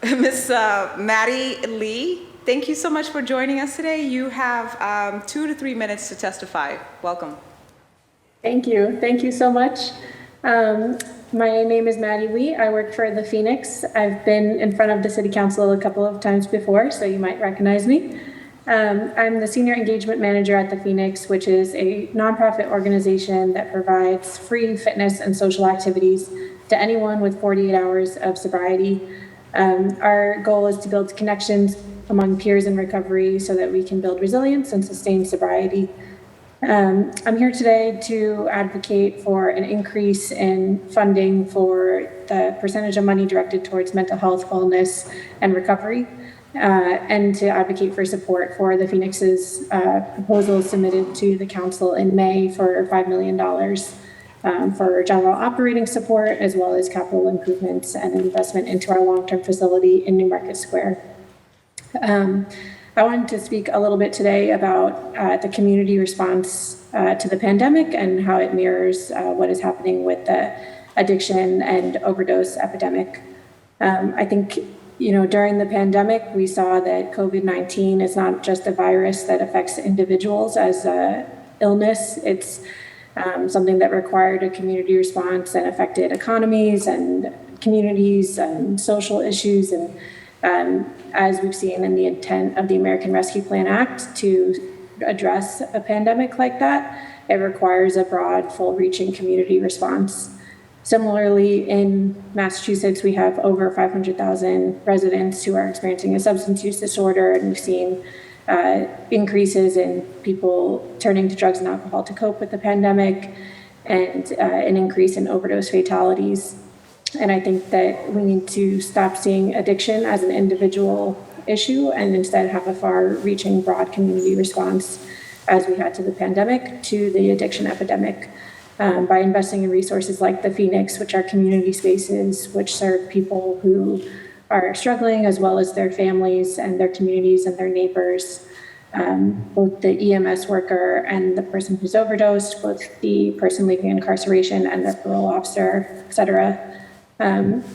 Miss Maddie Lee, thank you so much for joining us today. You have 2 to 3 minutes to testify. Welcome. Thank you. Thank you so much. My name is Maddie Lee. I work for the Phoenix. I've been in front of the City Council a couple of times before, so you might recognize me. I'm the Senior Engagement Manager at the Phoenix, which is a nonprofit organization that provides free fitness and social activities to anyone with 48 hours of sobriety. Our goal is to build connections among peers in recovery so that we can build resilience and sustain sobriety. I'm here today to advocate for an increase in funding for the percentage of money directed towards mental health, wellness, and recovery, and to advocate for support for the Phoenix's proposal submitted to the council in May for $5 million for general operating support, as well as capital improvements and investment into our long-term facility in Newmarket Square. I wanted to speak a little bit today about the community response to the pandemic and how it mirrors what is happening with the addiction and overdose epidemic. I think, during the pandemic, we saw that COVID-19 is not just a virus that affects individuals as an illness. It's something that required a community response and affected economies and communities and social issues. And as we've seen in the intent of the American Rescue Plan Act to address a pandemic like that, it requires a broad, full-reaching community response. Similarly, in Massachusetts, we have over 500,000 residents who are experiencing a substance use disorder, and we've seen increases in people turning to drugs and alcohol to cope with the pandemic, and an increase in overdose fatalities. And I think that we need to stop seeing addiction as an individual issue and instead have a far-reaching, broad community response, as we had to the pandemic, to the addiction epidemic, by investing in resources like the Phoenix, which are community spaces which serve people who are struggling, as well as their families and their communities and their neighbors, both the EMS worker and the person who's overdosed, both the person leaving incarceration and their parole officer, et cetera.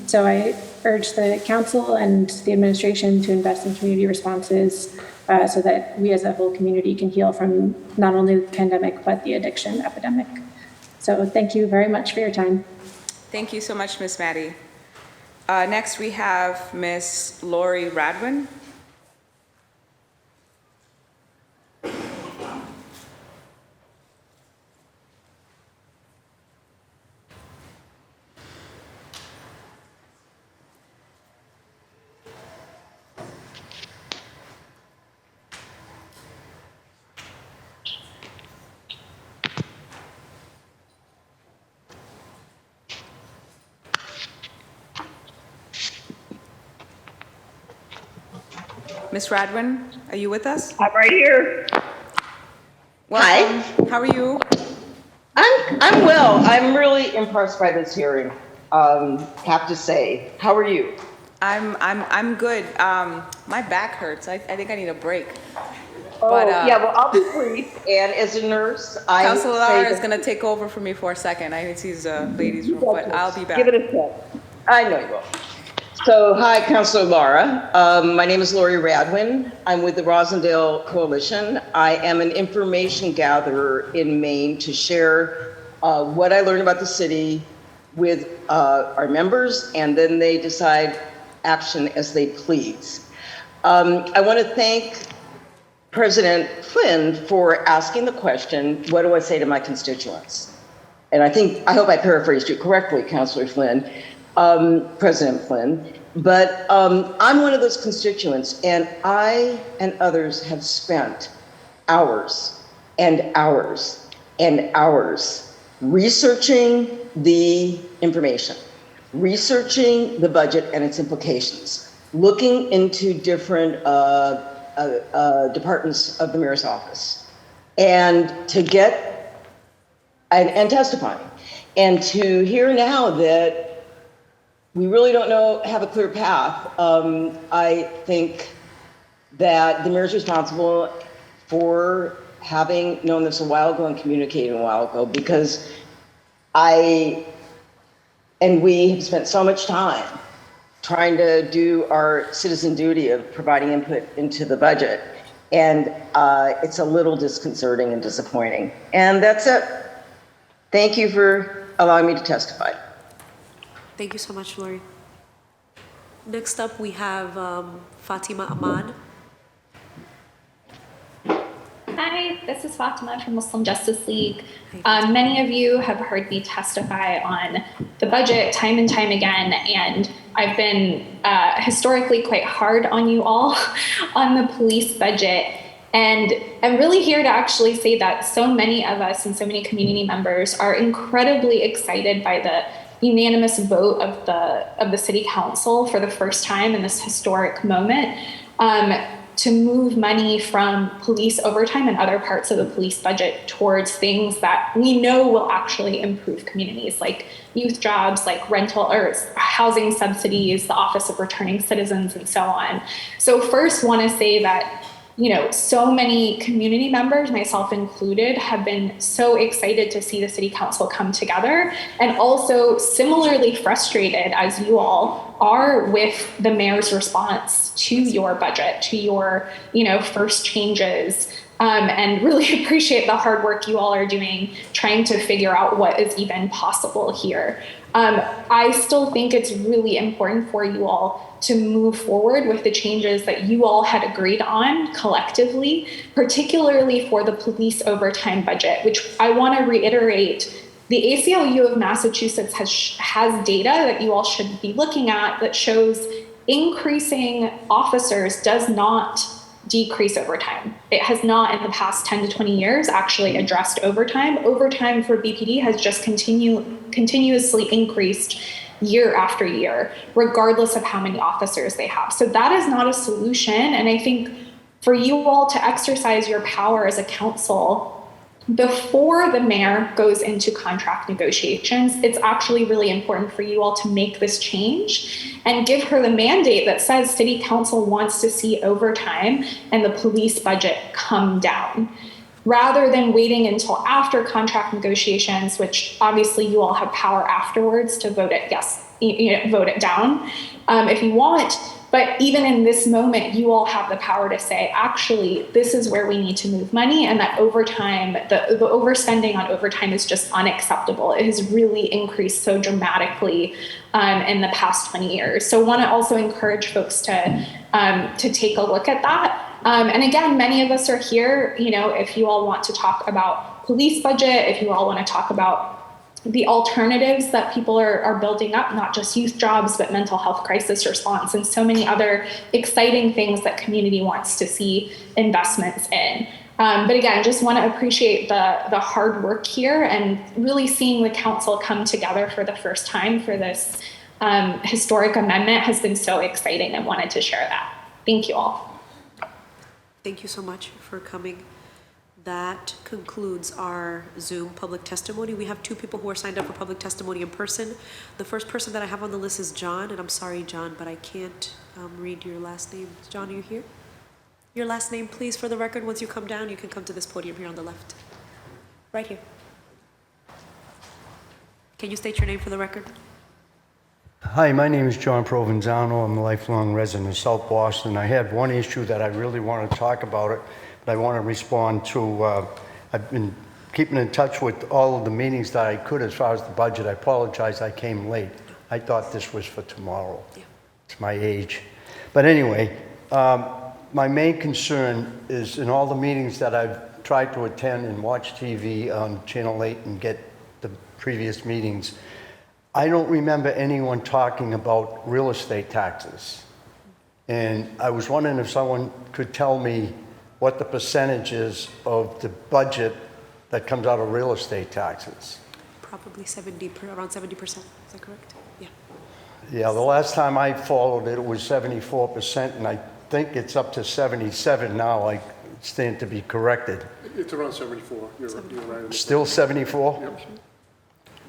So I urge the council and the administration to invest in community responses so that we as a whole community can heal from not only the pandemic, but the addiction epidemic. So thank you very much for your time. Thank you so much, Miss Maddie. Next, we have Miss Lori Radwin. Ms. Radwin, are you with us? I'm right here. Welcome. Hi. How are you? I'm well. I'm really impressed by this hearing. Have to say. How are you? I'm good. My back hurts. I think I need a break. Oh, But, yeah, well, I'll be brief, and as a nurse, I Councilor say Lara is that- going to take over for me for a second. I need to see the ladies' room, but I'll be back. Give it a sec. I know you will. So, hi, Councilor Lara. My name is Lori Radwin. I'm with the Rosendale Coalition. I am an information gatherer in Maine to share what I learned about the city with our members, and then they decide action as they please. I want to thank President Flynn for asking the question, what do I say to my constituents? And I hope I paraphrased you correctly, Councilor Flynn, President Flynn, but I'm one of those constituents, and I and others have spent hours and hours and hours researching the information, researching the budget and its implications, looking into different departments of the mayor's office, and to get and testifying, and to hear now that we really don't have a clear path. I think that the mayor's responsible for having known this a while ago and communicating a while ago, because we have spent so much time trying to do our citizen duty of providing input into the budget. And it's a little disconcerting and disappointing. And that's it. Thank you for allowing me to testify. Thank you so much, Lori. Next up, we have Fatima Ahmad. Hi, this is Fatima from Muslim Justice League. Many of you have heard me testify on the budget time and time again, and I've been historically quite hard on you all on the police budget. And I'm really here to actually say that so many of us and so many community members are incredibly excited by the unanimous vote of the City Council for the first time in this historic moment to move money from police overtime and other parts of the police budget towards things that we know will actually improve communities, like youth jobs, like rental or housing subsidies, the Office of Returning Citizens, and so on. So first, want to say that so many community members, myself included, have been so excited to see the City Council come together, and also similarly frustrated as you all are with the mayor's response to your budget, to your, first changes, and really appreciate the hard work you all are doing trying to figure out what is even possible here. I still think it's really important for you all to move forward with the changes that you all had agreed on collectively, particularly for the police overtime budget, which I want to reiterate. The ACLU of Massachusetts has data that you all should be looking at that shows increasing officers does not decrease overtime. It has not in the past 10 to 20 years actually addressed overtime. Overtime for BPD has just continuously increased year after year, regardless of how many officers they have. So that is not a solution. And I think for you all to exercise your power as a council before the mayor goes into contract negotiations, it's actually really important for you all to make this change and give her the mandate that says City Council wants to see overtime and the police budget come down, rather than waiting until after contract negotiations, which obviously you all have power afterwards to vote it vote it down if you want. But even in this moment, you all have the power to say, actually, this is where we need to move money, and that overtime, the overspending on overtime is just unacceptable. It has really increased so dramatically in the past 20 years. So I want to also encourage folks to take a look at that. And again, many of us are here, if you all want to talk about police budget, if you all want to talk about the alternatives that people are building up, not just youth jobs, but mental health crisis response and so many other exciting things that community wants to see investments in. But again, just want to appreciate the hard work here and really seeing the council come together for the first time for this historic amendment has been so exciting and wanted to share that. Thank you all. Thank you so much for coming. That concludes our Zoom public testimony. We have 2 people who are signed up for public testimony in person. The first person that I have on the list is John, and I'm sorry, John, but I can't read your last name. John, are you here? Your last name, please, for the record. Once you come down, you can come to this podium here on the left. Right here. Can you state your name for the record? Hi, my name is John Provenzano. I'm a lifelong resident of South Boston. I had one issue that I really want to talk about it, but I want to respond to, I've been keeping in touch with all of the meetings that I could as far as the budget. I apologize, I came late. I thought this was for tomorrow. Yeah. It's my age. But anyway, my main concern is in all the meetings that I've tried to attend and watch TV on Channel 8 and get the previous meetings, I don't remember anyone talking about real estate taxes. And I was wondering if someone could tell me what the percentage is of the budget that comes out of real estate taxes. Probably around 70%. Is that correct? Yeah. Yeah, the last time I followed it, it was 74%, and I think it's up to 77 now. I stand to be corrected. It's around 74. You're right. Still 74? Yep.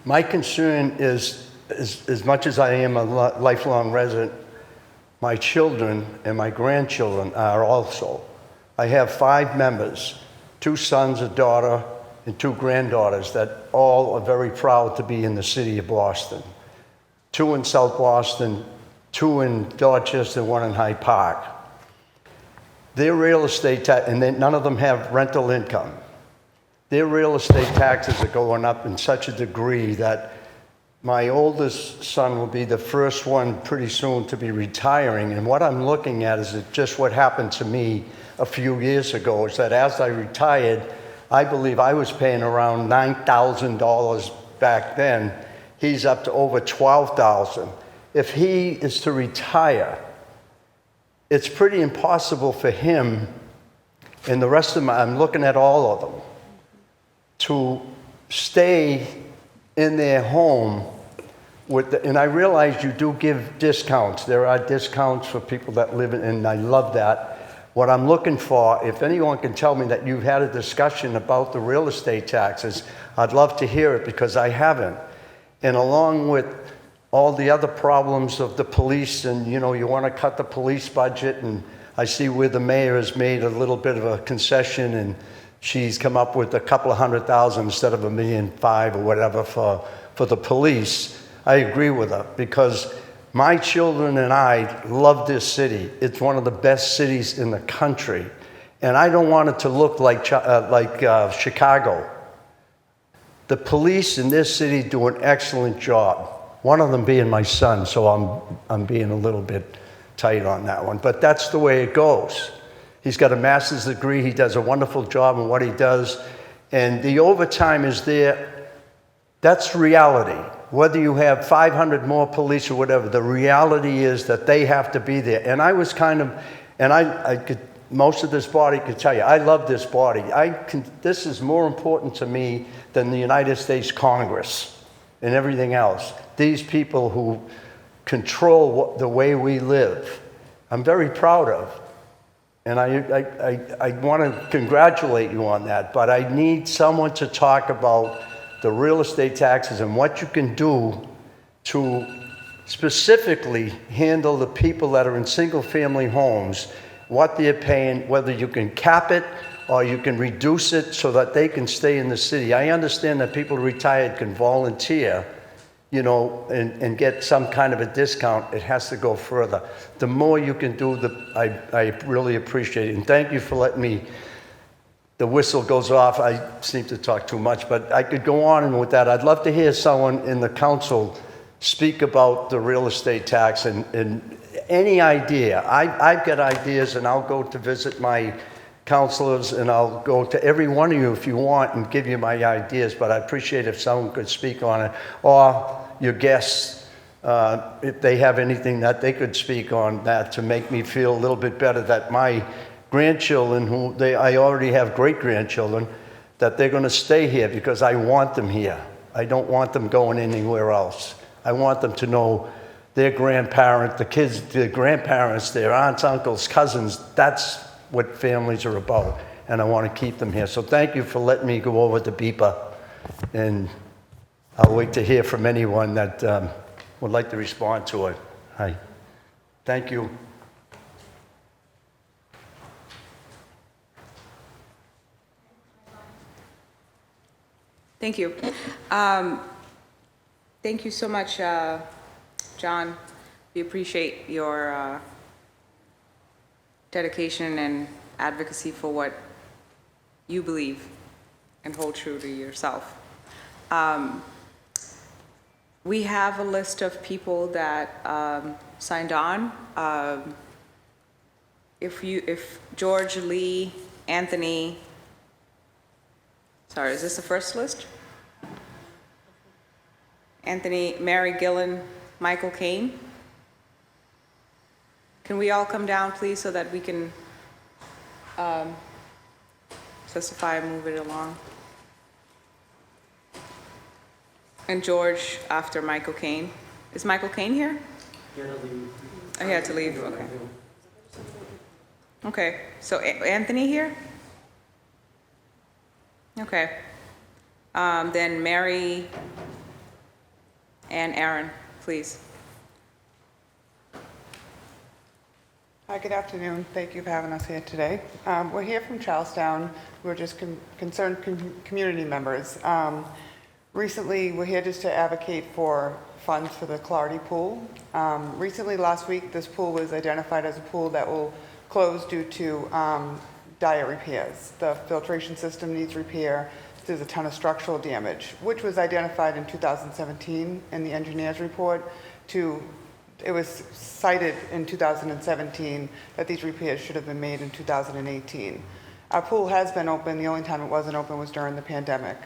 My concern is, as much as I am a lifelong resident, my children and my grandchildren are also. I have 5 members, 2 sons, a daughter, and 2 granddaughters that all are very proud to be in the city of Boston. 2 in South Boston, 2 in Dorchester, 1 in Hyde Park. Their real estate tax, and none of them have rental income. Their real estate taxes are going up in such a degree that my oldest son will be the first one pretty soon to be retiring. And what I'm looking at is just what happened to me a few years ago, is that as I retired, I believe I was paying around $9,000 back then. He's up to over $12,000. If he is to retire, it's pretty impossible for him and the rest of I'm looking at all of them, to stay in their home and I realize you do give discounts. There are discounts for people that live in, and I love that. What I'm looking for, if anyone can tell me that you've had a discussion about the real estate taxes, I'd love to hear it because I haven't. And along with all the other problems of the police, and you want to cut the police budget, and I see where the mayor has made a little bit of a concession, and she's come up with a couple of $100,000 instead of $1.5 million or whatever for the police. I agree with her because my children and I love this city. It's one of the best cities in the country, and I don't want it to look like Chicago. The police in this city do an excellent job. One of them being my son, so I'm being a little bit tight on that one. But that's the way it goes. He's got a master's degree. He does a wonderful job in what he does. And the overtime is there. That's reality. Whether you have 500 more police or whatever, the reality is that they have to be there. And I was I could, most of this body could tell you, I love this body. This is more important to me than the United States Congress and everything else. These people who control the way we live, I'm very proud of. And I want to congratulate you on that, but I need someone to talk about the real estate taxes and what you can do to specifically handle the people that are in single-family homes, what they're paying, whether you can cap it or you can reduce it so that they can stay in the city. I understand that people retired can volunteer, and get some kind of a discount. It has to go further. The more you can do, I really appreciate it. And thank you for letting me, the whistle goes off. I seem to talk too much, but I could go on with that. I'd love to hear someone in the council speak about the real estate tax and any idea. I've got ideas, and I'll go to visit my counselors, and I'll go to every one of you if you want and give you my ideas, but I appreciate if someone could speak on it, or your guests, if they have anything that they could speak on that to make me feel a little bit better that my grandchildren, I already have great-grandchildren, that they're going to stay here because I want them here. I don't want them going anywhere else. I want them to know their grandparent, the kids, their grandparents, their aunts, uncles, cousins, that's what families are about, and I want to keep them here. So thank you for letting me go over the beeper, and I'll wait to hear from anyone that would like to respond to it. Hi. Thank you. Thank you. Thank you so much, John. We appreciate your dedication and advocacy for what you believe and hold true to yourself. We have a list of people that signed on. If George, Lee, Anthony, sorry, is this the first list? Anthony, Mary Gillen, Michael Kane. Can we all come down, please, so that we can testify and move it along? And George after Michael Kane. Is Michael Kane here? Oh, he had to leave, okay. Okay, so Anthony here? Okay. Then Mary and Aaron, please. Hi, good afternoon. Thank you for having us here today. We're here from Charlestown. We're just concerned community members. Recently, we're here just to advocate for funds for the Clarity Pool. Recently, last week, this pool was identified as a pool that will close due to dire repairs. The filtration system needs repair. There's a ton of structural damage, which was identified in 2017 in the engineer's report. It was cited in 2017 that these repairs should have been made in 2018. Our pool has been open. The only time it wasn't open was during the pandemic.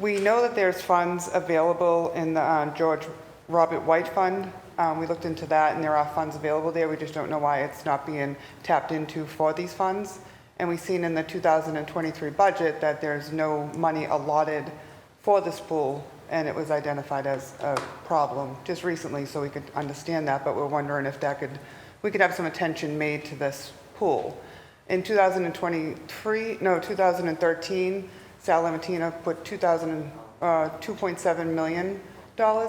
We know that there's funds available in the George Robert White Fund. We looked into that, and there are funds available there. We just don't know why it's not being tapped into for these funds. And we've seen in the 2023 budget that there's no money allotted for this pool, and it was identified as a problem just recently, so we could understand that, but we're wondering if we could have some attention made to this pool. In 2013, Sal Lamatina put $2.7 million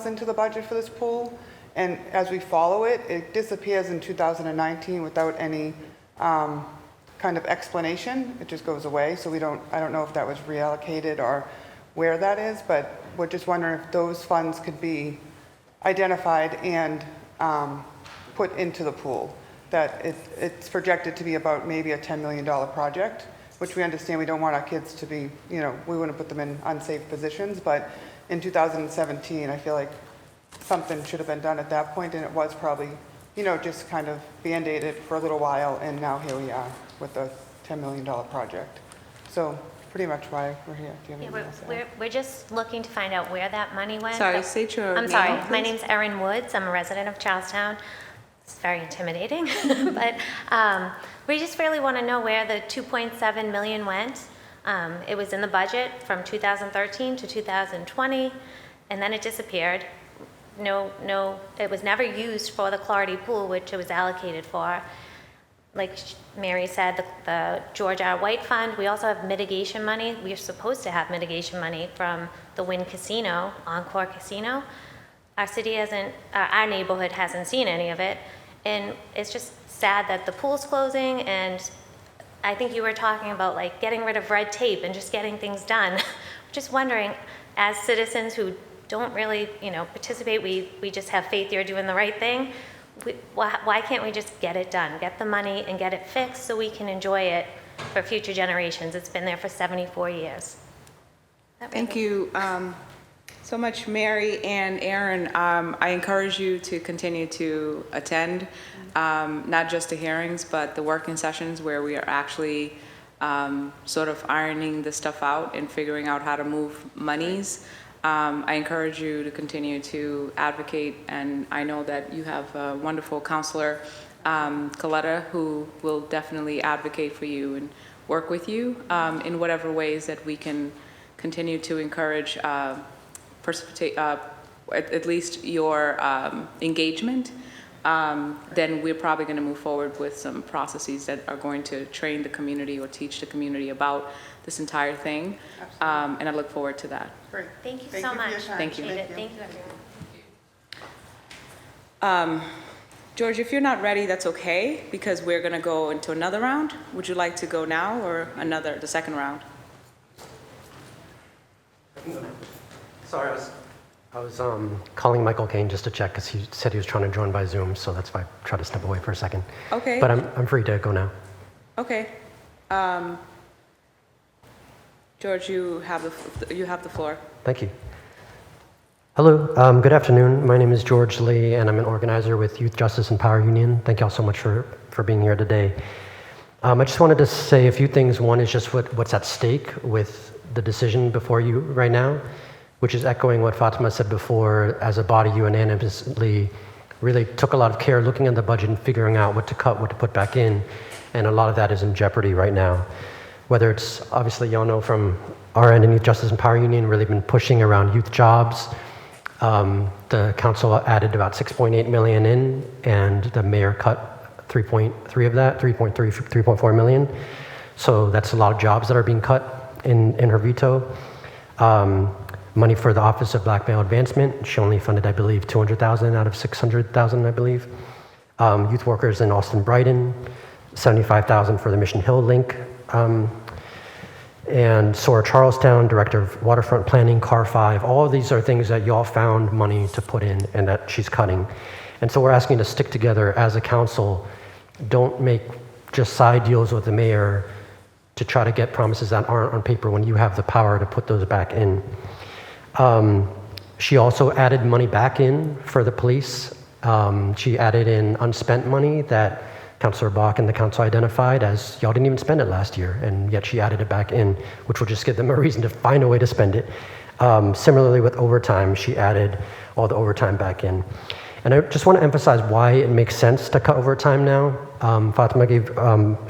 into the budget for this pool, and as we follow it, it disappears in 2019 without any kind of explanation. It just goes away, so I don't know if that was reallocated or where that is, but we're just wondering if those funds could be identified and put into the pool. That it's projected to be about maybe a $10 million project, which we understand we don't want our kids to be, we wouldn't put them in unsafe positions, but in 2017, I feel like something should have been done at that point, and it was probably, just kind of band-aided for a little while, and now here we are with a $10 million project. So pretty much why we're here. Do you have anything else to add? We're just looking to find out where that money went. Sorry, state your I'm name, sorry, my please. name's Erin Woods. I'm a resident of Charlestown. It's very intimidating, but we just really want to know where the $2.7 million went. It was in the budget from 2013 to 2020, and then it disappeared. No, it was never used for the Clarity Pool, which it was allocated for. Like Mary said, the George R. White Fund, we also have mitigation money. We are supposed to have mitigation money from the Wynn Casino, Encore Casino. Our city hasn't, our neighborhood hasn't seen any of it. And it's just sad that the pool's closing, and I think you were talking about like getting rid of red tape and just getting things done. Just wondering, as citizens who don't really, participate, we just have faith you're doing the right thing. Why can't we just get it done, get the money and get it fixed so we can enjoy it for future generations? It's been there for 74 years. Thank you so much, Mary and Aaron. I encourage you to continue to attend, not just the hearings, but the working sessions where we are actually sort of ironing the stuff out and figuring out how to move monies. I encourage you to continue to advocate, and I know that you have a wonderful counselor, Coletta, who will definitely advocate for you and work with you in whatever ways that we can continue to encourage at least your engagement then we're probably going to move forward with some processes that are going to train the community or teach the community about this entire thing. And I look forward to that. Great. Thank you Thank so you for your much. time. Thank you. Appreciate it. Thank you, everyone. George, if you're not ready, that's okay, because we're going to go into another round. Would you like to go now or the second round? Sorry, I was calling Michael Kane just to check because he said he was trying to join by Zoom, so that's why I tried to step away for a second. Okay. But I'm free to go now. Okay. George, you have the floor. Thank you. Hello, good afternoon. My name is George Lee, and I'm an organizer with Youth Justice and Power Union. Thank you all so much for being here today. I just wanted to say a few things. One is just what's at stake with the decision before you right now, which is echoing what Fatima said before. As a body, you unanimously really took a lot of care looking at the budget and figuring out what to cut, what to put back in, and a lot of that is in jeopardy right now. Whether it's, obviously, y'all know from our end in Youth Justice and Power Union, really been pushing around youth jobs. The council added about 6.8 million in, and the mayor cut 3.3 of that, 3.4 million. So that's a lot of jobs that are being cut in her veto. Money for the Office of Black Male Advancement, she only funded, I believe, 200,000 out of 600,000, I believe. Youth workers in Austin Brighton, 75,000 for the Mission Hill link. And Sora Charlestown, Director of Waterfront Planning, CAR 5, all of these are things that y'all found money to put in and that she's cutting. And so we're asking to stick together as a council. Don't make just side deals with the mayor to try to get promises that aren't on paper when you have the power to put those back in. She also added money back in for the police. She added in unspent money that Councilor Bach and the council identified as y'all didn't even spend it last year, and yet she added it back in, which will just give them a reason to find a way to spend it. Similarly with overtime, she added all the overtime back in. And I just want to emphasize why it makes sense to cut overtime now. Fatima gave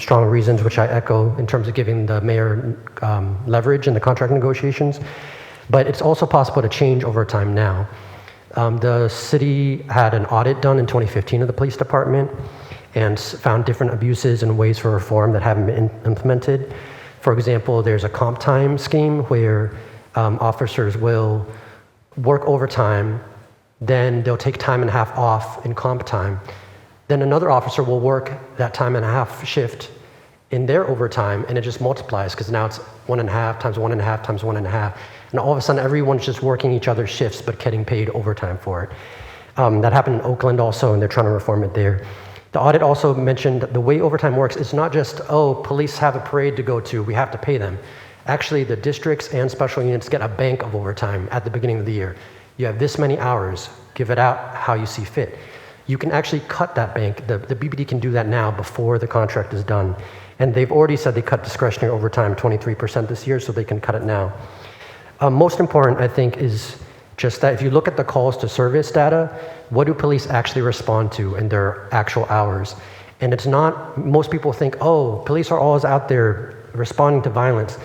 strong reasons, which I echo in terms of giving the mayor leverage in the contract negotiations. But it's also possible to change overtime now. The city had an audit done in 2015 of the police department and found different abuses and ways for reform that haven't been implemented. For example, there's a comp time scheme where officers will work overtime, then they'll take time and a half off in comp time. Then another officer will work that time and a half shift in their overtime, and it just multiplies because now it's 1.5 times 1.5 times 1.5. And all of a sudden, everyone's just working each other's shifts but getting paid overtime for it. That happened in Oakland also, and they're trying to reform it there. The audit also mentioned the way overtime works is not just, oh, police have a parade to go to, we have to pay them. Actually, the districts and special units get a bank of overtime at the beginning of the year. You have this many hours, give it out how you see fit. You can actually cut that bank. The BBD can do that now before the contract is done. And they've already said they cut discretionary overtime 23% this year, so they can cut it now. Most important, I think, is just that if you look at the calls to service data, what do police actually respond to in their actual hours? And it's not, most people think, oh, police are always out there responding to violence.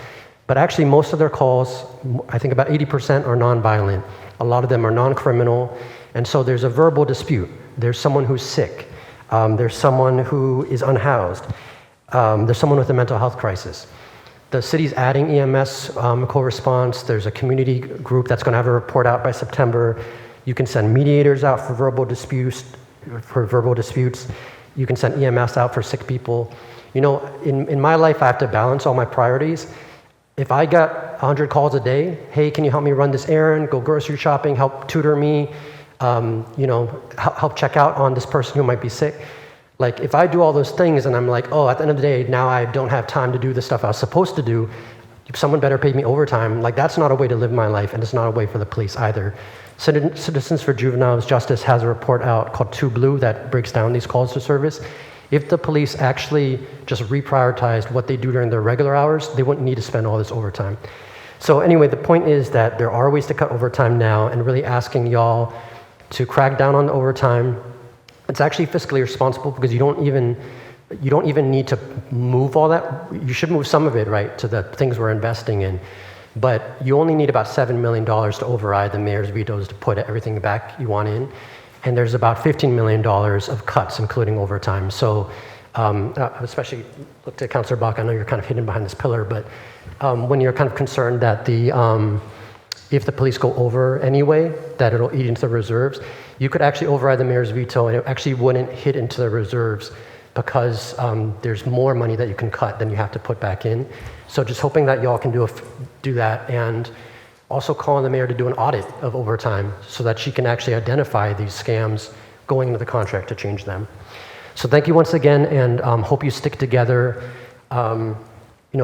But actually, most of their calls, I think about 80% are nonviolent. A lot of them are non-criminal. And so there's a verbal dispute. There's someone who's sick. There's someone who is unhoused. There's someone with a mental health crisis. The city's adding EMS co-response. There's a community group that's going to have a report out by September. You can send mediators out for verbal disputes. You can send EMS out for sick people. You know, in my life, I have to balance all my priorities. If I got 100 calls a day, hey, can you help me run this errand, go grocery shopping, help tutor me, help check out on this person who might be sick. Like, if I do all those things and I'm like, oh, at the end of the day, now I don't have time to do the stuff I was supposed to do, someone better pay me overtime. Like, that's not a way to live my life, and it's not a way for the police either. Citizens for Juvenile Justice has a report out called 2 Blue that breaks down these calls to service. If the police actually just reprioritized what they do during their regular hours, they wouldn't need to spend all this overtime. So anyway, the point is that there are ways to cut overtime now, and really asking y'all to crack down on the overtime. It's actually fiscally responsible because you don't even need to move all that. You should move some of it, right, to the things we're investing in. But you only need about $7 million to override the mayor's vetoes to put everything back you want in. and there's about $15 million of cuts, including overtime. So especially looked at Councilor Bach, I know you're kind of hidden behind this pillar, but when you're kind of concerned that if the police go over anyway, that it'll eat into the reserves, you could actually override the mayor's veto and it actually wouldn't hit into the reserves because there's more money that you can cut than you have to put back in. So just hoping that y'all can do that, and also calling the mayor to do an audit of overtime so that she can actually identify these scams going into the contract to change them. So thank you once again, and hope you stick together.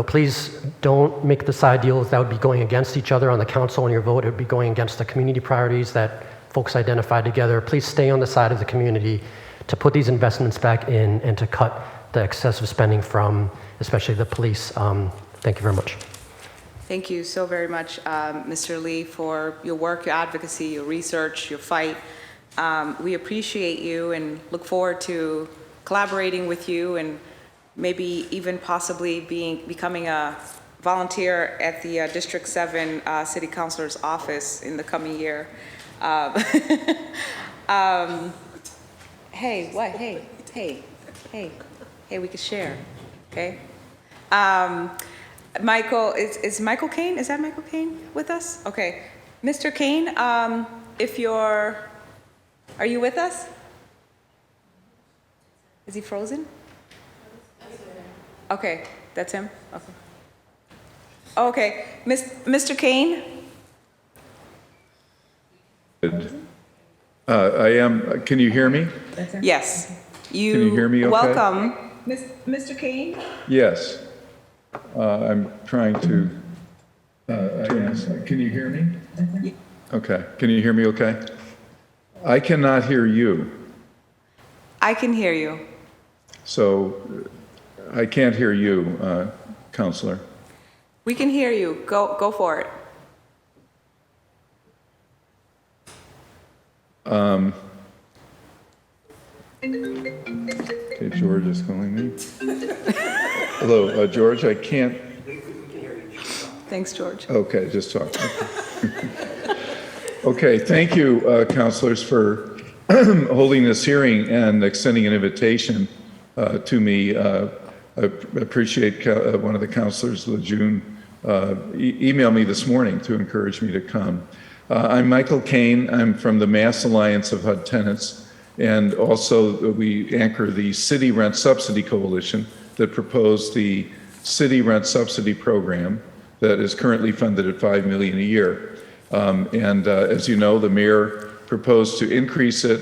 Please don't make the side deals that would be going against each other on the council on your vote. It would be going against the community priorities that folks identified together. Please stay on the side of the community to put these investments back in and to cut the excessive spending from especially the police. Thank you very much. Thank you so very much, Mr. Lee, for your work, your advocacy, your research, your fight. We appreciate you and look forward to collaborating with you and maybe even possibly becoming a volunteer at the District 7 City Councilor's office in the coming year. Hey, what? Hey, we could share, okay? Michael, is Michael Kane? Is that Michael Kane with us? Okay. Mr. Kane, are you with us? Is he frozen? Okay, that's him? Okay. Okay, Mr. Kane? I am, can you hear me? Yes. Can you hear me okay? Welcome. Mr. Kane? Yes. I'm trying to can you hear me? Okay. Can you hear me okay? I cannot hear you. I can hear you. So I can't hear you, Counselor. We can hear you. Go for it. Okay, George is calling me. Hello, George, I can't. Thanks, George. Okay, just talk. Okay, thank you, counselors, for holding this hearing and extending an invitation to me. I appreciate one of the counselors, Lejeune, emailed me this morning to encourage me to come. I'm Michael Kane. I'm from the Mass Alliance of HUD Tenants, and also we anchor the City Rent Subsidy Coalition that proposed the City Rent Subsidy Program that is currently funded at $5 million a year. As you know, the mayor proposed to increase it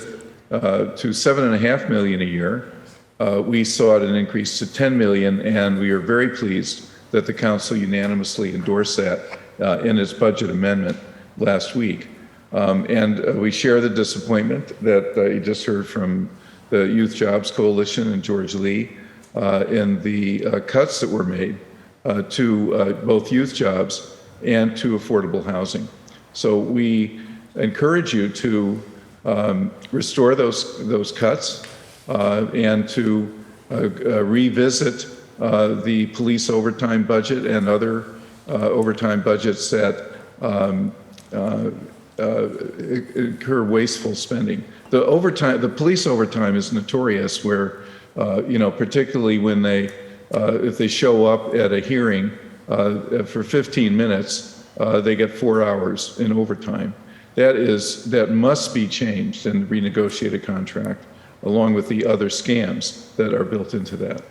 to $7.5 million a year. We sought an increase to $10 million, and we are very pleased that the council unanimously endorsed that in its budget amendment last week. We share the disappointment that you just heard from the Youth Jobs Coalition and George Lee in the cuts that were made to both youth jobs and to affordable housing. So we encourage you to restore those cuts and to revisit the police overtime budget and other overtime budgets that incur wasteful spending. The police overtime is notorious where, particularly when if they show up at a hearing for 15 minutes, they get 4 hours in overtime. That must be changed and renegotiate a contract along with the other scams that are built into that.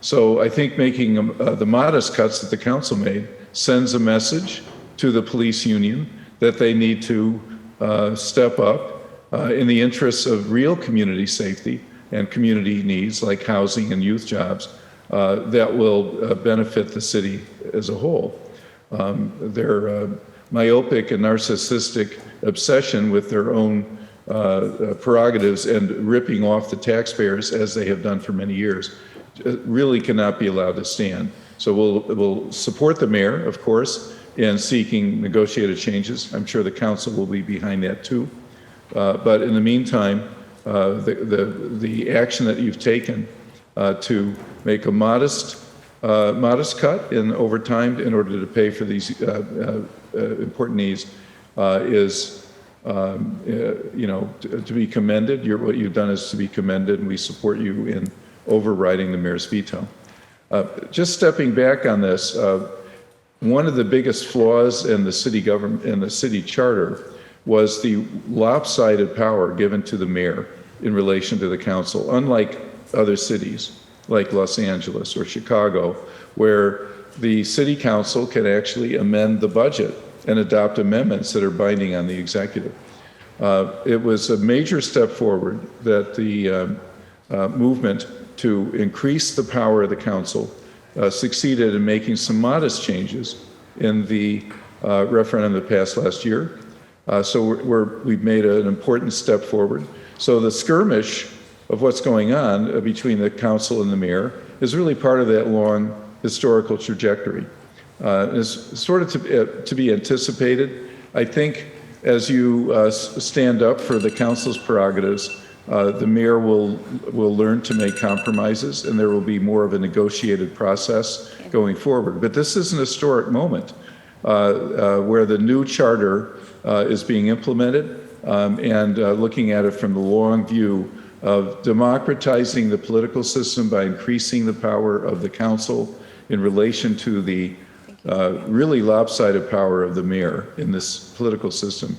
So I think making the modest cuts that the council made sends a message to the police union that they need to step up in the interests of real community safety and community needs like housing and youth jobs that will benefit the city as a whole. Their myopic and narcissistic obsession with their own prerogatives and ripping off the taxpayers, as they have done for many years, really cannot be allowed to stand. So we'll support the mayor, of course, in seeking negotiated changes. I'm sure the council will be behind that too. But in the meantime, the action that you've taken to make a modest cut in overtime in order to pay for these important needs is to be commended. What you've done is to be commended, and we support you in overriding the mayor's veto. Just stepping back on this, one of the biggest flaws in the city government, in the city charter, was the lopsided power given to the mayor in relation to the council, unlike other cities like Los Angeles or Chicago, where the city council can actually amend the budget and adopt amendments that are binding on the executive. It was a major step forward that the movement to increase the power of the council succeeded in making some modest changes in the referendum that passed last year. So we've made an important step forward. So the skirmish of what's going on between the council and the mayor is really part of that long historical trajectory. It's sort of to be anticipated. I think as you stand up for the council's prerogatives, the mayor will learn to make compromises, and there will be more of a negotiated process going forward. But this is an historic moment where the new charter is being implemented, and looking at it from the long view of democratizing the political system by increasing the power of the council in relation to the really lopsided power of the mayor in this political system.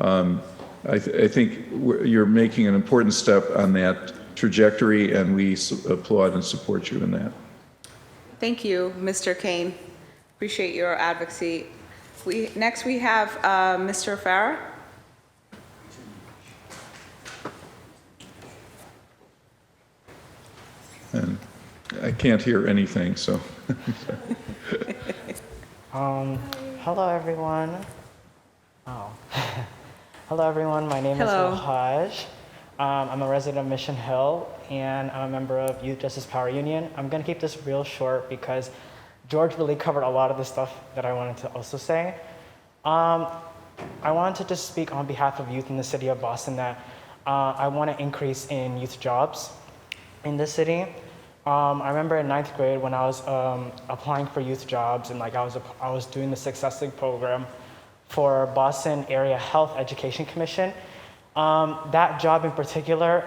I think you're making an important step on that trajectory, and we applaud and support you in that. Thank you, Mr. Kane. Appreciate your advocacy. Next we have Mr. Farah. And I can't hear anything, so. Hello, everyone. Oh. Hello, everyone. My name is Mohaj. I'm a resident of Mission Hill, and I'm a member of Youth Justice Power Union. I'm going to keep this real short because George really covered a lot of the stuff that I wanted to also say. I wanted to just speak on behalf of youth in the city of Boston that I want an increase in youth jobs in the city. I remember in 9th grade when I was applying for youth jobs, and like I was doing the Success Link program for Boston Area Health Education Commission. That job in particular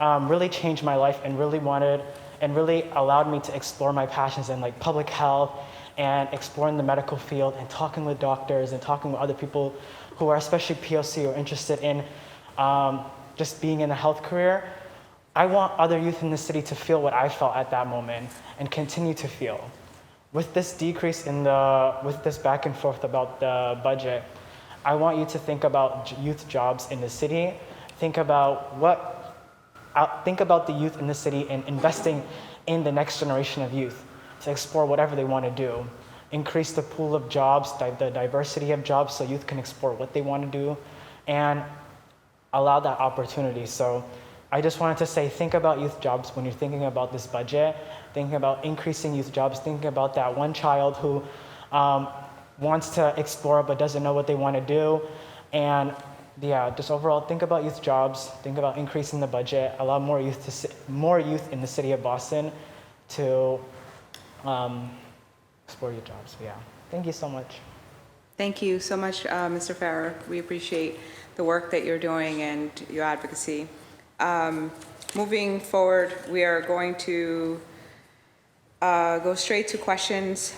really changed my life and really allowed me to explore my passions in like public health and exploring the medical field and talking with doctors and talking with other people who are especially POC or interested in just being in a health career. I want other youth in the city to feel what I felt at that moment and continue to feel. With this decrease with this back and forth about the budget, I want you to think about youth jobs in the city. Think about the youth in the city and investing in the next generation of youth to explore whatever they want to do. Increase the pool of jobs, the diversity of jobs, so youth can explore what they want to do and allow that opportunity. So I just wanted to say, think about youth jobs when you're thinking about this budget, thinking about increasing youth jobs, thinking about that one child who wants to explore but doesn't know what they want to do. And yeah, just overall, think about youth jobs, think about increasing the budget, allow more youth in the city of Boston to explore your jobs. Yeah, thank you so much. Thank you so much, Mr. Farrer. We appreciate the work that you're doing and your advocacy. Moving forward, we are going to go straight to questions.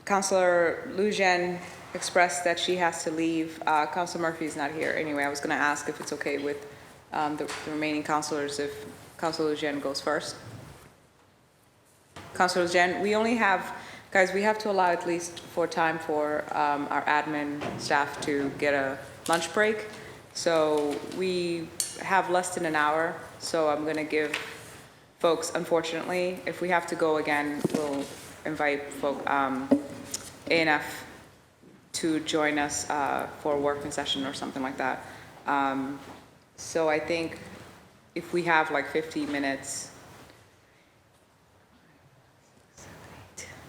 Councilor Lujan expressed that she has to leave. Councilor Murphy is not here anyway. I was going to ask if it's okay with the remaining councilors if Councilor Lujan goes first. Councilor Lujan, we only have, guys, we have to allow at least for time for our admin staff to get a lunch break. So we have less than an hour. So I'm going to give folks, unfortunately, if we have to go again, we'll invite ANF to join us for a working session or something like that. So I think if we have like 15 minutes,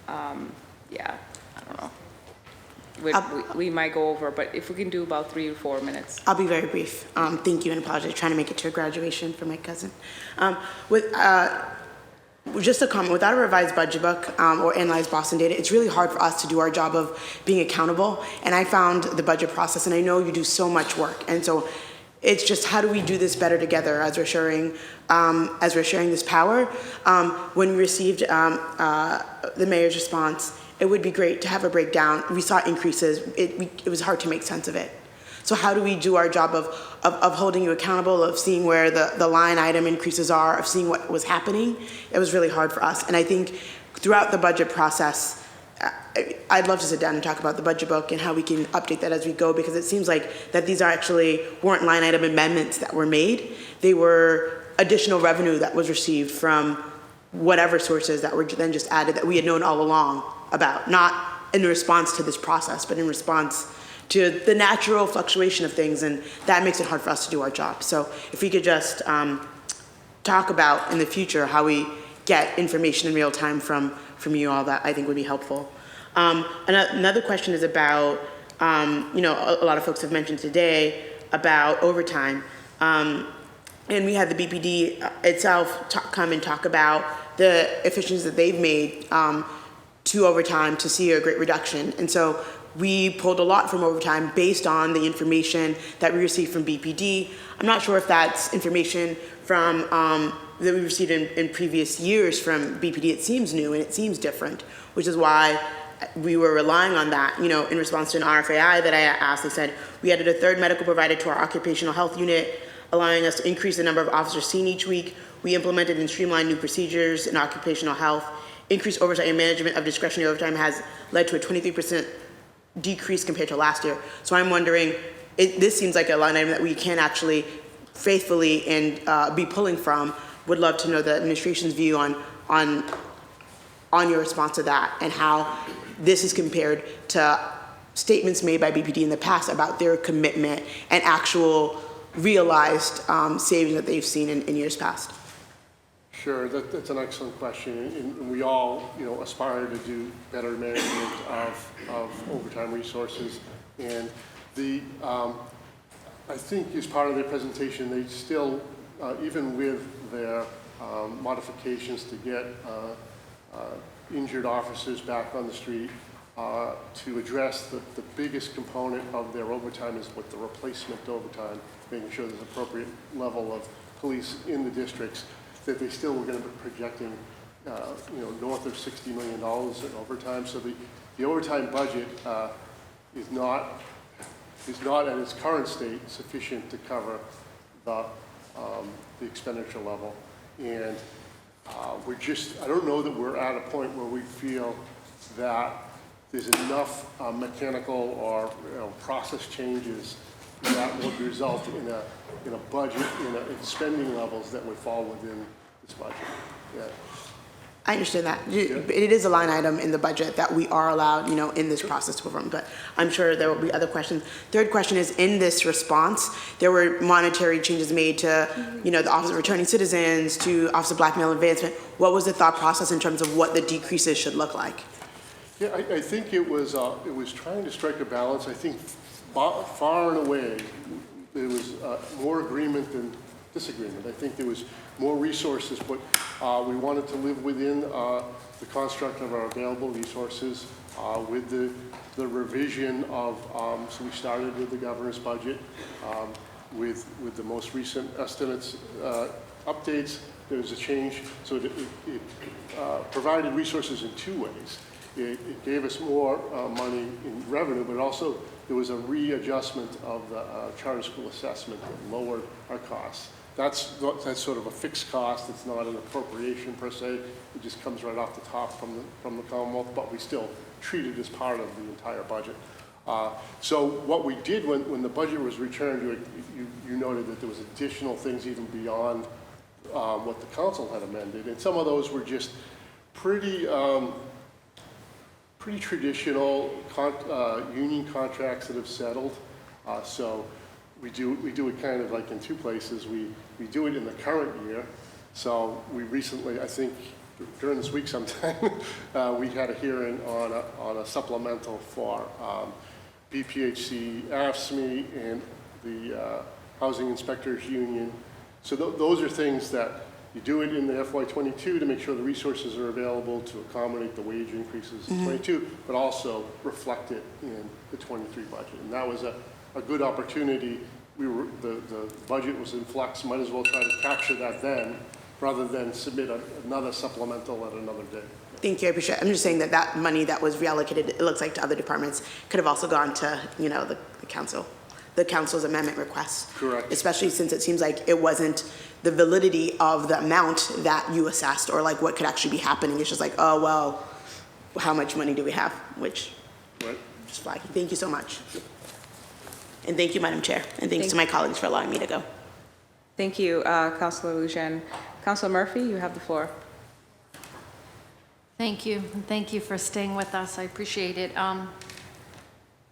yeah, I don't know. We might go over, but if we can do about 3 or 4 minutes. I'll be very brief. Thank you and apologize. Trying to make it to a graduation for my cousin. just a comment, without a revised budget book or analyzed Boston data, it's really hard for us to do our job of being accountable. And I found the budget process, and I know you do so much work. And so it's just, how do we do this better together as we're sharing this power? When we received the mayor's response, it would be great to have a breakdown. We saw increases. It was hard to make sense of it. So how do we do our job of holding you accountable, of seeing where the line item increases are, of seeing what was happening? It was really hard for us. And I think throughout the budget process, I'd love to sit down and talk about the budget book and how we can update that as we go, because it seems like that these weren't line item amendments that were made. They were additional revenue that was received from whatever sources that were then just added that we had known all along about, not in response to this process, but in response to the natural fluctuation of things, and that makes it hard for us to do our job. So if we could just talk about in the future how we get information in real time from you all, that I think would be helpful. Another question is about, a lot of folks have mentioned today about overtime. And we had the BPD itself come and talk about the efficiencies that they've made to overtime to see a great reduction. And so we pulled a lot from overtime based on the information that we received from BPD. I'm not sure if that's information from that we received in previous years from BPD. It seems new and it seems different, which is why we were relying on that. In response to an RFAI that I asked, they said we added a third medical provider to our occupational health unit, allowing us to increase the number of officers seen each week. We implemented and streamlined new procedures in occupational health. Increased oversight and management of discretionary overtime has led to a 23% decrease compared to last year. So I'm wondering, this seems like a line item that we can actually faithfully and be pulling from. Would love to know the administration's view on your response to that, and how this is compared to statements made by BPD in the past about their commitment and actual realized savings that they've seen in years past. Sure, that's an excellent question, and we all, aspire to do better management of overtime resources. And I think as part of their presentation, they still, even with their modifications to get injured officers back on the street, to address the biggest component of their overtime is with the replacement overtime, making sure there's appropriate level of police in the districts, that they still were going to be projecting, north of $60 million in overtime. So the overtime budget is not at its current state sufficient to cover the expenditure level. And I don't know that we're at a point where we feel that there's enough mechanical or process changes that would result in a budget, in spending levels that would fall within this budget. Yeah. I understand that. It is a line item in the budget that we are allowed, in this process to perform, but I'm sure there will be other questions. Third question is, in this response, there were monetary changes made to, the Office of Returning Citizens, to Office of Black Male Advancement. What was the thought process in terms of what the decreases should look like? Yeah, I think it was trying to strike a balance. I think far and away, there was more agreement than disagreement. I think there was more resources, but we wanted to live within the construct of our available resources with the revision of, so we started with the governor's budget with the most recent estimates updates. There was a change, so it provided resources in two ways. It gave us more money in revenue, but also there was a readjustment of the charter school assessment that lowered our costs. That's sort of a fixed cost. It's not an appropriation per se. It just comes right off the top from the Commonwealth, but we still treat it as part of the entire budget. So what we did when the budget was returned, you noted that there was additional things even beyond what the council had amended, and some of those were just pretty traditional union contracts that have settled. So we do it kind of like in two places. We do it in the current year. So we recently, I think during this week sometime, we had a hearing on a supplemental for BPHC, AFSCME, and the Housing Inspectors Union. So those are things that You do it in the FY22 to make sure the resources are available to accommodate the wage increases in 22, but also reflect it in the 23 budget. And that was a good opportunity. The budget was in flux, might as well try to capture that then, rather than submit another supplemental at another day. Thank you, I appreciate it. I'm just saying that that money that was reallocated, it looks like to other departments, could have also gone to, you know, the council's amendment requests. Correct. Especially since it seems like it wasn't the validity of the amount that you assessed or like what could actually be happening. It's just like, oh, well, how much money do we have? Which, right. Just flagging. Thank you so much. And thank you, Madam Chair. And thanks to my colleagues for allowing me to go. Thank you, Councilor Lujan. Councilor Murphy, you have the floor. Thank you, and thank you for staying with us. I appreciate it.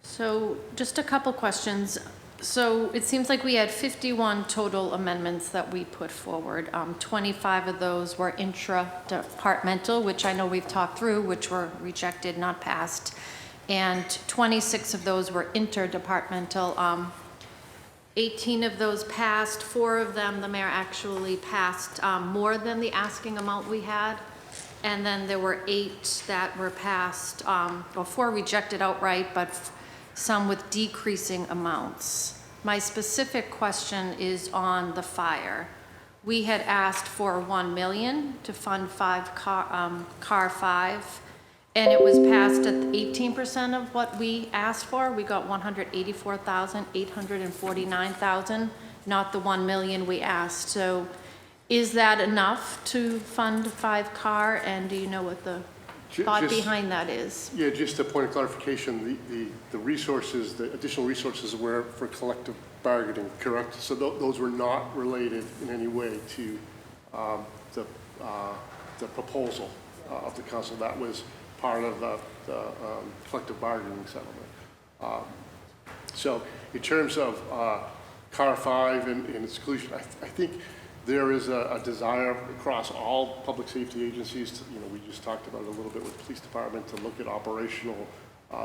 So just a couple questions. So it seems like we had 51 total amendments that we put forward. 25 of those were intra-departmental, which I know we've talked through, which were rejected, not passed. And 26 of those were interdepartmental. 18 of those passed. 4 of them, the mayor actually passed more than the asking amount we had. And then there were 8 that were passed, or 4 rejected outright, but some with decreasing amounts. My specific question is on the fire. We had asked for $1 million to fund car 5, and it was passed at 18% of what we asked for. We got $184,849,000, not the $1 million we asked. So is that enough to fund 5 car, and do you know what the thought behind that is? Yeah, just a point of clarification, the resources, the additional resources were for collective bargaining, correct? So those were not related in any way to the proposal of the council. That was part of the collective bargaining settlement. So in terms of car 5 and exclusion, I think there is a desire across all public safety agencies to, we just talked about it a little bit with the police department, to look at operational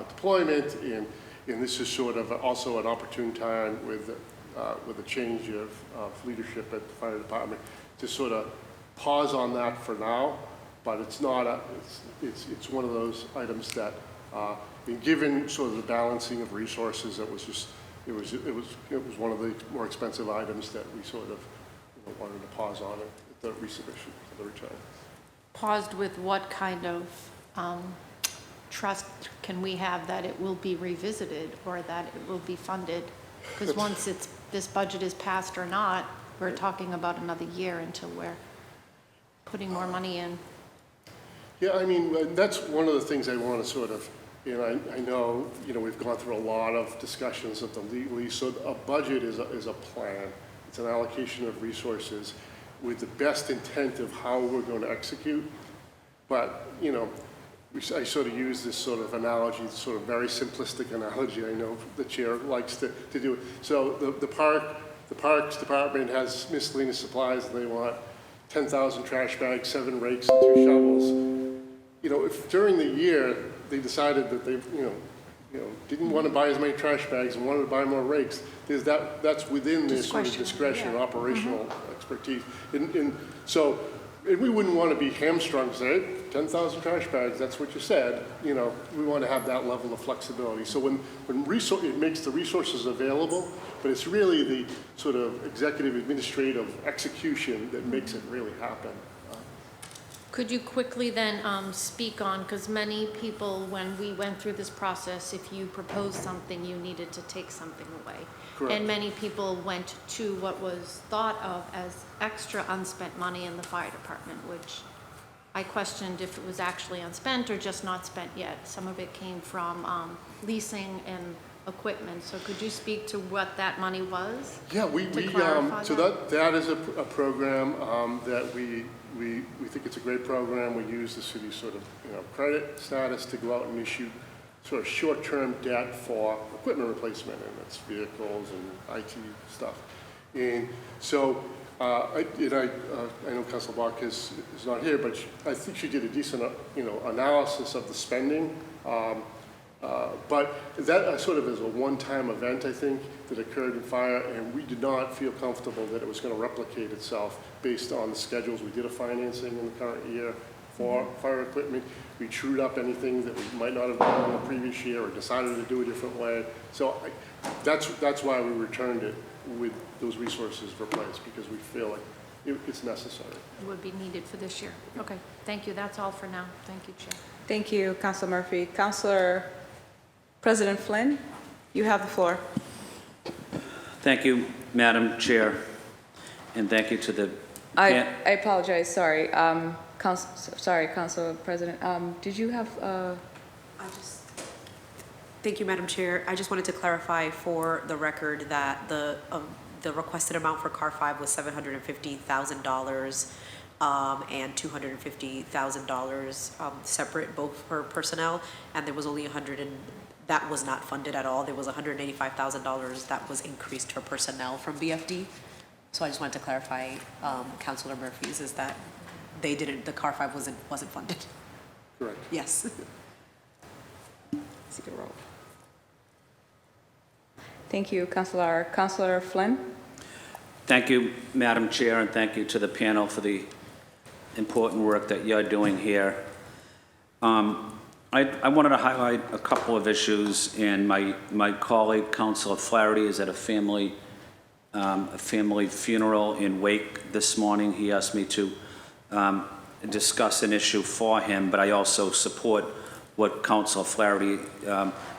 deployment, and this is sort of also an opportune time with a change of leadership at the fire department to sort of pause on that for now, but it's not it's one of those items that, given sort of the balancing of resources, it was one of the more expensive items that we sort of wanted to pause on it at the resubmission of the return. Paused with what kind of trust can we have that it will be revisited or that it will be funded? Because once this budget is passed or not, we're talking about another year until we're putting more money in. Yeah, I mean, that's one of the things I want to sort of, I know, we've gone through a lot of discussions of the legalese, so a budget is a plan. It's an allocation of resources with the best intent of how we're going to execute. But, I sort of use this sort of analogy, sort of very simplistic analogy. I know the chair likes to do it. So the Parks Department has miscellaneous supplies, and they want 10,000 trash bags, 7 rakes, and 2 shovels. If during the year they decided that they, didn't want to buy as many trash bags and wanted to buy more rakes, that's within this sort of discretion, yeah. Operational expertise. And we wouldn't want to be hamstrung, say, 10,000 trash bags, that's what you said. We want to have that level of flexibility. So when it makes the resources available, but it's really the sort of executive administrative execution that makes it really happen. Could you quickly then speak on, because many people, when we went through this process, if you proposed something, you needed to take something away. Correct. And many people went to what was thought of as extra unspent money in the fire department, which I questioned if it was actually unspent or just not spent yet. Some of it came from leasing and equipment. So could you speak to what that money was? Yeah, that is a program that we think it's a great program. We use the city's sort of credit status to go out and issue sort of short-term debt for equipment replacement, and it's vehicles and IT stuff. And so I know Councilor Bach is not here, but I think she did a decent analysis of the spending. But that sort of is a one-time event, I think, that occurred in fire, and we did not feel comfortable that it was going to replicate itself based on the schedules. We did a financing in the current year for fire equipment. We trued up anything that we might not have done in the previous year or decided to do a different way. So that's why we returned it with those resources replaced, because we feel like it's necessary. It would be needed for this year. Okay, thank you. That's all for now. Thank you, Chair. Thank you, Councilor Murphy. Councilor President Flynn, you have the floor. Thank you, Madam Chair, and thank you to the... I apologize, sorry. Councilor President, did you have... Thank you, Madam Chair. I just wanted to clarify for the record that the requested amount for Car 5 was $750,000 and $250,000 separate, both for personnel, and there was only that was not funded at all. There was $185,000 that was increased for personnel from BFD. So I just wanted to clarify, Councilor Murphy's, is that they didn't, the Car 5 wasn't funded. Correct. Yes. Zero. Thank you, Councilor. Councilor Flynn? Thank you, Madam Chair, and thank you to the panel for the important work that you're doing here. I wanted to highlight a couple of issues, and my colleague, Councilor Flaherty, is at a family funeral in Wake this morning. He asked me to discuss an issue for him, but I also support what Councilor Flaherty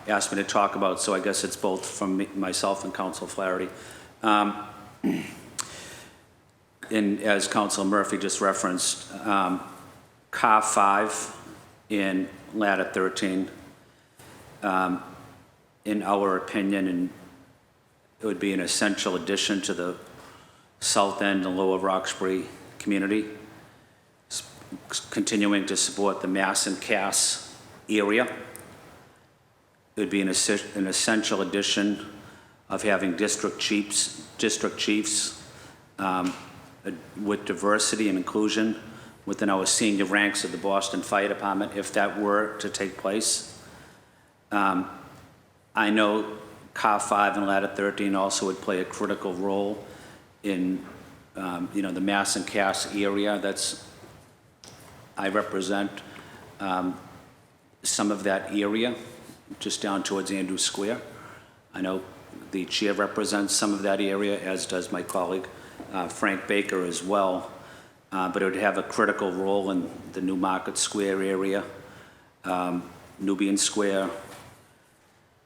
asked me to talk about, so I guess it's both from myself and Councilor Flaherty. And as Councilor Murphy just referenced, Car 5 in Ladder 13, in our opinion, and it would be an essential addition to the South End and Lower Roxbury community, continuing to support the Mass and Cass area. It would be an essential addition of having district chiefs with diversity and inclusion within our senior ranks of the Boston Fire Department, if that were to take place. I know Car 5 and Ladder 13 also would play a critical role in, the Mass and Cass area. I represent some of that area, just down towards Andrews Square. I know the chair represents some of that area, as does my colleague, Frank Baker, as well. But it would have a critical role in the New Market Square area, Nubian Square,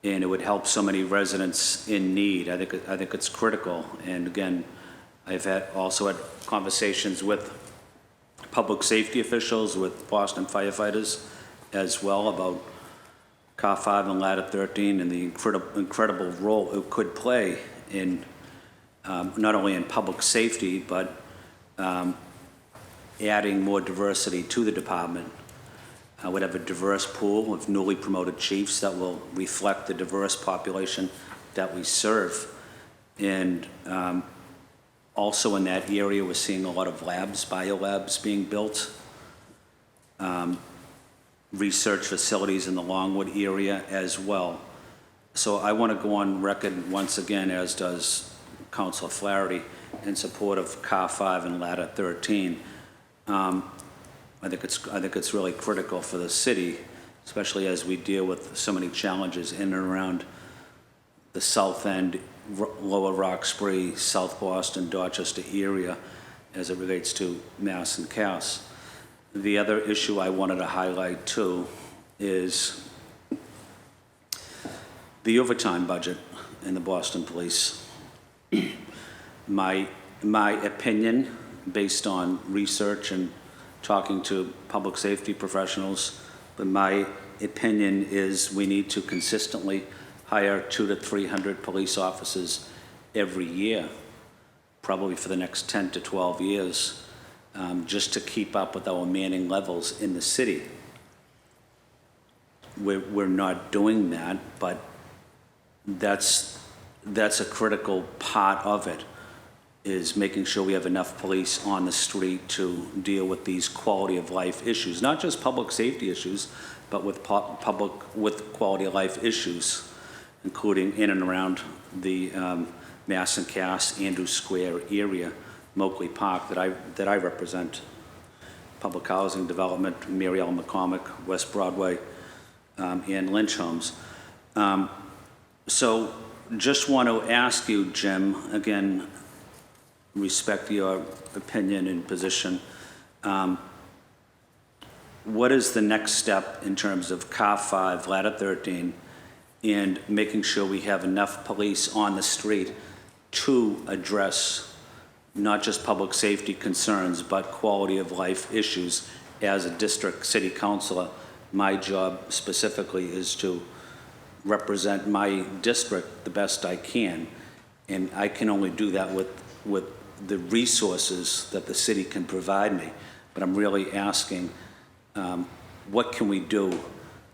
and it would help so many residents in need. I think it's critical. And again, I've also had conversations with public safety officials, with Boston firefighters as well, about Car 5 and Ladder 13 and the incredible role it could play in not only in public safety, but adding more diversity to the department. I would have a diverse pool of newly promoted chiefs that will reflect the diverse population that we serve. And also in that area, we're seeing a lot of labs, biolabs being built, research facilities in the Longwood area as well. So I want to go on record once again, as does Councilor Flaherty, in support of Car 5 and Ladder 13. I think it's really critical for the city, especially as we deal with so many challenges in and around the South End, Lower Roxbury, South Boston, Dorchester area, as it relates to Mass and Cass. The other issue I wanted to highlight too is the overtime budget in the Boston Police. My opinion, based on research and talking to public safety professionals, but my opinion is we need to consistently hire 200 to 300 police officers every year, probably for the next 10 to 12 years, just to keep up with our manning levels in the city. We're not doing that, but that's a critical part of it, is making sure we have enough police on the street to deal with these quality of life issues, not just public safety issues, but with with quality of life issues, including in and around the Mass and Cass, Andrews Square area, Moakley Park that I represent. Public housing development, Mary Ellen McCormick, West Broadway, and Lynch Homes. So just want to ask you, Jim, again, respect your opinion and position. What is the next step in terms of Car 5, Ladder 13, and making sure we have enough police on the street to address not just public safety concerns, but quality of life issues? As a district city councilor, my job specifically is to represent my district the best I can, and I can only do that with the resources that the city can provide me. But I'm really asking, what can we do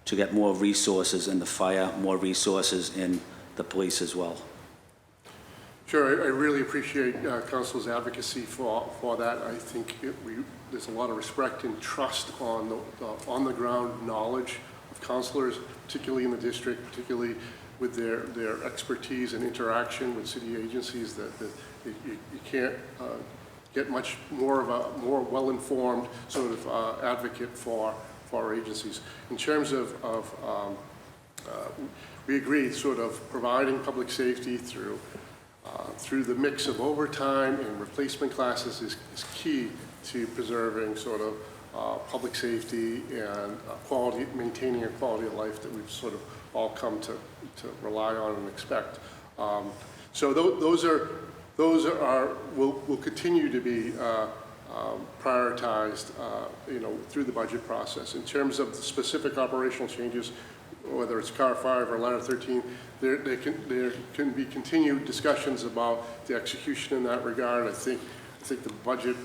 to get more resources in the fire, more resources in the police as well? Sure, I really appreciate Council's advocacy for that. I think there's a lot of respect and trust on the ground knowledge of councilors, particularly in the district, particularly with their expertise and interaction with city agencies, that you can't get much more of a more well-informed sort of advocate for our agencies. In terms of we agree, sort of providing public safety through the mix of overtime and replacement classes is key to preserving sort of public safety and maintaining a quality of life that we've sort of all come to rely on and expect. So those will continue to be prioritized, through the budget process. In terms of the specific operational changes, whether it's Car 5 or Ladder 13, there can be continued discussions about the execution in that regard. I think the budget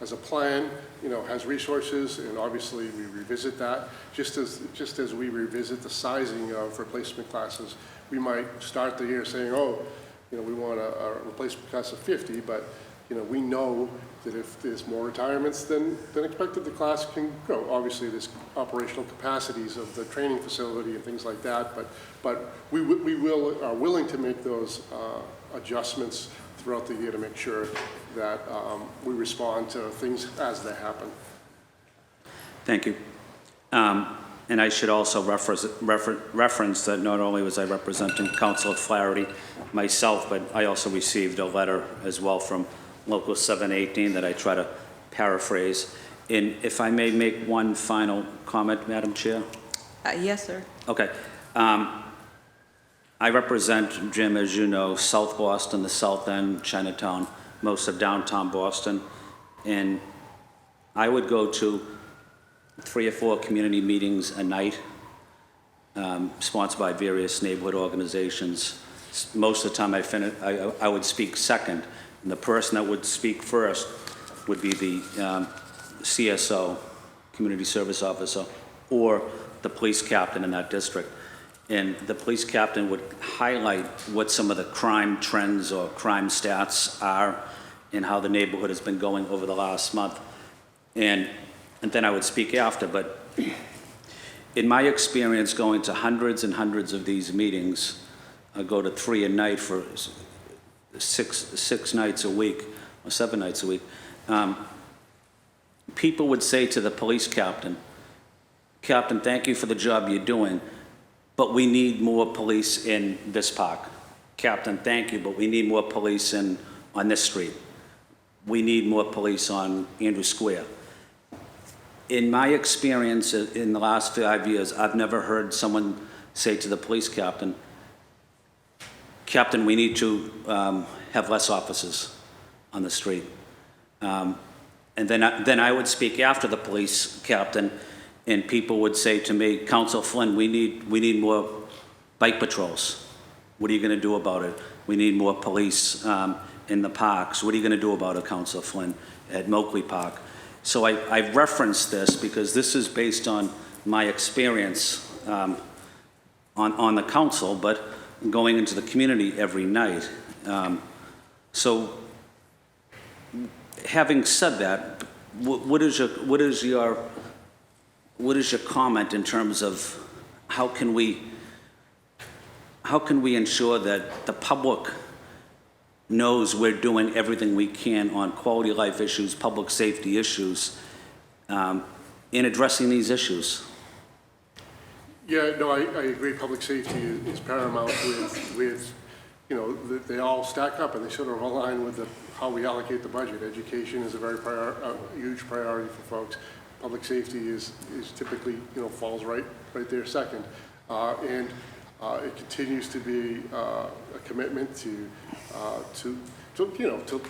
as a plan, has resources, and obviously we revisit that. Just as we revisit the sizing of replacement classes, we might start the year saying, we want a replacement class of 50, but we know that if there's more retirements than expected, the class can grow. Obviously, there's operational capacities of the training facility and things like that, but we are willing to make those adjustments throughout the year to make sure that we respond to things as they happen. Thank you. And I should also reference that not only was I representing Councilor Flaherty myself, but I also received a letter as well from Local 718 that I try to paraphrase. And if I may make one final comment, Madam Chair? Yes, sir. Okay. I represent, Jim, as you know, South Boston, the South End, Chinatown, most of downtown Boston. And I would go to 3 or 4 community meetings a night, sponsored by various neighborhood organizations. Most of the time I would speak second, and the person that would speak first would be the CSO, Community Service Officer, or the police captain in that district. And the police captain would highlight what some of the crime trends or crime stats are and how the neighborhood has been going over the last month. And then I would speak after, but in my experience going to hundreds and hundreds of these meetings, I go to 3 a night for six nights a week, or 7 nights a week. People would say to the police captain, "Captain, thank you for the job you're doing, but we need more police in this park." "Captain, thank you, but we need more police on this street. We need more police on Andrews Square." In my experience in the last 5 years, I've never heard someone say to the police captain, "Captain, we need to have less officers on the street." And then I would speak after the police captain, and people would say to me, "Council Flynn, we need more bike patrols. What are you going to do about it? We need more police in the parks. What are you going to do about it, Council Flynn, at Moakley Park?" So I reference this because this is based on my experience on the council, but going into the community every night. So having said that, what is your what is your comment in terms of how can we ensure that the public knows we're doing everything we can on quality of life issues, public safety issues, in addressing these issues? Yeah, no, I agree. Public safety is paramount with they all stack up and they sort of align with how we allocate the budget. Education is a very huge priority for folks. Public safety is typically, falls right there second. And it continues to be a commitment to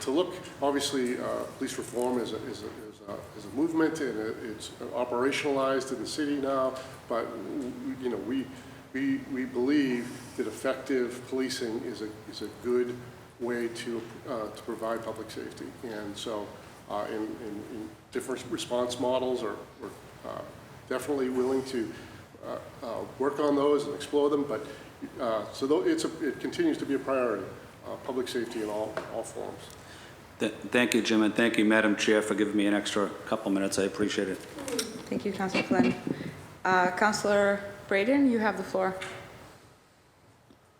look, obviously, police reform is a movement, and it's operationalized in the city now, but we believe that effective policing is a good way to provide public safety. And so in different response models are definitely willing to work on those and explore them, but it continues to be a priority, public safety in all forms. Thank you, Jim, and thank you, Madam Chair, for giving me an extra couple minutes. I appreciate it. Thank you, Councilor Flynn. Councilor Braden, you have the floor.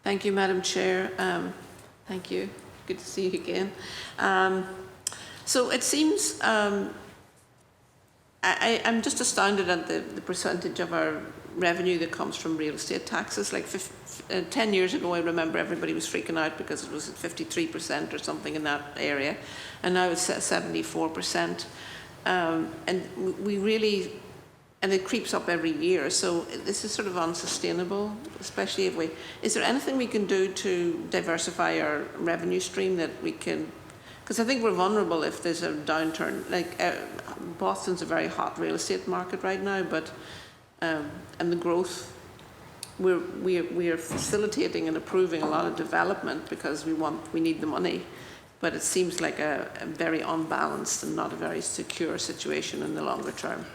Thank you, Madam Chair. Thank you. Good to see you again. So it seems I'm just astounded at the percentage of our revenue that comes from real estate taxes. Like 10 years ago, I remember everybody was freaking out because it was at 53% or something in that area, and now it's at 74%. And we really, and it creeps up every year. So this is sort of unsustainable, especially if is there anything we can do to diversify our revenue stream that we can, because I think we're vulnerable if there's a downturn. Like Boston's a very hot real estate market right now, but, and the growth, we are facilitating and approving a lot of development because we need the money, but it seems like a very unbalanced and not a very secure situation in the longer term.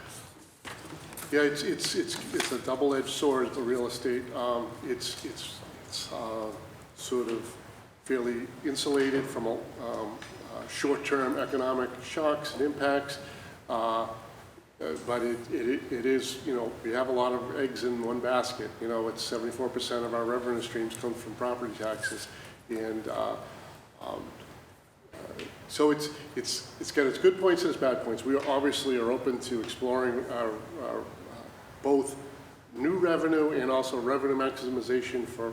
Yeah, it's a double-edged sword, the real estate. It's sort of fairly insulated from short-term economic shocks and impacts, but it is, we have a lot of eggs in one basket. It's 74% of our revenue streams come from property taxes, and so it's got its good points and its bad points. We obviously are open to exploring our both new revenue and also revenue maximization for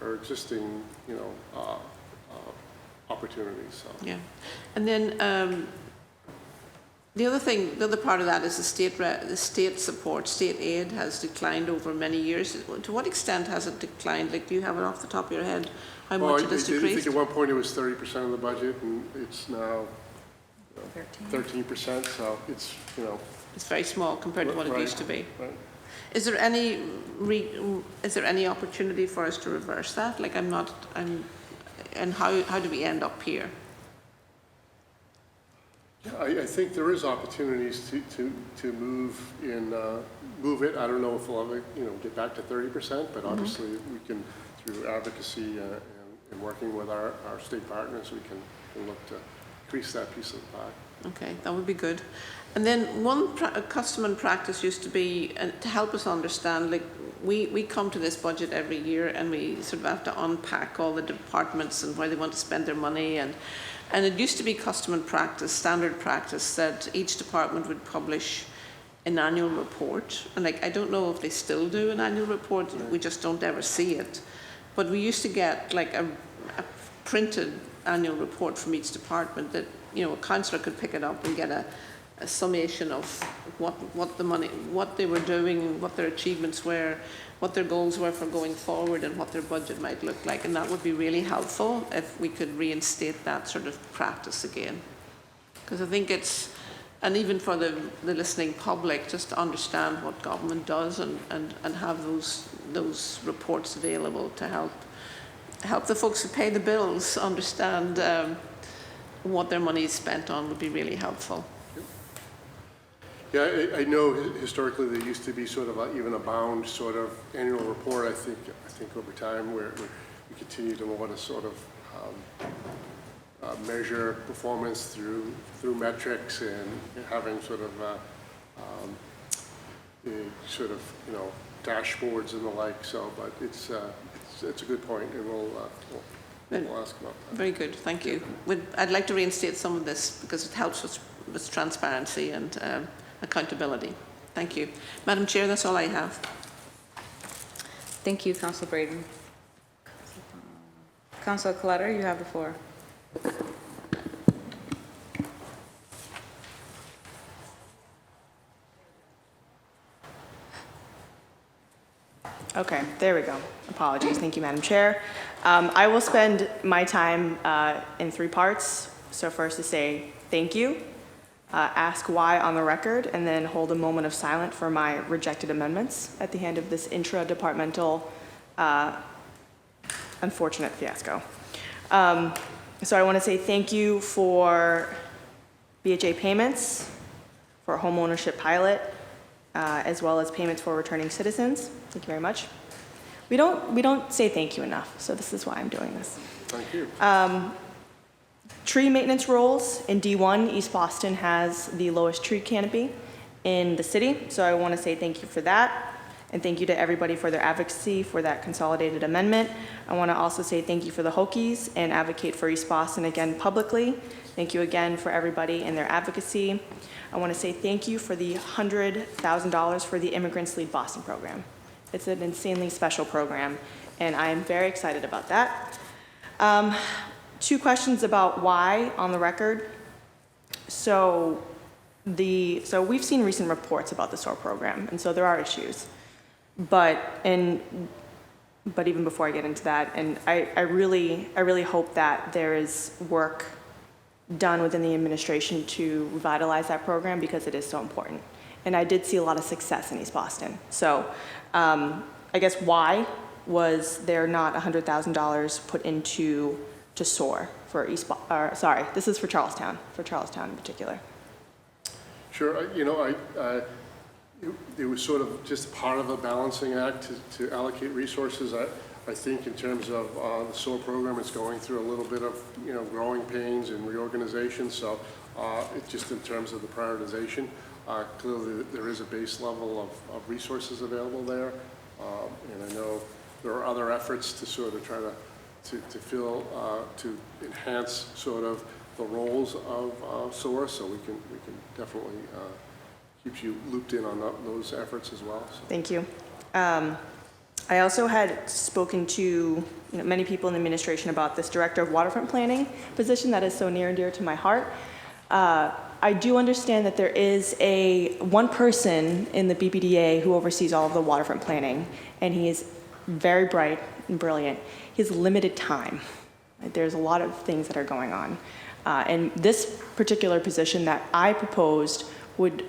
our existing, opportunities. So. Yeah, and then the other part of that is the state support. State aid has declined over many years. To what extent has it declined? Like, do you have it off the top of your head? How much it has decreased? I think at one point it was 30% of the budget, and it's now 13%. So it's it's very small compared to what it used to be. Right. Is there any opportunity for us to reverse that? Like, and how do we end up here? Yeah, I think there is opportunities to move it. I don't know if we'll ever get back to 30%, but obviously we can, through advocacy and working with our state partners, we can look to increase that piece of the pie. Okay, that would be good. And then one custom and practice used to be, to help us understand, like we come to this budget every year and we sort of have to unpack all the departments and where they want to spend their money, and it used to be custom and practice, standard practice, that each department would publish an annual report. And like, I don't know if they still do an annual report, we just don't ever see it. But we used to get like a printed annual report from each department that, a councillor could pick it up and get a summation of what they were doing, and what their achievements were, what their goals were for going forward, and what their budget might look like. And that would be really helpful if we could reinstate that sort of practice again. Because I think it's, and even for the listening public, just to understand what government does and have those reports available to help the folks who pay the bills understand what their money is spent on would be really helpful. Yeah, I know historically there used to be sort of even a bound sort of annual report. I think over time we continue to want to sort of measure performance through metrics and having sort of sort of, dashboards and the like, so, but it's a good point, and we'll ask about that. Very good, thank you. I'd like to reinstate some of this because it helps with transparency and accountability. Thank you. Madam Chair, that's all I have. Thank you, Councilor Braden. Councilor Coletta, you have the floor. Okay, there we go. Apologies. Thank you, Madam Chair. I will spend my time in 3 parts. So first to say thank you, ask why on the record, and then hold a moment of silence for my rejected amendments at the end of this intra-departmental unfortunate fiasco. So I want to say thank you for BHA payments, for homeownership pilot, as well as payments for returning citizens. Thank you very much. We don't say thank you enough, so this is why I'm doing this. Thank you. Tree maintenance rolls in D1, East Boston has the lowest tree canopy in the city, so I want to say thank you for that. And thank you to everybody for their advocacy for that consolidated amendment. I want to also say thank you for the Hokies and advocate for East Boston again publicly. Thank you again for everybody and their advocacy. I want to say thank you for the $100,000 for the Immigrants Lead Boston program. It's an insanely special program, and I am very excited about that. 2 questions about why on the record. So we've seen recent reports about the SOAR program, and so there are issues. But even before I get into that, and I really hope that there is work done within the administration to revitalize that program because it is so important. And I did see a lot of success in East Boston. So I guess why was there not $100,000 put into SOAR for this is for Charlestown in particular. Sure, it was sort of just part of a balancing act to allocate resources. I think in terms of the SOAR program, it's going through a little bit of, growing pains and reorganization. So it's just in terms of the prioritization, clearly there is a base level of resources available there. And I know there are other efforts to sort of try to enhance sort of the roles of SOAR. So we can definitely keep you looped in on those efforts as well. So. Thank you. I also had spoken to many people in the administration about this Director of Waterfront Planning position that is so near and dear to my heart. I do understand that there is one person in the BPDA who oversees all of the waterfront planning, and he is very bright and brilliant. He has limited time. There's a lot of things that are going on. And this particular position that I proposed would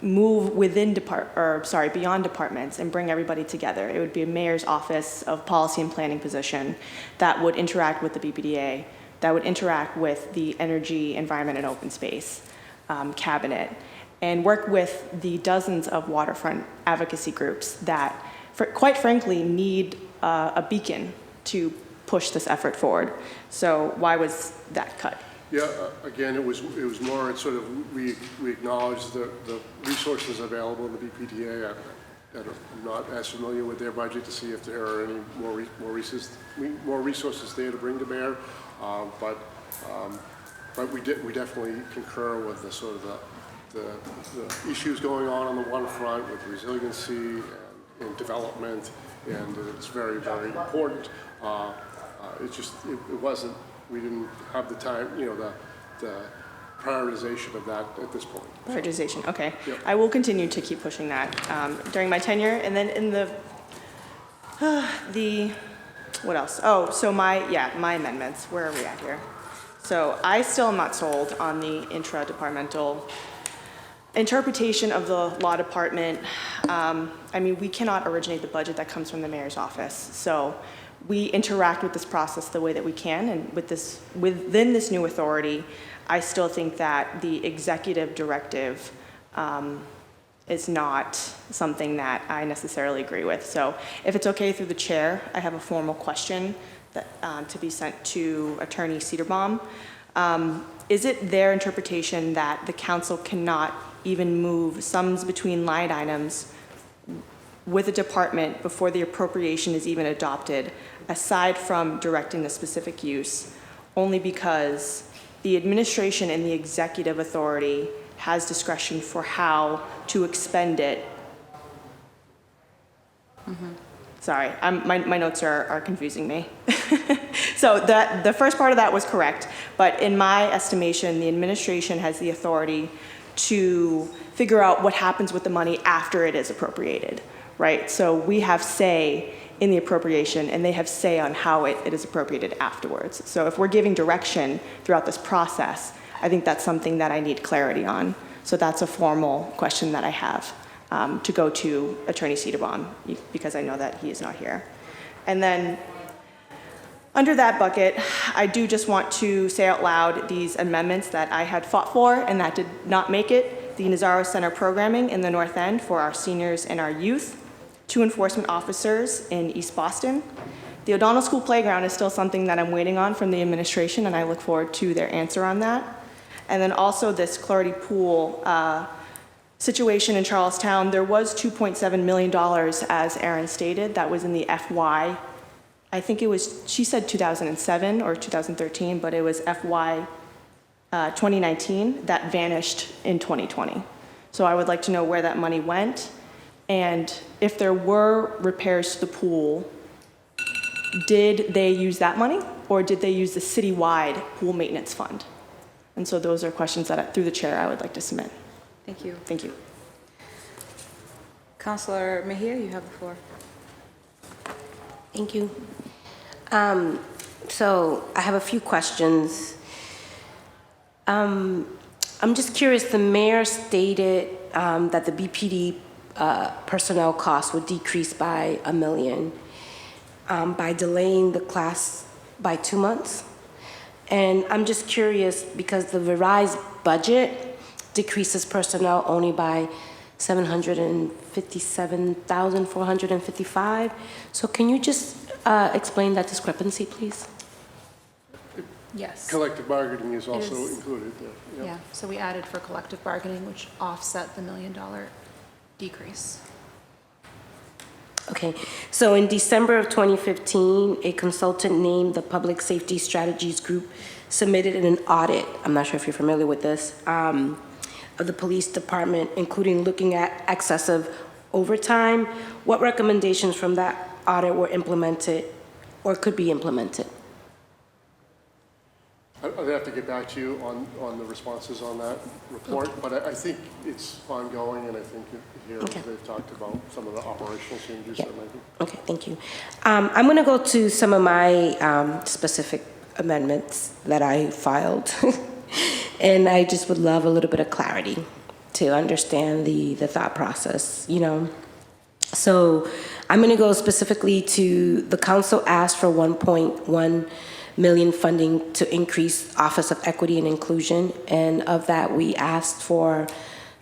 move beyond departments and bring everybody together. It would be a mayor's office of policy and planning position that would interact with the BPDA, that would interact with the energy, environment, and open space cabinet, and work with the dozens of waterfront advocacy groups that, quite frankly, need a beacon to push this effort forward. So why was that cut? Yeah, again, it was more sort of we acknowledge the resources available in the BPDA. I'm not as familiar with their budget to see if there are any more resources there to bring to bear, but we definitely concur with the sort of the issues going on the waterfront with resiliency and development, and it's very, very important. It wasn't. We didn't have the time, the prioritization of that at this point. Prioritization, okay. Yep. I will continue to keep pushing that during my tenure. And then in what else? Oh, so my amendments. Where are we at here? So I still am not sold on the intra-departmental interpretation of the law department. We cannot originate the budget that comes from the mayor's office. So we interact with this process the way that we can, and within this new authority, I still think that the executive directive is not something that I necessarily agree with. So if it's okay through the chair, I have a formal question to be sent to Attorney Cedarbaum. Is it their interpretation that the council cannot even move sums between line items with a department before the appropriation is even adopted, aside from directing the specific use, only because the administration and the executive authority has discretion for how to expend it. Sorry, my notes are confusing me. So the first part of that was correct, but in my estimation, the administration has the authority to figure out what happens with the money after it is appropriated, right? So we have say in the appropriation, and they have say on how it is appropriated afterwards. So if we're giving direction throughout this process, I think that's something that I need clarity on. So that's a formal question that I have to go to Attorney Cedarbaum, because I know that he is not here. And then under that bucket, I do just want to say out loud these amendments that I had fought for and that did not make it. The Nazaro Center programming in the North End for our seniors and our youth, 2 enforcement officers in East Boston. The O'Donnell School Playground is still something that I'm waiting on from the administration, and I look forward to their answer on that. And then also this Clarity Pool situation in Charlestown. There was $2.7 million, as Erin stated, that was in the FY, I think it was, she said 2007 or 2013, but it was FY 2019 that vanished in 2020. So I would like to know where that money went, and if there were repairs to the pool, did they use that money, or did they use the citywide pool maintenance fund? And so those are questions that, through the chair, I would like to submit. Thank you. Thank you. Councilor Mejia, you have the floor. Thank you. So I have a few questions. I'm just curious, the mayor stated that the BPD personnel costs would decrease by $1 million by delaying the class by 2 months. And I'm just curious because the revised budget decreases personnel only by $757,455. So can you just explain that discrepancy, please? Yes. Collective bargaining is also is. included there. Yep. Yeah, so we added for collective bargaining, which offset the $1 million decrease. Okay, so in December of 2015, a consultant named the Public Safety Strategies Group submitted an audit, I'm not sure if you're familiar with this, of the police department, including looking at excessive overtime. What recommendations from that audit were implemented or could be implemented? I'd have to get back to you on the responses on that report, but I think it's ongoing, and I think here they've talked about some of the operational changes that might be. Okay, thank you. I'm going to go to some of my specific amendments that I filed, and I just would love a little bit of clarity to understand the thought process, you know. So I'm going to go specifically to the council asked for 1.1 million funding to increase Office of Equity and Inclusion, and of that we asked for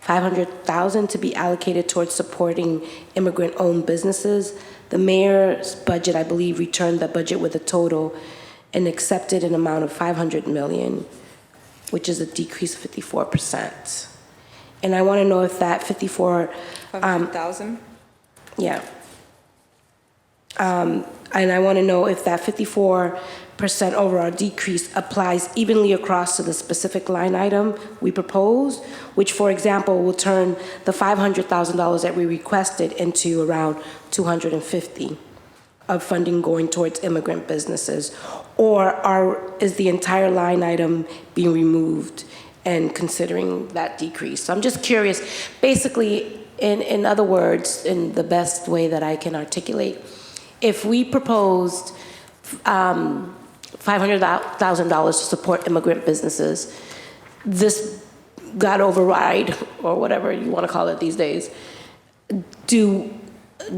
500,000 to be allocated towards supporting immigrant-owned businesses. The mayor's budget, I believe, returned the budget with a total and accepted an amount of 500 million, which is a decrease of 54%. And I want to know if that 500,000? Yeah. And I want to know if that 54% overall decrease applies evenly across to the specific line item we proposed, which, for example, will turn the $500,000 that we requested into around 250 of funding going towards immigrant businesses, or is the entire line item being removed and considering that decrease? So I'm just curious, basically, in other words, in the best way that I can articulate, if we proposed $500,000 to support immigrant businesses, this got override, or whatever you want to call it these days,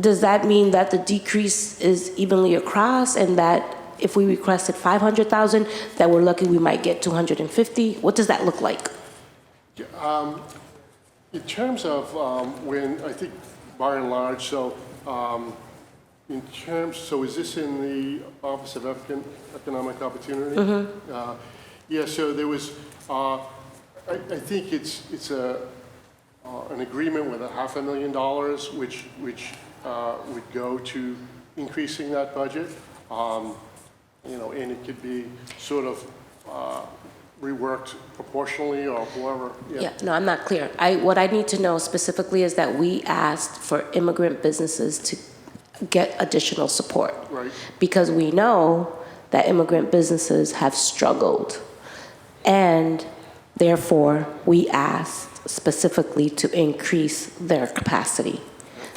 does that mean that the decrease is evenly across, and that if we requested 500,000, that we're lucky we might get 250? What does that look like? In terms of when, I think by and large, so in terms, so is this in the Office of Economic Opportunity? Mm-hmm. Yeah, so there was, I think it's an agreement with $500,000, which would go to increasing that budget. You know, and it could be sort of reworked proportionally or whoever. Yeah, no, I'm not clear. What I need to know specifically is that we asked for immigrant businesses to get additional support. Right. Because we know that immigrant businesses have struggled. And therefore, we asked specifically to increase their capacity.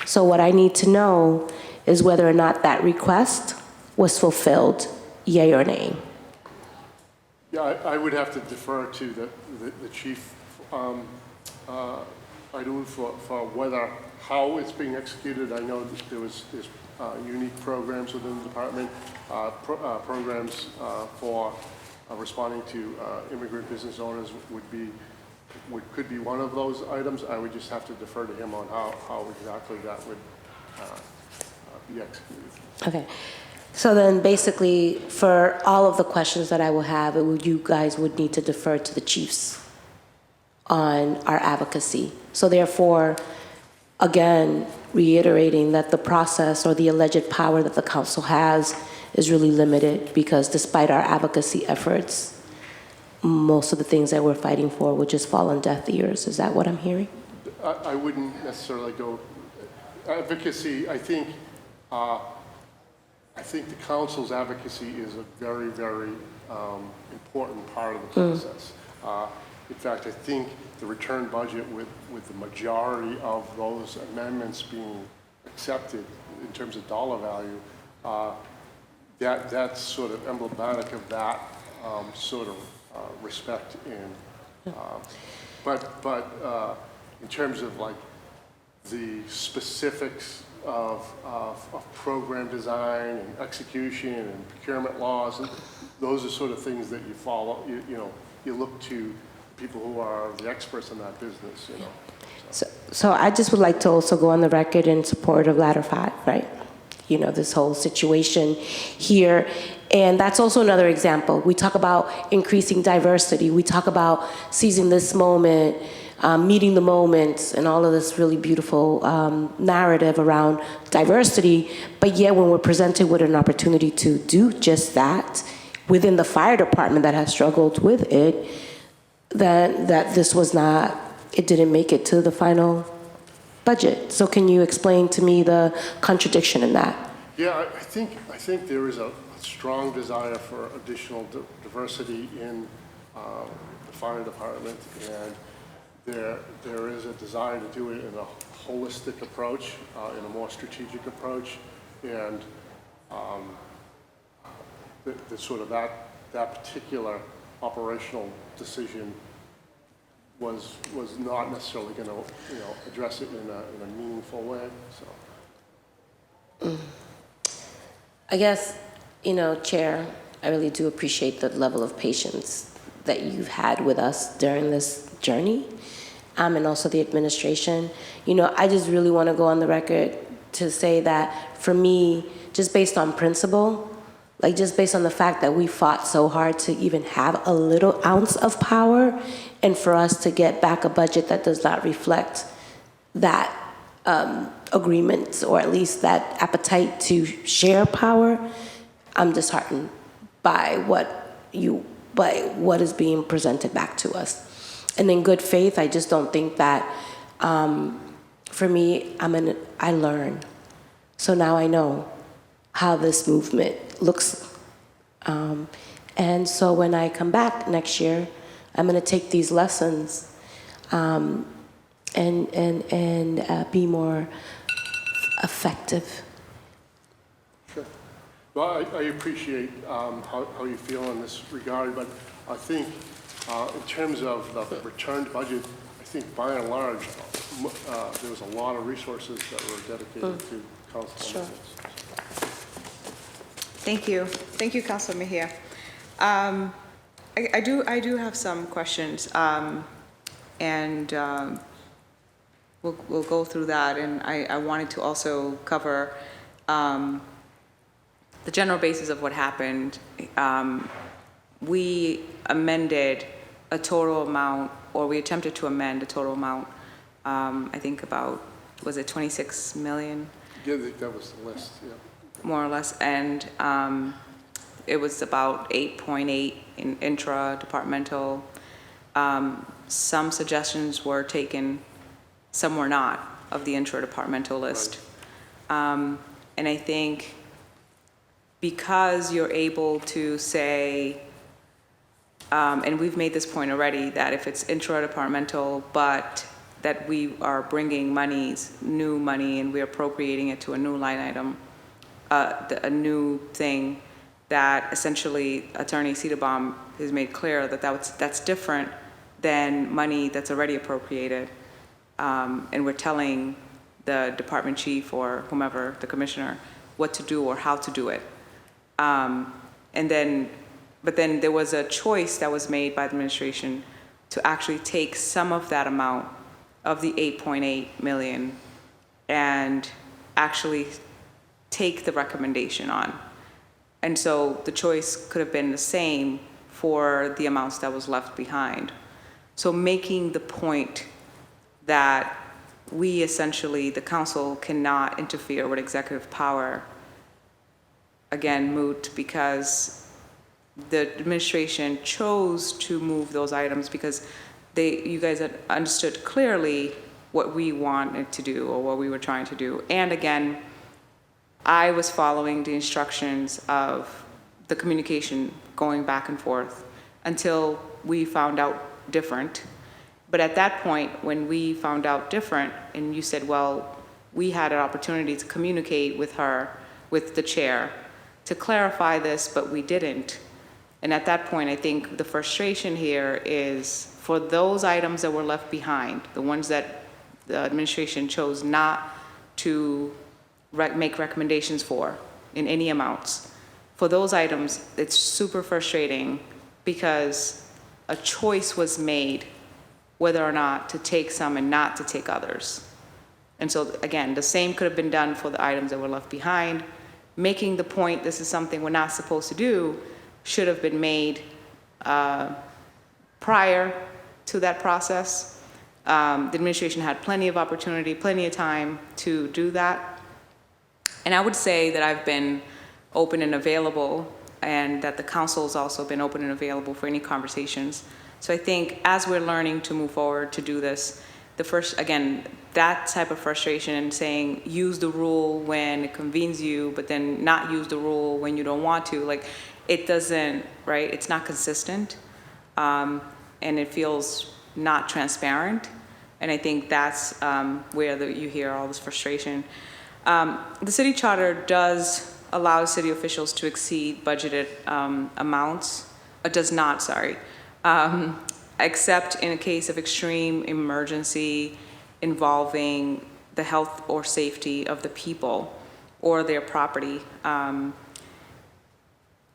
So what I need to know is whether or not that request was fulfilled, yay or nay. Yeah, I would have to defer to the chief, I do for whether, how it's being executed. I know that there's unique programs within the department, programs for responding to immigrant business owners could be one of those items. I would just have to defer to him on how exactly that would be executed. Okay. So then basically, for all of the questions that I will have, you guys would need to defer to the chiefs on our advocacy. So therefore, again, reiterating that the process or the alleged power that the council has is really limited, because despite our advocacy efforts, most of the things that we're fighting for would just fall on deaf ears. Is that what I'm hearing? I wouldn't necessarily go advocacy. I think the council's advocacy is a very, very important part of the process. In fact, I think the return budget with the majority of those amendments being accepted in terms of dollar value, that's sort of emblematic of that sort of respect. But in terms of like the specifics of program design and execution and procurement laws, and those are sort of things that you follow. You look to people who are the experts in that business. So I just would like to also go on the record in support of Ladder 5, right? You know, this whole situation here. And that's also another example. We talk about increasing diversity. We talk about seizing this moment, meeting the moments, and all of this really beautiful narrative around diversity. But yet when we're presented with an opportunity to do just that within the fire department that has struggled with it, that this was not, it didn't make it to the final budget. So can you explain to me the contradiction in that? Yeah, I think there is a strong desire for additional diversity in the fire department, and there is a desire to do it in a holistic approach, in a more strategic approach, and the sort of that particular operational decision was not necessarily going to address it in a meaningful way. So I guess, Chair, I really do appreciate the level of patience that you've had with us during this journey, and also the administration. I just really want to go on the record to say that for me, just based on principle, like just based on the fact that we fought so hard to even have a little ounce of power, and for us to get back a budget that does not reflect that agreement, or at least that appetite to share power, I'm disheartened by what is being presented back to us. And in good faith, I just don't think that, for me, I learn. So now I know how this movement looks. And so when I come back next year, I'm going to take these lessons and be more effective. Sure. Well, I appreciate how you feel in this regard, but I think in terms of the returned budget, I think by and large, there was a lot of resources that were dedicated to council. Sure. Thank you. Thank you, Councilor Mejia. I do have some questions, and we'll go through that. And I wanted to also cover the general basis of what happened. We amended a total amount, or we attempted to amend a total amount I think about, was it 26 million? Yeah, I think that was the list, yeah. More or less, and it was about 8.8 in intra-departmental. Some suggestions were taken, some were not, of the intra-departmental list. And I think because you're able to say, and we've made this point already, that if it's intra-departmental, but that we are bringing new money, and we're appropriating it to a new line item, a new thing, that essentially Attorney Cedarbaum has made clear that that's different than money that's already appropriated. And we're telling the department chief or whomever, the commissioner, what to do or how to do it. But then there was a choice that was made by the administration to actually take some of that amount of the 8.8 million and actually take the recommendation on. And so the choice could have been the same for the amounts that was left behind. So making the point that we essentially, the council, cannot interfere with executive power, again, moot, because the administration chose to move those items because you guys had understood clearly what we wanted to do or what we were trying to do. And again, I was following the instructions of the communication going back and forth until we found out different. But at that point, when we found out different, and you said, well, we had an opportunity to communicate with her, with the chair, to clarify this, but we didn't. And at that point, I think the frustration here is for those items that were left behind, the ones that the administration chose not to make recommendations for in any amounts. For those items, it's super frustrating because a choice was made whether or not to take some and not to take others. And so again, the same could have been done for the items that were left behind. Making the point this is something we're not supposed to do should have been made prior to that process. The administration had plenty of opportunity, plenty of time to do that. And I would say that I've been open and available, and that the council's also been open and available for any conversations. So I think as we're learning to move forward to do this, again, that type of frustration and saying use the rule when it convenes you, but then not use the rule when you don't want to, like it doesn't, right? It's not consistent, and it feels not transparent. And I think that's where you hear all this frustration. The city charter does allow city officials to exceed budgeted amounts, does not, sorry, except in a case of extreme emergency involving the health or safety of the people or their property.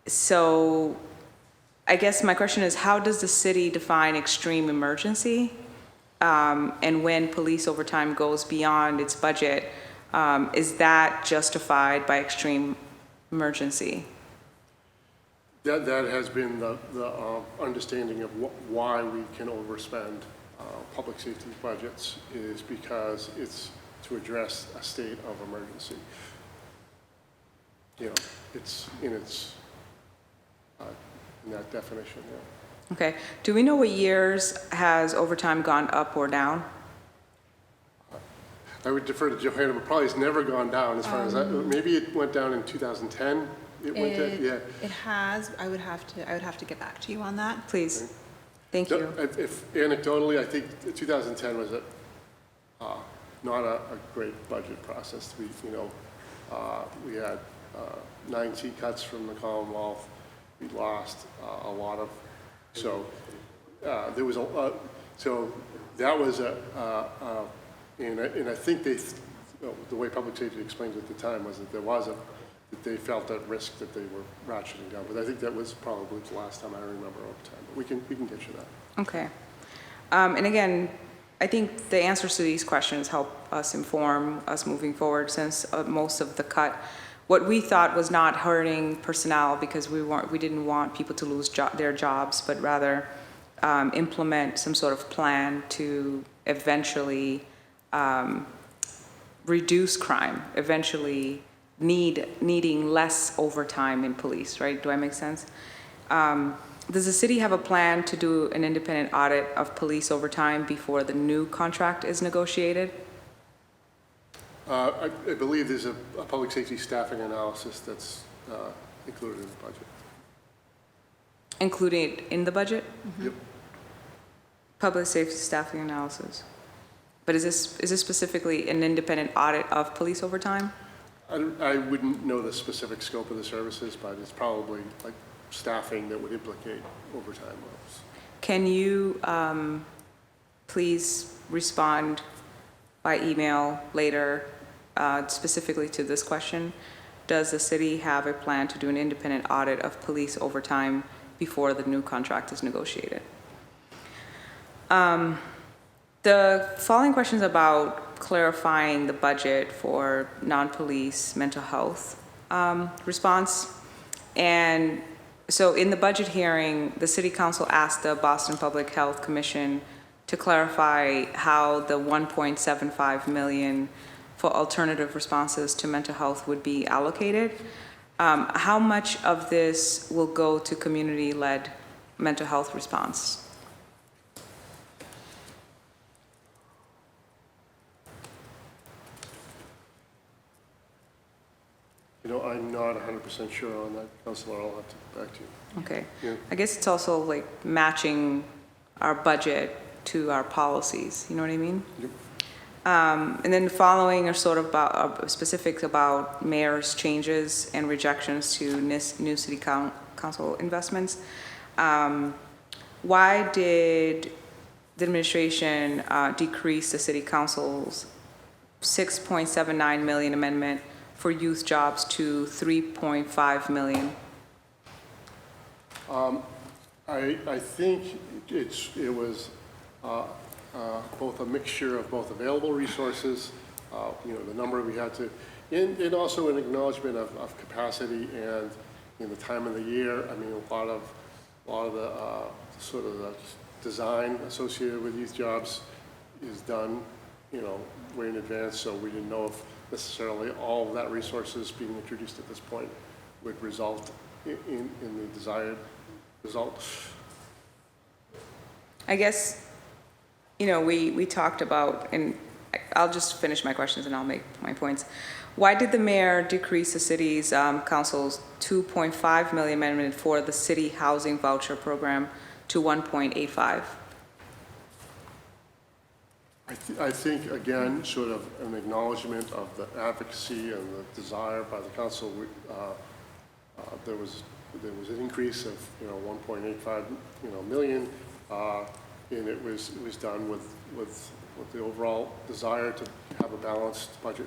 So I guess my question is, how does the city define extreme emergency? And when police overtime goes beyond its budget, is that justified by extreme emergency? That has been the understanding of why we can overspend public safety budgets, is because it's to address a state of emergency. You know, it's in that definition, yeah. Okay. Do we know what years has overtime gone up or down? I would defer to Johanna, but probably it's never gone down as far as that. Maybe it went down in 2010. It went down, yeah. It has. I would have to get back to you on that. Please. Thank you. If anecdotally, I think 2010 was not a great budget process. We had 9 seat cuts from the Commonwealth. We lost a lot of, so there was so that was and I think the way public safety explained it at the time was that that they felt at risk that they were ratcheting down. But I think that was probably the last time I remember overtime. But we can get you that. Okay. And again, I think the answers to these questions help us inform us moving forward, since most of the cut, what we thought was not hurting personnel because we didn't want people to lose their jobs, but rather implement some sort of plan to eventually reduce crime, eventually needing less overtime in police, right? Do I make sense? Does the city have a plan to do an independent audit of police overtime before the new contract is negotiated? I believe there's a public safety staffing analysis that's included in the budget. Included in the budget? Yep. Public safety staffing analysis. But is this specifically an independent audit of police overtime? I wouldn't know the specific scope of the services, but it's probably like staffing that would implicate overtime levels. Can you please respond by email later specifically to this question? Does the city have a plan to do an independent audit of police overtime before the new contract is negotiated? The following questions about clarifying the budget for non-police mental health response. And so in the budget hearing, the City Council asked the Boston Public Health Commission to clarify how the $1.75 million for alternative responses to mental health would be allocated. How much of this will go to community-led mental health response? You know, I'm not 100% sure on that, Councilor. I'll have to get back to you. Okay. Yeah. I guess it's also like matching our budget to our policies, you know what I mean? Yep. And then following are sort of about specifics about mayor's changes and rejections to new city council investments. Why did the administration decrease the city council's $6.79 million amendment for youth jobs to $3.5 million? I think it was both a mixture of both available resources, you know, the number we had to, and also an acknowledgement of capacity and in the time of the year. I mean, a lot of the sort of the design associated with youth jobs is done, you know, way in advance. So we didn't know if necessarily all of that resources being introduced at this point would result in the desired result. I guess, you know, we talked about, and I'll just finish my questions and I'll make my points. Why did the mayor decrease the city's council's $2.5 million amendment for the city housing voucher program to $1.85? I think, again, sort of an acknowledgement of the advocacy and the desire by the council. There was an increase of, you know, 1.85, you know, million, and it was done with the overall desire to have a balanced budget.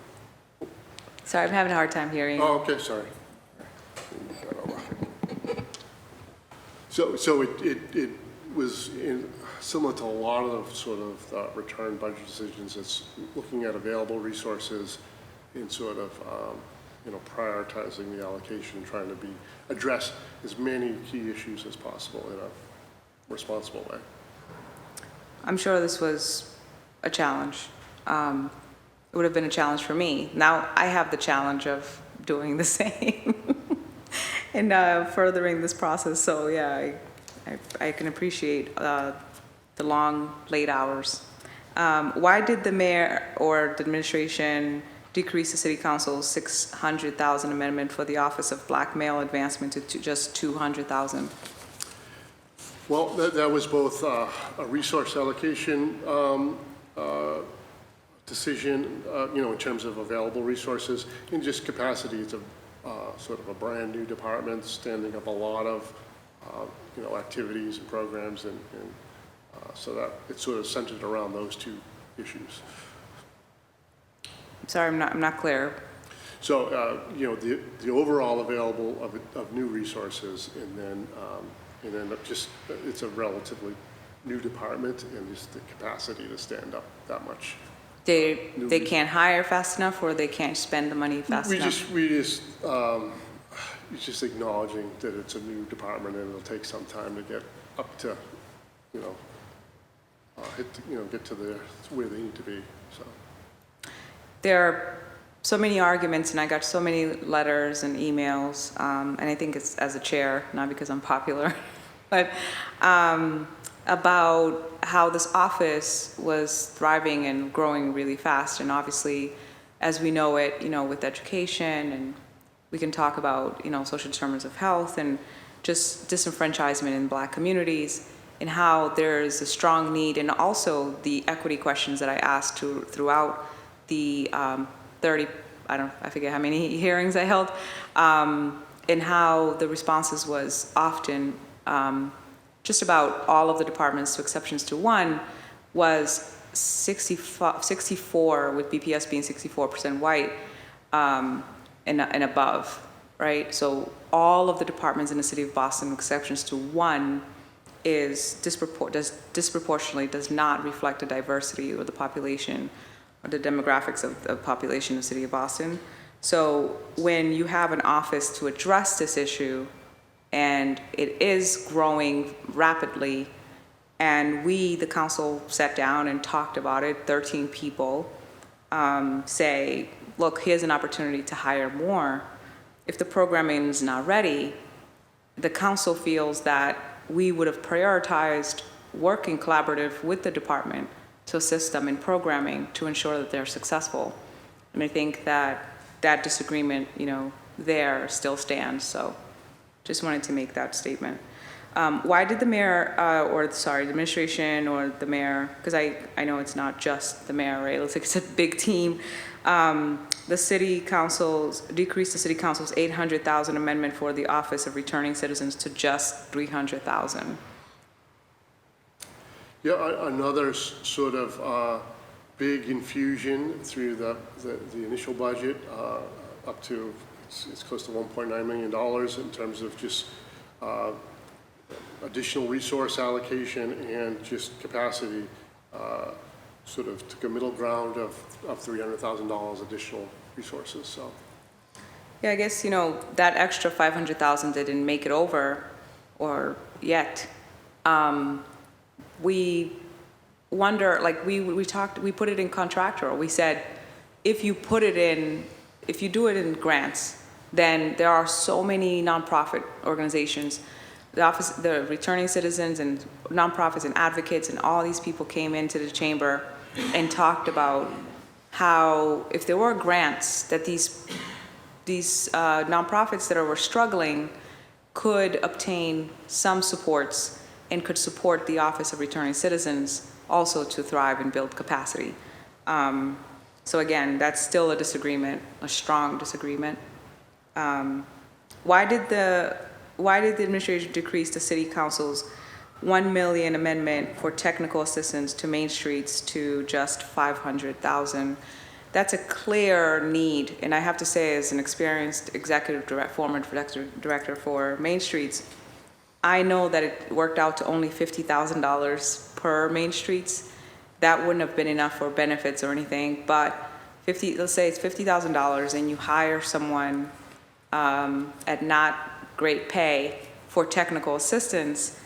Sorry, I'm having a hard time hearing. Oh, okay, sorry. So it was similar to a lot of sort of return budget decisions. It's looking at available resources and sort of you know, prioritizing the allocation, trying to address as many key issues as possible in a responsible way. I'm sure this was a challenge. It would have been a challenge for me. Now I have the challenge of doing the same and furthering this process. So yeah, I can appreciate the long, late hours. Why did the mayor or the administration decrease the city council's $600,000 amendment for the Office of Black Male Advancement to just $200,000? Well, that was both a resource allocation decision, you know, in terms of available resources, and just capacity. It's a sort of a brand new department, standing up a lot of you know, activities and programs, and so that it's sort of centered around those two issues. Sorry, I'm not clear. So you know, the overall available of new resources, and then just it's a relatively new department, and just the capacity to stand up that much. They can't hire fast enough, or they can't spend the money fast enough? It's just acknowledging that it's a new department and it'll take some time to get up to, you know, get to where they need to be. So there are so many arguments, and I got so many letters and emails, and I think it's as a chair, not because I'm popular, but about how this office was thriving and growing really fast. And obviously, as we know it, with education, and we can talk about, social determinants of health and just disenfranchisement in Black communities, and how there's a strong need, and also the equity questions that I asked throughout the 30, I forget how many hearings I held, and how the responses was often just about all of the departments, to exceptions to one, was 64, with BPS being 64% white and above, right? So all of the departments in the city of Boston, exceptions to one, is disproportionately does not reflect the diversity or the population or the demographics of the population of the city of Boston. So when you have an office to address this issue, and it is growing rapidly, and we, the council, sat down and talked about it, 13 people, say, look, here's an opportunity to hire more. If the programming is not ready, the council feels that we would have prioritized working collaborative with the department to assist them in programming to ensure that they're successful. And I think that that disagreement, there still stands. So just wanted to make that statement. Why did the mayor, the administration or the mayor, because I know it's not just the mayor, right? It's like it's a big team. The city councils decreased the city council's $800,000 amendment for the Office of Returning Citizens to just $300,000. Yeah, another sort of big infusion through the initial budget, up to it's close to $1.9 million in terms of just additional resource allocation and just capacity. Sort of took a middle ground of $300,000 additional resources. So. Yeah, I guess that extra $500,000 didn't make it over, or yet. We wonder, like we put it in contractual. We said, if you do it in grants, then there are so many nonprofit organizations, the returning citizens and nonprofits and advocates and all these people came into the chamber and talked about how if there were grants that these nonprofits that were struggling could obtain some supports and could support the Office of Returning Citizens also to thrive and build capacity. So again, that's still a disagreement, a strong disagreement. Why did the administration decrease the city council's $1 million amendment for technical assistance to main streets to just $500,000? That's a clear need, and I have to say, as an experienced former director for Main Streets, I know that it worked out to only $50,000 per Main Streets. That wouldn't have been enough for benefits or anything, but let's say it's $50,000 and you hire someone at not great pay for technical assistance.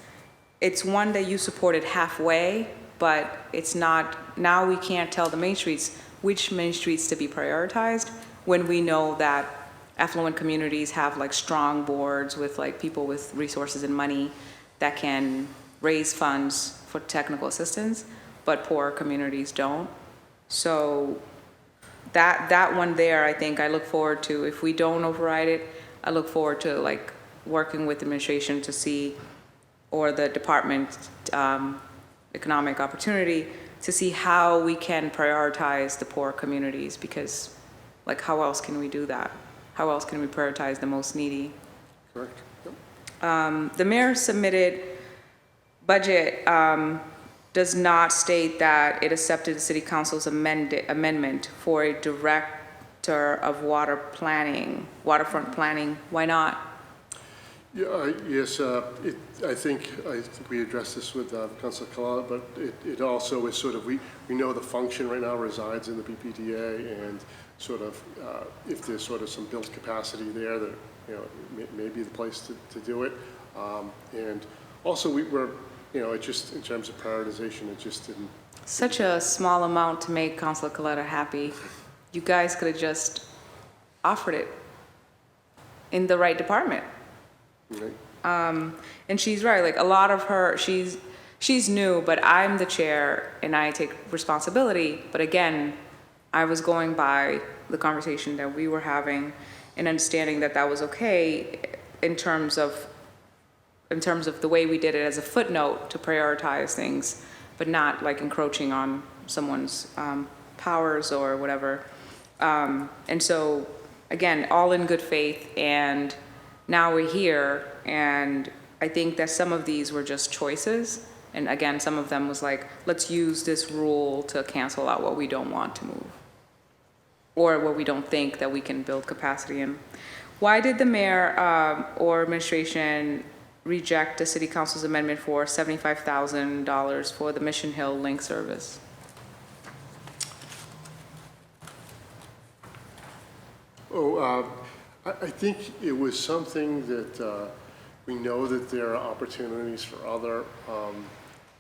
It's one that you supported halfway, but it's not, now we can't tell the Main Streets which Main Streets to be prioritized when we know that affluent communities have like strong boards with like people with resources and money that can raise funds for technical assistance, but poor communities don't. So that one there, I think I look forward to, if we don't override it, I look forward to like working with the administration to see, or the department, economic opportunity, to see how we can prioritize the poor communities, because like how else can we do that? How else can we prioritize the most needy? Correct. Yep. The mayor submitted budget does not state that it accepted the city council's amendment for a director of waterfront planning. Why not? Yeah, yes, I think we addressed this with Councilor Kalala, but it also is sort of, we know the function right now resides in the BPDA, and sort of if there's sort of some built capacity there, that may be the place to do it. And also we're it just, in terms of prioritization, it just didn't. Such a small amount to make Councilor Coletta happy. you guys could have just offered it in the right department. And she's right, like a lot of her, she's new, but I'm the chair and I take responsibility. But again, I was going by the conversation that we were having and understanding that that was okay in terms of the way we did it as a footnote to prioritize things, but not like encroaching on someone's powers or whatever. And so, again, all in good faith, and now we're here, and I think that some of these were just choices, and again, some of them was like, let's use this rule to cancel out what we don't want to move, or what we don't think that we can build capacity in. Why did the mayor or administration reject the city council's amendment for $75,000 for the Mission Hill link service? I think it was something that we know that there are opportunities for other.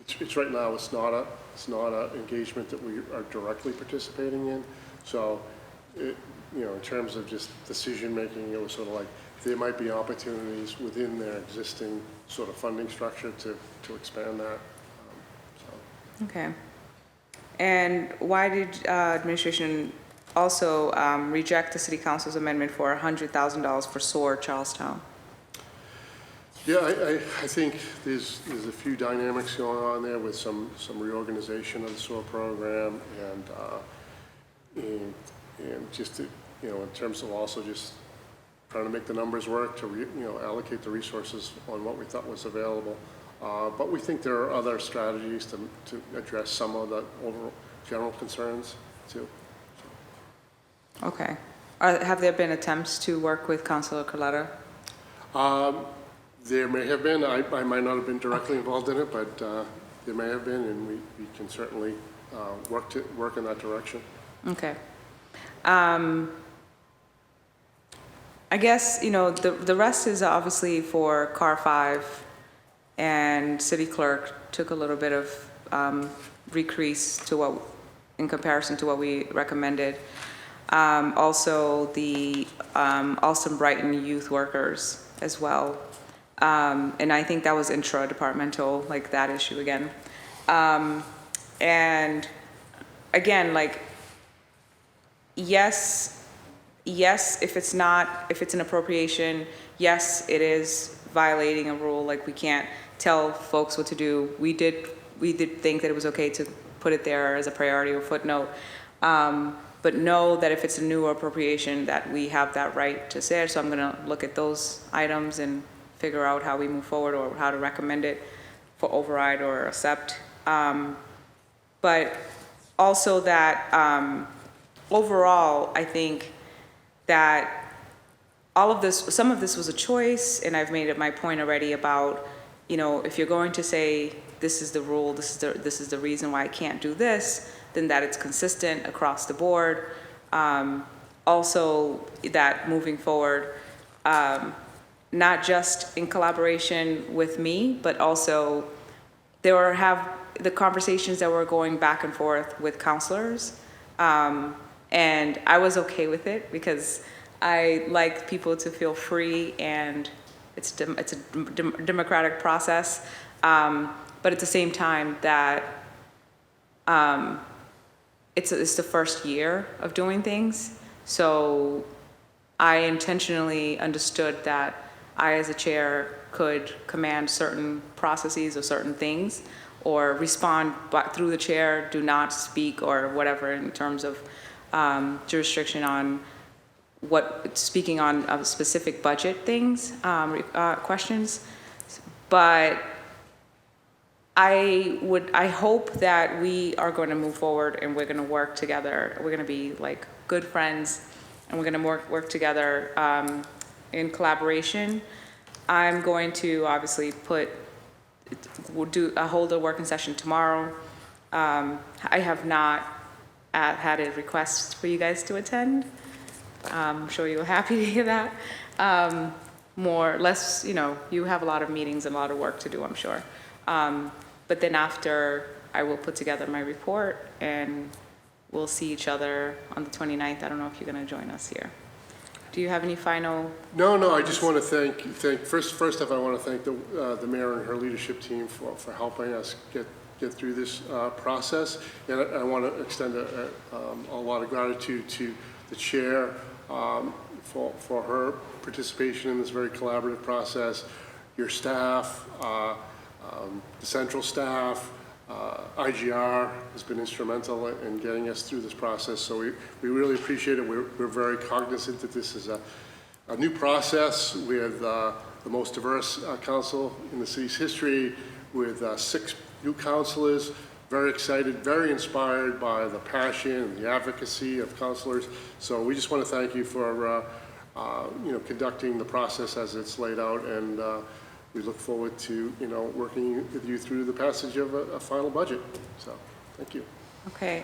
It's right now. It's not a engagement that we are directly participating in. So, in terms of just decision making, it was sort of like there might be opportunities within their existing sort of funding structure to expand that. Okay. And why did administration also reject the city council's amendment for $100,000 for SOAR Charlestown? Yeah, I think there's a few dynamics going on there with some reorganization of the SOAR program and just to, in terms of also just trying to make the numbers work to allocate the resources on what we thought was available. But we think there are other strategies to address some of the overall general concerns too. Okay. Have there been attempts to work with Councilor Coletta? There may have been. I might not have been directly involved in it, but there may have been, and we can certainly work in that direction. Okay. I guess, the rest is obviously for CAR 5, and city clerk took a little bit of decrease to in comparison to what we recommended. Also the Alston Brighton youth workers as well. And I think that was intra-departmental, like that issue again. And again, like, yes, if it's an appropriation, yes, it is violating a rule. Like, we can't tell folks what to do. We did think that it was okay to put it there as a priority or footnote. But know that if it's a new appropriation, that we have that right to say it. So I'm gonna look at those items and figure out how we move forward or how to recommend it for override or accept. But also that overall, I think that some of this was a choice, and I've made it my point already about, if you're going to say, this is the rule, this is the reason why I can't do this, then that it's consistent across the board. Also, that moving forward, not just in collaboration with me, but also the conversations that were going back and forth with counselors. And I was okay with it because I like people to feel free, and it's a democratic process. But at the same time that it's the first year of doing things. So I intentionally understood that I, as a chair, could command certain processes or certain things, or respond through the chair, do not speak, or whatever, in terms of jurisdiction on speaking on specific budget things, questions. But I hope that we are going to move forward and we're going to work together. We're going to be like good friends, and we're going to work together in collaboration. I'm going to obviously hold a working session tomorrow. I have not had a request for you guys to attend. I'm sure you're happy to hear that. More or less, you have a lot of meetings and a lot of work to do, I'm sure. But then after, I will put together my report, and we'll see each other on the 29th. I don't know if you're going to join us here. Do you have any final? No, I just want to thank first off, I want to thank the mayor and her leadership team for helping us get through this process. And I want to extend a lot of gratitude to the chair for her participation in this very collaborative process, your staff, the central staff, IGR has been instrumental in getting us through this process, so we really appreciate it. We're very cognizant that this is a new process with the most diverse council in the city's history, with 6 new councilors, very excited, very inspired by the passion and the advocacy of councilors. So we just want to thank you for conducting the process as it's laid out, and we look forward to, working with you through the passage of a final budget. So, thank you. Okay,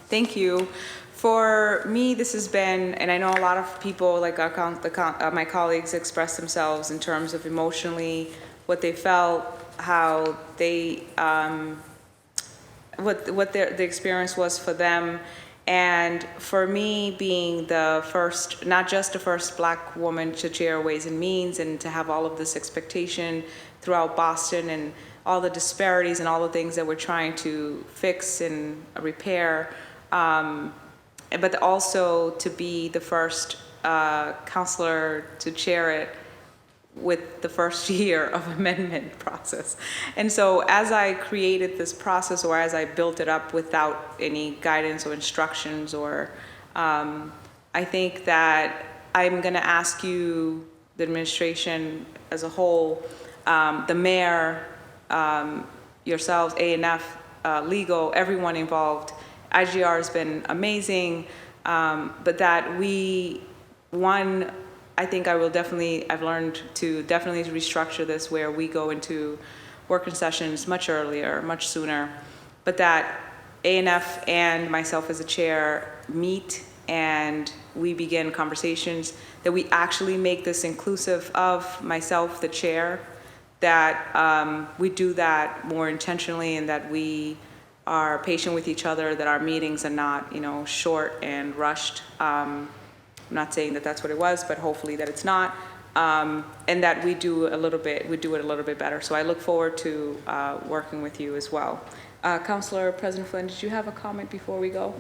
thank you. For me, this has been, and I know a lot of people, like my colleagues, expressed themselves in terms of emotionally what they felt, how they, what the experience was for them. And for me, being the first, not just the first Black woman to chair Ways and Means, and to have all of this expectation throughout Boston and all the disparities and all the things that we're trying to fix and repair, but also to be the first counselor to chair it with the first year of amendment process. And so as I created this process, or as I built it up without any guidance or instructions, or I think that I'm gonna ask you, the administration as a whole, the mayor, yourselves, A&F, legal, everyone involved, IGR has been amazing, but that I think I've learned to definitely restructure this where we go into working sessions much earlier, much sooner, but that A&F and myself as a chair meet and we begin conversations, that we actually make this inclusive of myself, the chair, that we do that more intentionally, and that we are patient with each other, that our meetings are not, short and rushed. I'm not saying that that's what it was, but hopefully that it's not, and that we do it a little bit better. So I look forward to working with you as well. Councilor President Flynn, did you have a comment before we go?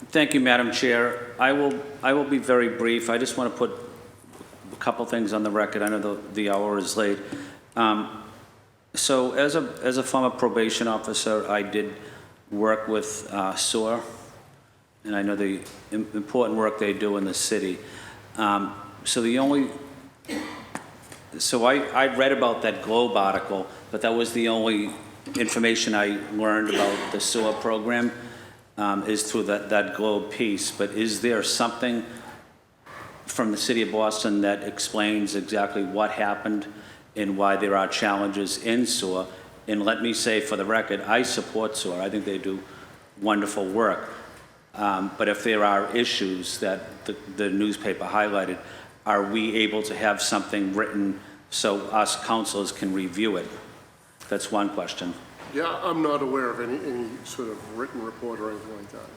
Thank you, Madam Chair. I will be very brief. I just want to put a couple things on the record. I know the hour is late. So as a former probation officer, I did work with SOAR, and I know the important work they do in the city. So I read about that Globe article, but that was the only information I learned about the SOAR program, is through that Globe piece. But is there something from the city of Boston that explains exactly what happened and why there are challenges in SOAR? And let me say for the record, I support SOAR. I think they do wonderful work. But if there are issues that the newspaper highlighted, are we able to have something written so us councilors can review it? That's one question. Yeah, I'm not aware of any sort of written report or anything like that.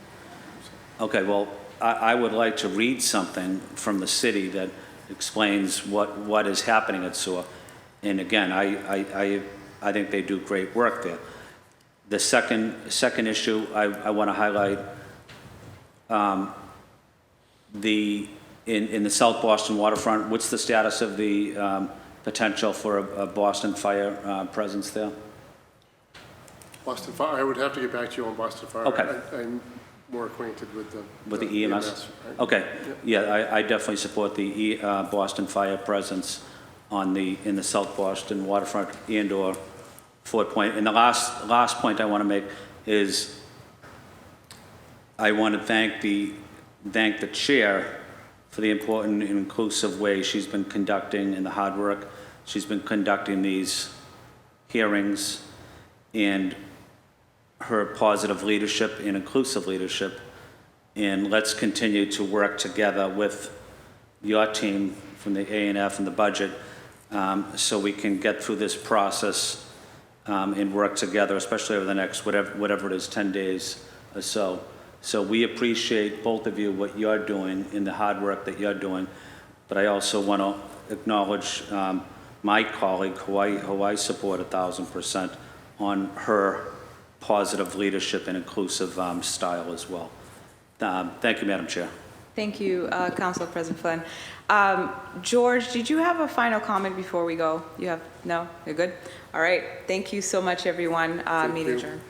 Okay, well, I would like to read something from the city that explains what is happening at SOAR. And again, I think they do great work there. The second issue I want to highlight, in the South Boston waterfront, what's the status of the potential for a Boston Fire presence there? Boston Fire, I would have to get back to you on Boston Fire. Okay. I'm more acquainted with the EMS? right? Okay, yeah, I definitely support the Boston Fire presence in the South Boston waterfront and/or Fort Point. And the last point I want to make is I want to thank the chair for the important and inclusive way she's been conducting and the hard work she's been conducting these hearings, and her positive leadership and inclusive leadership. And let's continue to work together with your team from the A&F and the budget, so we can get through this process and work together, especially over the next whatever it is, 10 days or so. So we appreciate both of you, what you're doing and the hard work that you're doing. But I also want to acknowledge my colleague, who I support 1,000% on her positive leadership and inclusive style as well. Thank you, Madam Chair. Thank you, Council President Flynn. George, did you have a final comment before we go? You have, no? You're good? All right. Thank you so much, everyone. Meeting adjourned.